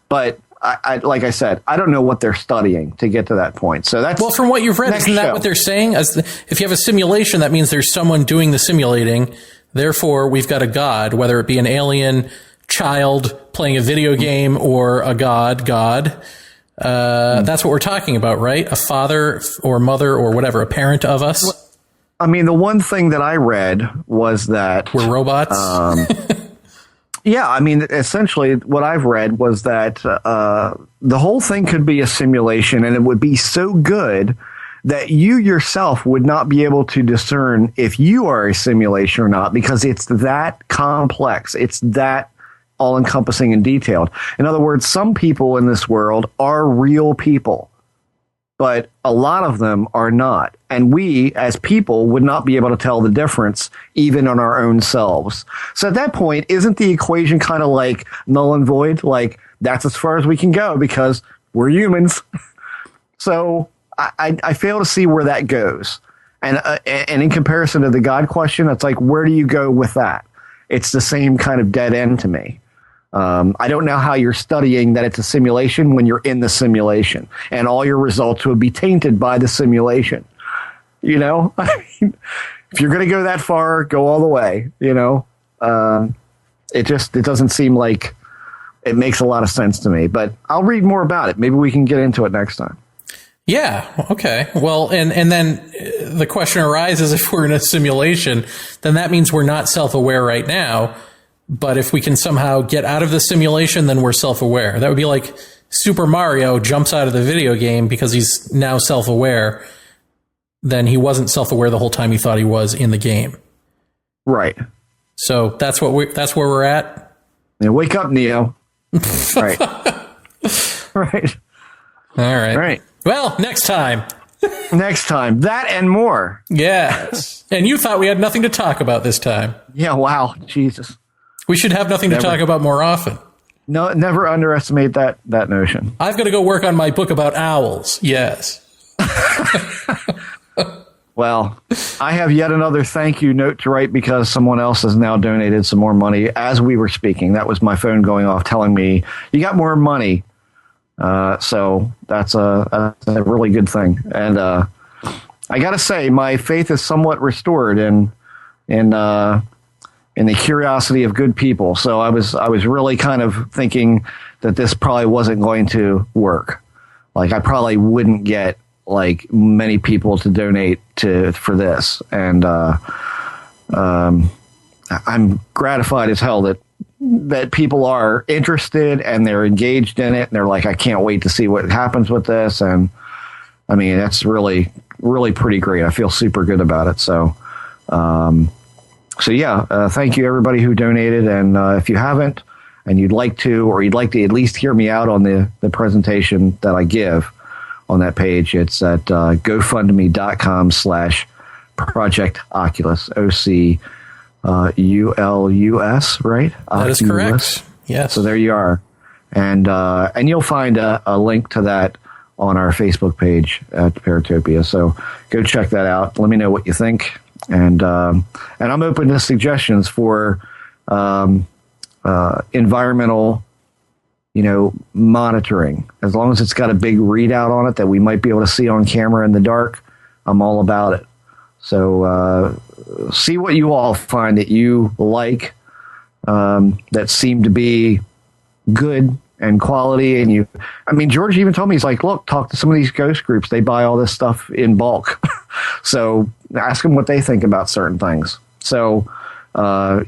but I like I said, I don't know what they're studying to get to that point. So that's,
well, from what you've read, isn't that what they're saying? If you have a simulation, that means there's someone doing the simulating. Therefore, we've got a god, whether it be an alien child playing a video game or a god. That's what we're talking about, right? A father or mother or whatever, a parent of us.
Well, I mean, the one thing that I read was that
we're robots.
Yeah, I mean, essentially what I've read was that the whole thing could be a simulation, and it would be so good that you yourself would not be able to discern if you are a simulation or not, because it's that complex. It's that all-encompassing and detailed. In other words, some people in this world are real people, but a lot of them are not. And we, as people, would not be able to tell the difference even on our own selves. So at that point, isn't the equation kind of like null and void? Like, that's as far as we can go because we're humans. So I fail to see where that goes. And in comparison to the God question, it's like, where do you go with that? It's the same kind of dead end to me. I don't know how you're studying that it's a simulation when you're in the simulation, and all your results would be tainted by the simulation. I mean, if you're going to go that far, go all the way. It doesn't seem like it makes a lot of sense to me. But I'll read more about it. Maybe we can get into it next time.
Yeah. Okay. Well, and then the question arises: if we're in a simulation, then that means we're not self-aware right now. But if we can somehow get out of the simulation, then we're self-aware. That would be like Super Mario jumps out of the video game because he's now self-aware. Then he wasn't self-aware the whole time he thought he was in the game.
Right.
So that's where we're at.
Yeah, wake up, Neo. Right. Right.
All right.
Right.
Well, next time.
Next time. That and more.
Yes. And you thought we had nothing to talk about this time.
Yeah, wow. Jesus.
We should have nothing to talk about more often.
No, never underestimate that notion.
I've got to go work on my book about owls. Yes.
Well, I have yet another thank you note to write because someone else has now donated some more money as we were speaking. That was my phone going off telling me you got more money. So that's a really good thing. And I got to say, my faith is somewhat restored in the curiosity of good people. So I was really kind of thinking that this probably wasn't going to work. Like, I probably wouldn't get like many people to donate for this. And I'm gratified as hell that people are interested and they're engaged in it. And they're like, I can't wait to see what happens with this. And I mean, that's really, really pretty great. I feel super good about it. So, thank you everybody who donated. And if you haven't and you'd like to, or you'd like to at least hear me out on the presentation that I give on that page, it's at gofundme.com/Project Oculus, OCULUS, right?
That is correct. Yes.
So there you are. And you'll find a link to that on our Facebook page at Paratopia. So go check that out. Let me know what you think. and I'm open to suggestions for environmental, monitoring. As long as it's got a big readout on it that we might be able to see on camera in the dark, I'm all about it. So see what you all find that you like, that seem to be good and quality. And George even told me, he's like, look, talk to some of these ghost groups. They buy all this stuff in bulk. So ask them what they think about certain things. So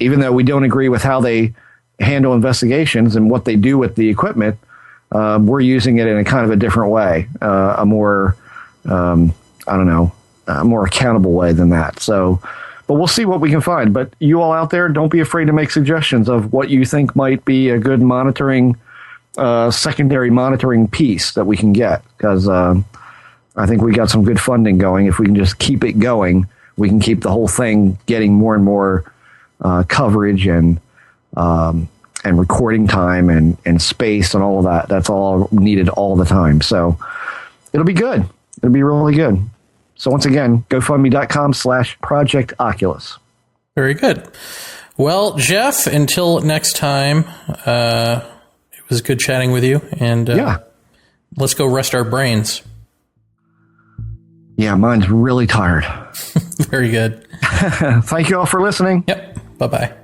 even though we don't agree with how they handle investigations and what they do with the equipment, we're using it in a kind of a different way, a more, a more accountable way than that. So, but we'll see what we can find. But you all out there, don't be afraid to make suggestions of what you think might be a good monitoring, secondary monitoring piece that we can get. Because I think we got some good funding going. If we can just keep it going, we can keep the whole thing getting more and more coverage and recording time and space and all of that. That's all needed all the time. So it'll be good. It'll be really good. So once again, GoFundMe.com/Project Oculus.
Very good. Well, Jeff, until next time, it was good chatting with you. And let's go rest our brains.
Yeah, mine's really tired.
Very good.
Thank you all for listening.
Yep. Bye-bye.